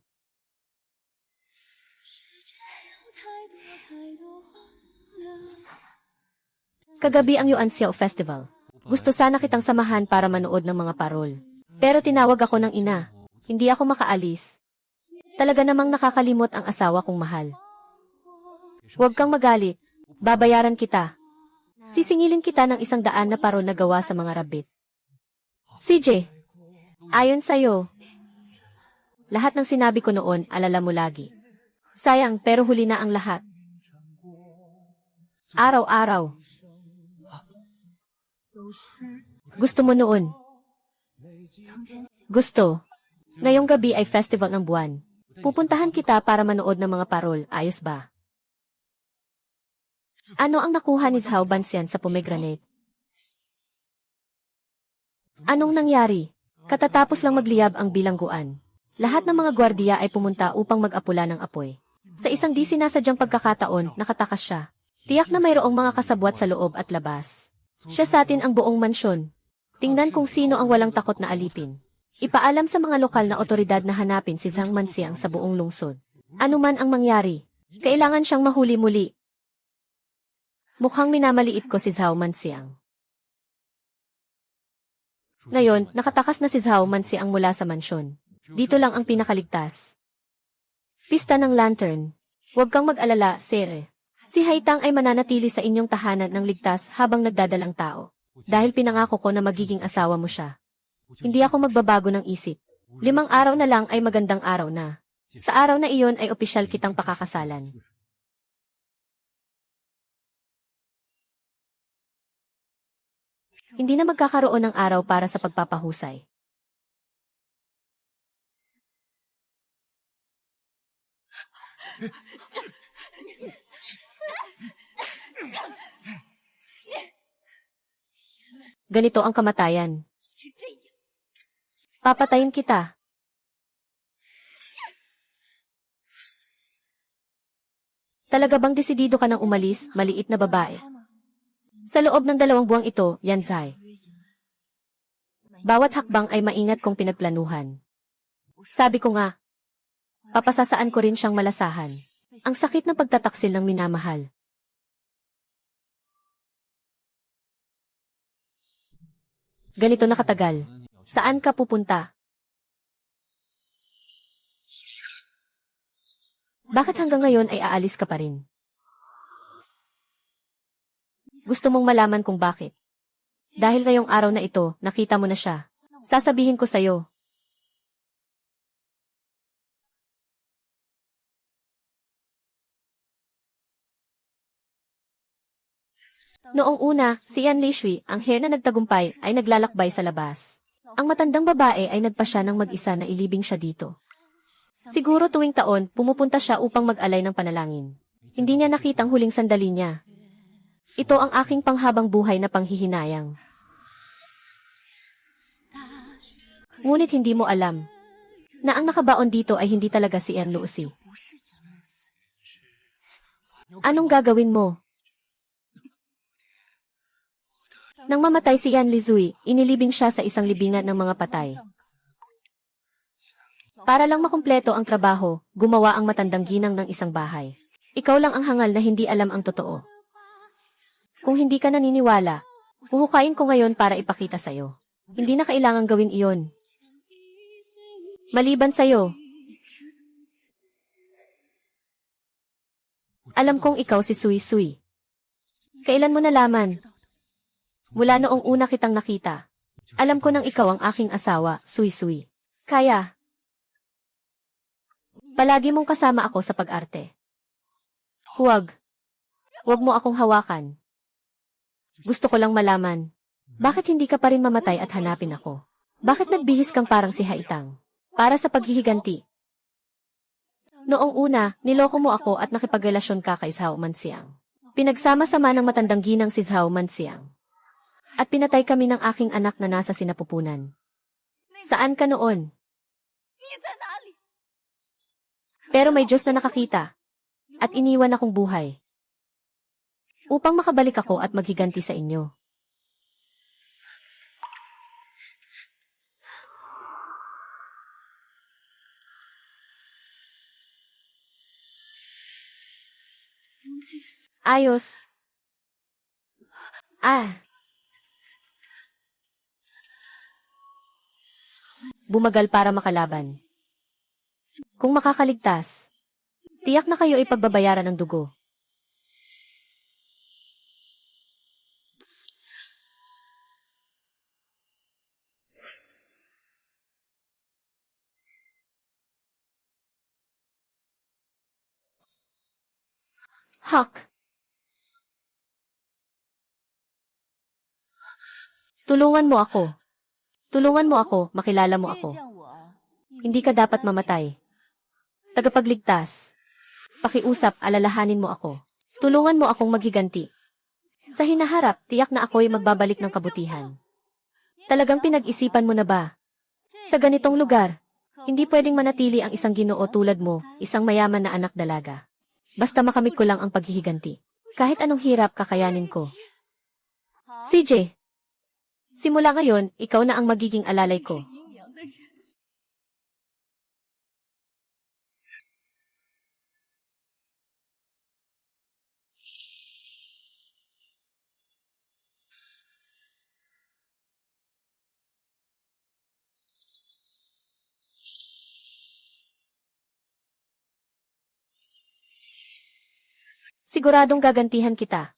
Kagabi ang Yuan Xiao Festival. Gusto sana kitang samahan para manood ng mga parol. Pero tinawag ako ng ina. Hindi ako makaalis. Talaga namang nakakalimot ang asawa kong mahal. Huwag kang magalit. Babayaran kita. Sisingilin kita ng 100 na parol na gawa sa mga rabbit. CJ, ayon sa'yo. Lahat ng sinabi ko noon, alala mo lagi. Sayang, pero huli na ang lahat. Araw-araw. Gusto mo noon? Gusto. Ngayong gabi ay festival ng buwan. Pupuntahan kita para manood ng mga parol, ayos ba? Ano ang nakuha ni Zhao Banxian sa pomegranate? Anong nangyari? Katatapos lang magliyab ang bilangguan. Lahat ng mga gwardiya ay pumunta upang mag-apula ng apoy. Sa isang di sinasadyang pagkakataon, nakatakas siya. Tiyak na mayroong mga kasabwat sa loob at labas. Siya sa atin ang buong mansyon. Tingnan kung sino ang walang takot na alipin. Ipaalam sa mga lokal na otoridad na hanapin si Zhang Manxiang sa buong lungsod. Ano man ang mangyari, kailangan siyang mahuli muli. Mukhang minamaliit ko si Zhao Manxiang. Ngayon, nakatakas na si Zhao Manxiang mula sa mansyon. Dito lang ang pinakaligtas. Pista ng lantern. Huwag kang mag-alala, sir. Si Haitang ay mananatili sa inyong tahanan ng ligtas habang nagdadalang tao. Dahil pinangako ko na magiging asawa mo siya. Hindi ako magbabago ng isip. 5 araw na lang ay magandang araw na. Sa araw na iyon ay opisyal kitang pakakasalan. Hindi na magkakaroon ng araw para sa pagpapahusay. Ganito ang kamatayan. Papatayin kita. Talaga bang desidido ka nang umalis, maliit na babae? Sa loob ng 2 buwang ito, Yanzai, bawat hakbang ay maingat kong pinagplanuhan. Sabi ko nga, papasasaan ko rin siyang malasahan. Ang sakit ng pagtataksil ng minamahal. Ganito na katagal. Saan ka pupunta? Bakit hanggang ngayon ay aalis ka pa rin? Gusto mong malaman kung bakit? Dahil ngayong araw na ito, nakita mo na siya. Sasabihin ko sa'yo. Noong una, si Yan Lishui, ang heir na nagtagumpay, ay naglalakbay sa labas. Ang matandang babae ay nagpasya ng mag-isa na ilibing siya dito. Siguro tuwing taon, pumupunta siya upang mag-alay ng panalangin. Hindi niya nakitang huling sandali niya. Ito ang aking panghabang buhay na panghihinayang. Ngunit hindi mo alam na ang nakabaon dito ay hindi talaga si Erluosi. Anong gagawin mo? Nang mamatay si Yan Lizui, inilibing siya sa isang libingan ng mga patay. Para lang makumpleto ang trabaho, gumawa ang matandang ginang ng isang bahay. Ikaw lang ang hangal na hindi alam ang totoo. Kung hindi ka naniniwala, huhukayin ko ngayon para ipakita sa'yo. Hindi na kailangang gawin iyon. Maliban sa'yo. Alam kong ikaw si Sui Sui. Kailan mo nalaman? Mula noong una kitang nakita. Alam ko nang ikaw ang aking asawa, Sui Sui. Kaya, palagi mong kasama ako sa pag-arte. Huwag. Huwag mo akong hawakan. Gusto ko lang malaman, bakit hindi ka pa rin mamatay at hanapin ako? Bakit nagbihis kang parang si Haitang? Para sa paghihiganti. Noong una, niloko mo ako at nakipagrelasyon ka kay Zhao Manxiang. Pinagsama-sama ng matandang ginang si Zhao Manxiang. At pinatay kami ng aking anak na nasa sinapupunan. Saan ka noon? Pero may Diyos na nakakita. At iniwan akong buhay. Upang makabalik ako at maghiganti sa inyo. Ayos. Bumagal para makalaban. Kung makakaligtas, tiyak na kayo ay pagbabayaran ng dugo. Hak. Tulungan mo ako. Tulungan mo ako, makilala mo ako. Hindi ka dapat mamatay. Tagapagligtas. Pakiusap, alalahanin mo ako. Tulungan mo akong maghiganti. Sa hinaharap, tiyak na ako'y magbabalik ng kabutihan. Talagang pinag-isipan mo na ba? Sa ganitong lugar, hindi pwedeng manatili ang isang ginoo tulad mo, isang mayaman na anak dalaga. Basta makamit ko lang ang paghihiganti. Kahit anong hirap, kakayanin ko. CJ, simula ngayon, ikaw na ang magiging alalay ko. Siguradong gagantihan kita.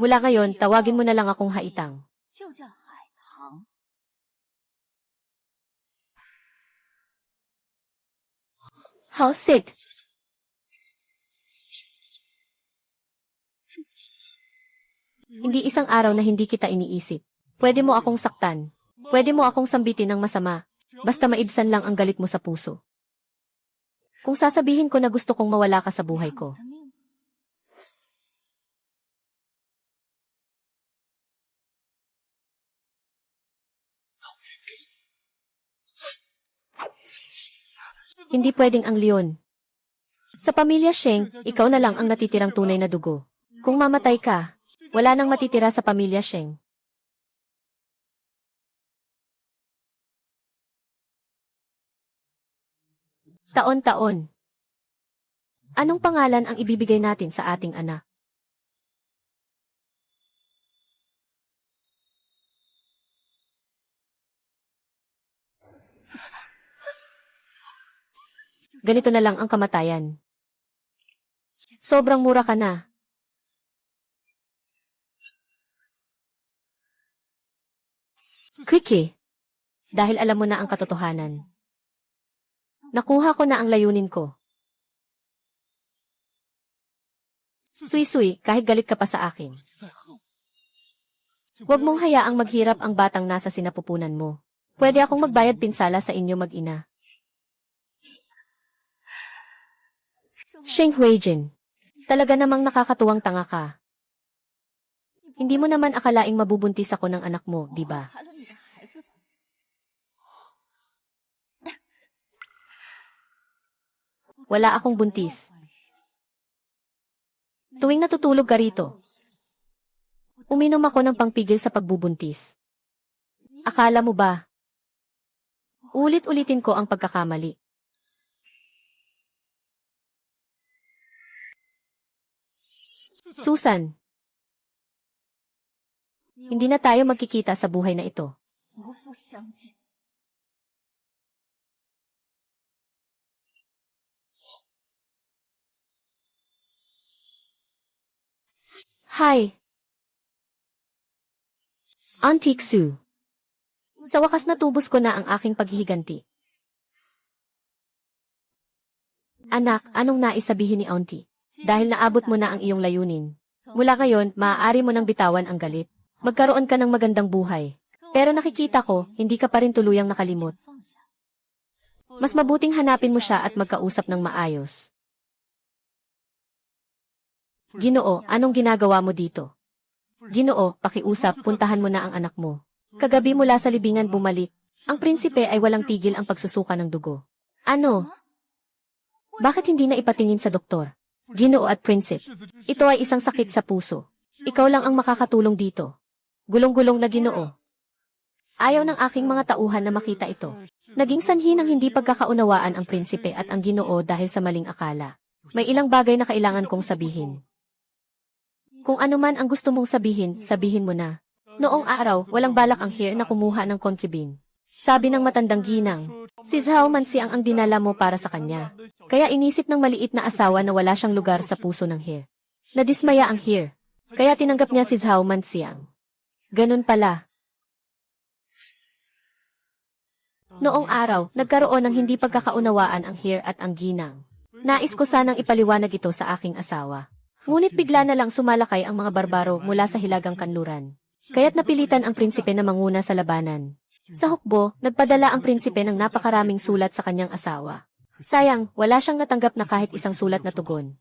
Mula ngayon, tawagin mo na lang akong Haitang. How sick? Hindi isang araw na hindi kita iniisip. Pwede mo akong saktan. Pwede mo akong sambitin ng masama. Basta maibsan lang ang galit mo sa puso. Kung sasabihin ko na gusto kong mawala ka sa buhay ko. Hindi pwedeng ang leon. Sa pamilya Sheng, ikaw na lang ang natitirang tunay na dugo. Kung mamatay ka, wala nang matitira sa pamilya Sheng. Taon-taon. Anong pangalan ang ibibigay natin sa ating anak? Ganito na lang ang kamatayan. Sobrang mura ka na. Quickie. Dahil alam mo na ang katotohanan. Nakuha ko na ang layunin ko. Suy-suy, kahit galit ka pa sa akin. Huwag mong hayaang maghirap ang batang nasa sinapupunan mo. Pwede akong magbayad pinsala sa inyo mag-ina. Sheng Huijin. Talaga namang nakakatuwang tanga ka. Hindi mo naman akalaing mabubuntis ako ng anak mo, di ba? Wala akong buntis. Tuwing natutulog ka rito, uminom ako ng pangpigil sa pagbubuntis. Akala mo ba? Ulit-ulitin ko ang pagkakamali. Susan, hindi na tayo magkikita sa buhay na ito. Hi, Auntie Xu. Sa wakas natubos ko na ang aking paghihiganti. Anak, anong nais sabihin ni Auntie? Dahil naabot mo na ang iyong layunin. Mula ngayon, maaari mo nang bitawan ang galit. Magkaroon ka ng magandang buhay. Pero nakikita ko, hindi ka pa rin tuluyang nakalimot. Mas mabuting hanapin mo siya at magkausap ng maayos. Ginoo, anong ginagawa mo dito? Ginoo, pakiusap, puntahan mo na ang anak mo. Kagabi mula sa libingan bumalik. Ang prinsipe ay walang tigil ang pagsusuka ng dugo. Ano? Bakit hindi na ipatingin sa doktor? Ginoo at prinsip, ito ay isang sakit sa puso. Ikaw lang ang makakatulong dito. Gulong-gulong na Ginoo. Ayaw ng aking mga tauhan na makita ito. Naging sanhi ng hindi pagkakaunawaan ang prinsipe at ang Ginoo dahil sa maling akala. May ilang bagay na kailangan kong sabihin. Kung ano man ang gusto mong sabihin, sabihin mo na. Noong araw, walang balak ang Heir na kumuha ng concubine. Sabi ng matandang ginang, si Zhao Manxiang ang dinala mo para sa kanya. Kaya inisip ng maliit na asawa na wala siyang lugar sa puso ng Heir. Nadismaya ang Heir. Kaya tinanggap niya si Zhao Manxiang. Ganun pala. Noong araw, nagkaroon ng hindi pagkakaunawaan ang Heir at ang ginang. Nais ko sanang ipaliwanag ito sa aking asawa. Ngunit bigla na lang sumalakay ang mga barbaro mula sa hilagang kanluran. Kaya't napilitan ang prinsipe na manguna sa labanan. Sa hukbo, nagpadala ang prinsipe ng napakaraming sulat sa kanyang asawa. Sayang, wala siyang natanggap na kahit isang sulat na tugon.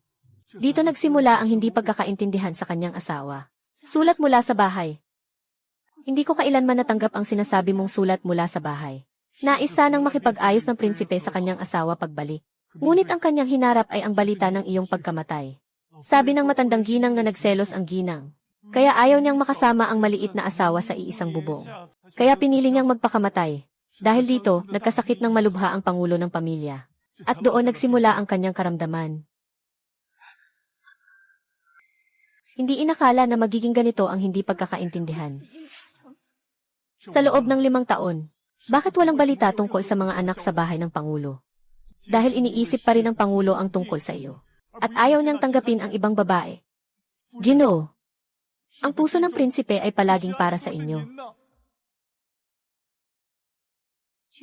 Dito nagsimula ang hindi pagkakaintindihan sa kanyang asawa. Sulat mula sa bahay. Hindi ko kailanman natanggap ang sinasabi mong sulat mula sa bahay. Nais sanang makipag-ayos ng prinsipe sa kanyang asawa pagbalik. Ngunit ang kanyang hinarap ay ang balita ng iyong pagkamatay. Sabi ng matandang ginang na nagselos ang ginang. Kaya ayaw niyang makasama ang maliit na asawa sa iisang bubong. Kaya pinili niyang magpakamatay. Dahil dito, nagkasakit ng malubha ang pangulo ng pamilya. At doon nagsimula ang kanyang karamdaman. Hindi inakala na magiging ganito ang hindi pagkakaintindihan. Sa loob ng 5 taon, bakit walang balita tungkol sa mga anak sa bahay ng pangulo? Dahil iniisip pa rin ng pangulo ang tungkol sa iyo. At ayaw niyang tanggapin ang ibang babae. Ginoo, ang puso ng prinsipe ay palaging para sa inyo.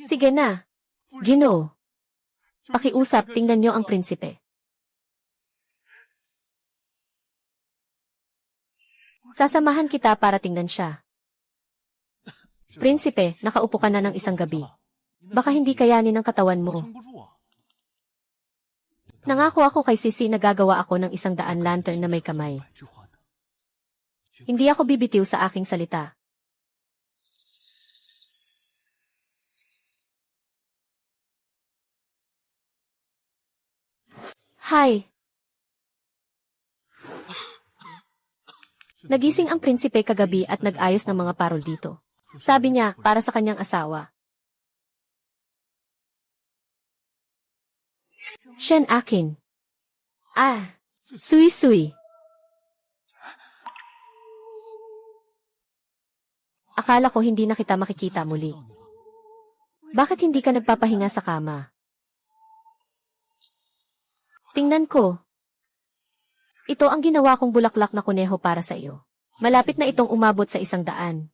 Sige na. Ginoo. Pakiusap, tingnan niyo ang prinsipe. Sasamahan kita para tingnan siya. Prinsipe, nakaupo ka na ng isang gabi. Baka hindi kayanin ng katawan mo. Nangako ako kay Sisi na gagawa ako ng 100 lantern na may kamay. Hindi ako bibitiw sa aking salita. Hi! Nagising ang prinsipe kagabi at nag-ayos ng mga parol dito. Sabi niya, para sa kanyang asawa. Shen akin. Ah, sui-sui. Akala ko hindi na kita makikita muli. Bakit hindi ka nagpapahinga sa kama? Tingnan ko. Ito ang ginawa kong bulaklak na kuneho para sa iyo. Malapit na itong umabot sa 100.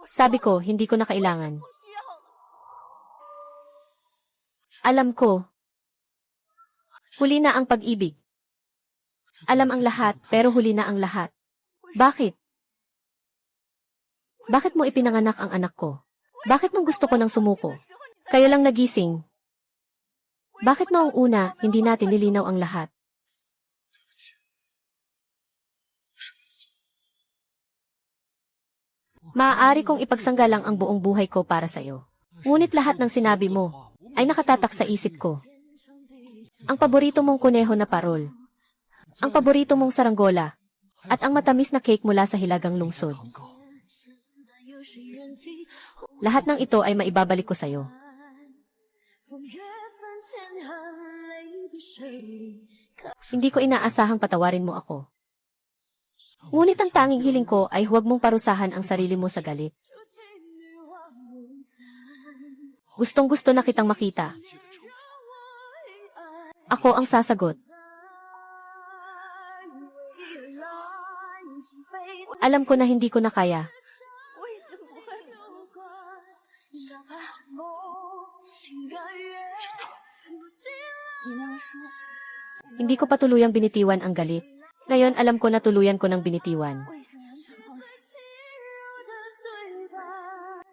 Sabi ko, hindi ko na kailangan. Alam ko. Huli na ang pag-ibig. Alam ang lahat, pero huli na ang lahat. Bakit? Bakit mo ipinanganak ang anak ko? Bakit nung gusto ko nang sumuko? Kayo lang nagising. Bakit noong una, hindi natin nilinaw ang lahat? Maaari kong ipagsanggalang ang buong buhay ko para sa'yo. Ngunit lahat ng sinabi mo ay nakatatak sa isip ko. Ang paborito mong kuneho na parol. Ang paborito mong saranggola. At ang matamis na cake mula sa Hilagang Lungsod. Lahat ng ito ay maibabalik ko sa'yo. Hindi ko inaasahang patawarin mo ako. Ngunit ang tanging hiling ko ay huwag mong parusahan ang sarili mo sa galit. Gustong-gusto na kitang makita. Ako ang sasagot. Alam ko na hindi ko na kaya. Hindi ko pa tuluyang binitiwan ang galit. Ngayon alam ko na tuluyan ko ng binitiwan.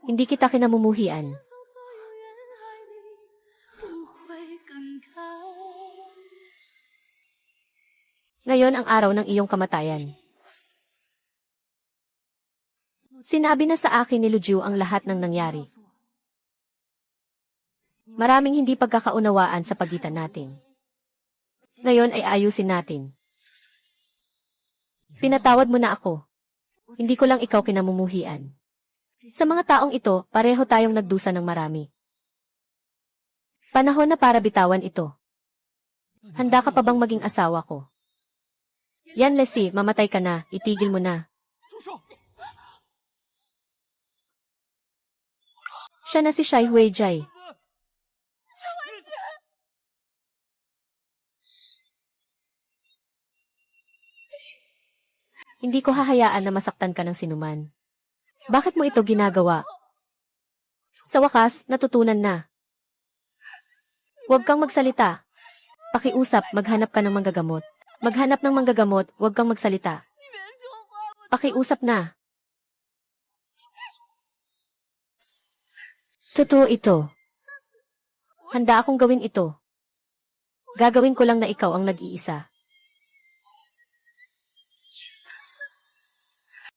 Hindi kita kinamumuhian. Ngayon ang araw ng iyong kamatayan. Sinabi na sa akin ni Luju ang lahat ng nangyari. Maraming hindi pagkakaunawaan sa pagitan natin. Ngayon ay ayusin natin. Pinatawad mo na ako. Hindi ko lang ikaw kinamumuhian. Sa mga taong ito, pareho tayong nagdusa ng marami. Panahon na para bitawan ito. Handa ka pa bang maging asawa ko? Yan Leslie, mamatay ka na, itigil mo na. Siya na si Shai Huijai. Hindi ko hahayaan na masaktan ka ng sinuman. Bakit mo ito ginagawa? Sa wakas, natutunan na. Huwag kang magsalita. Pakiusap, maghanap ka ng manggagamot. Maghanap ng manggagamot, huwag kang magsalita. Pakiusap na. Totoo ito. Handa akong gawin ito. Gagawin ko lang na ikaw ang nag-iisa.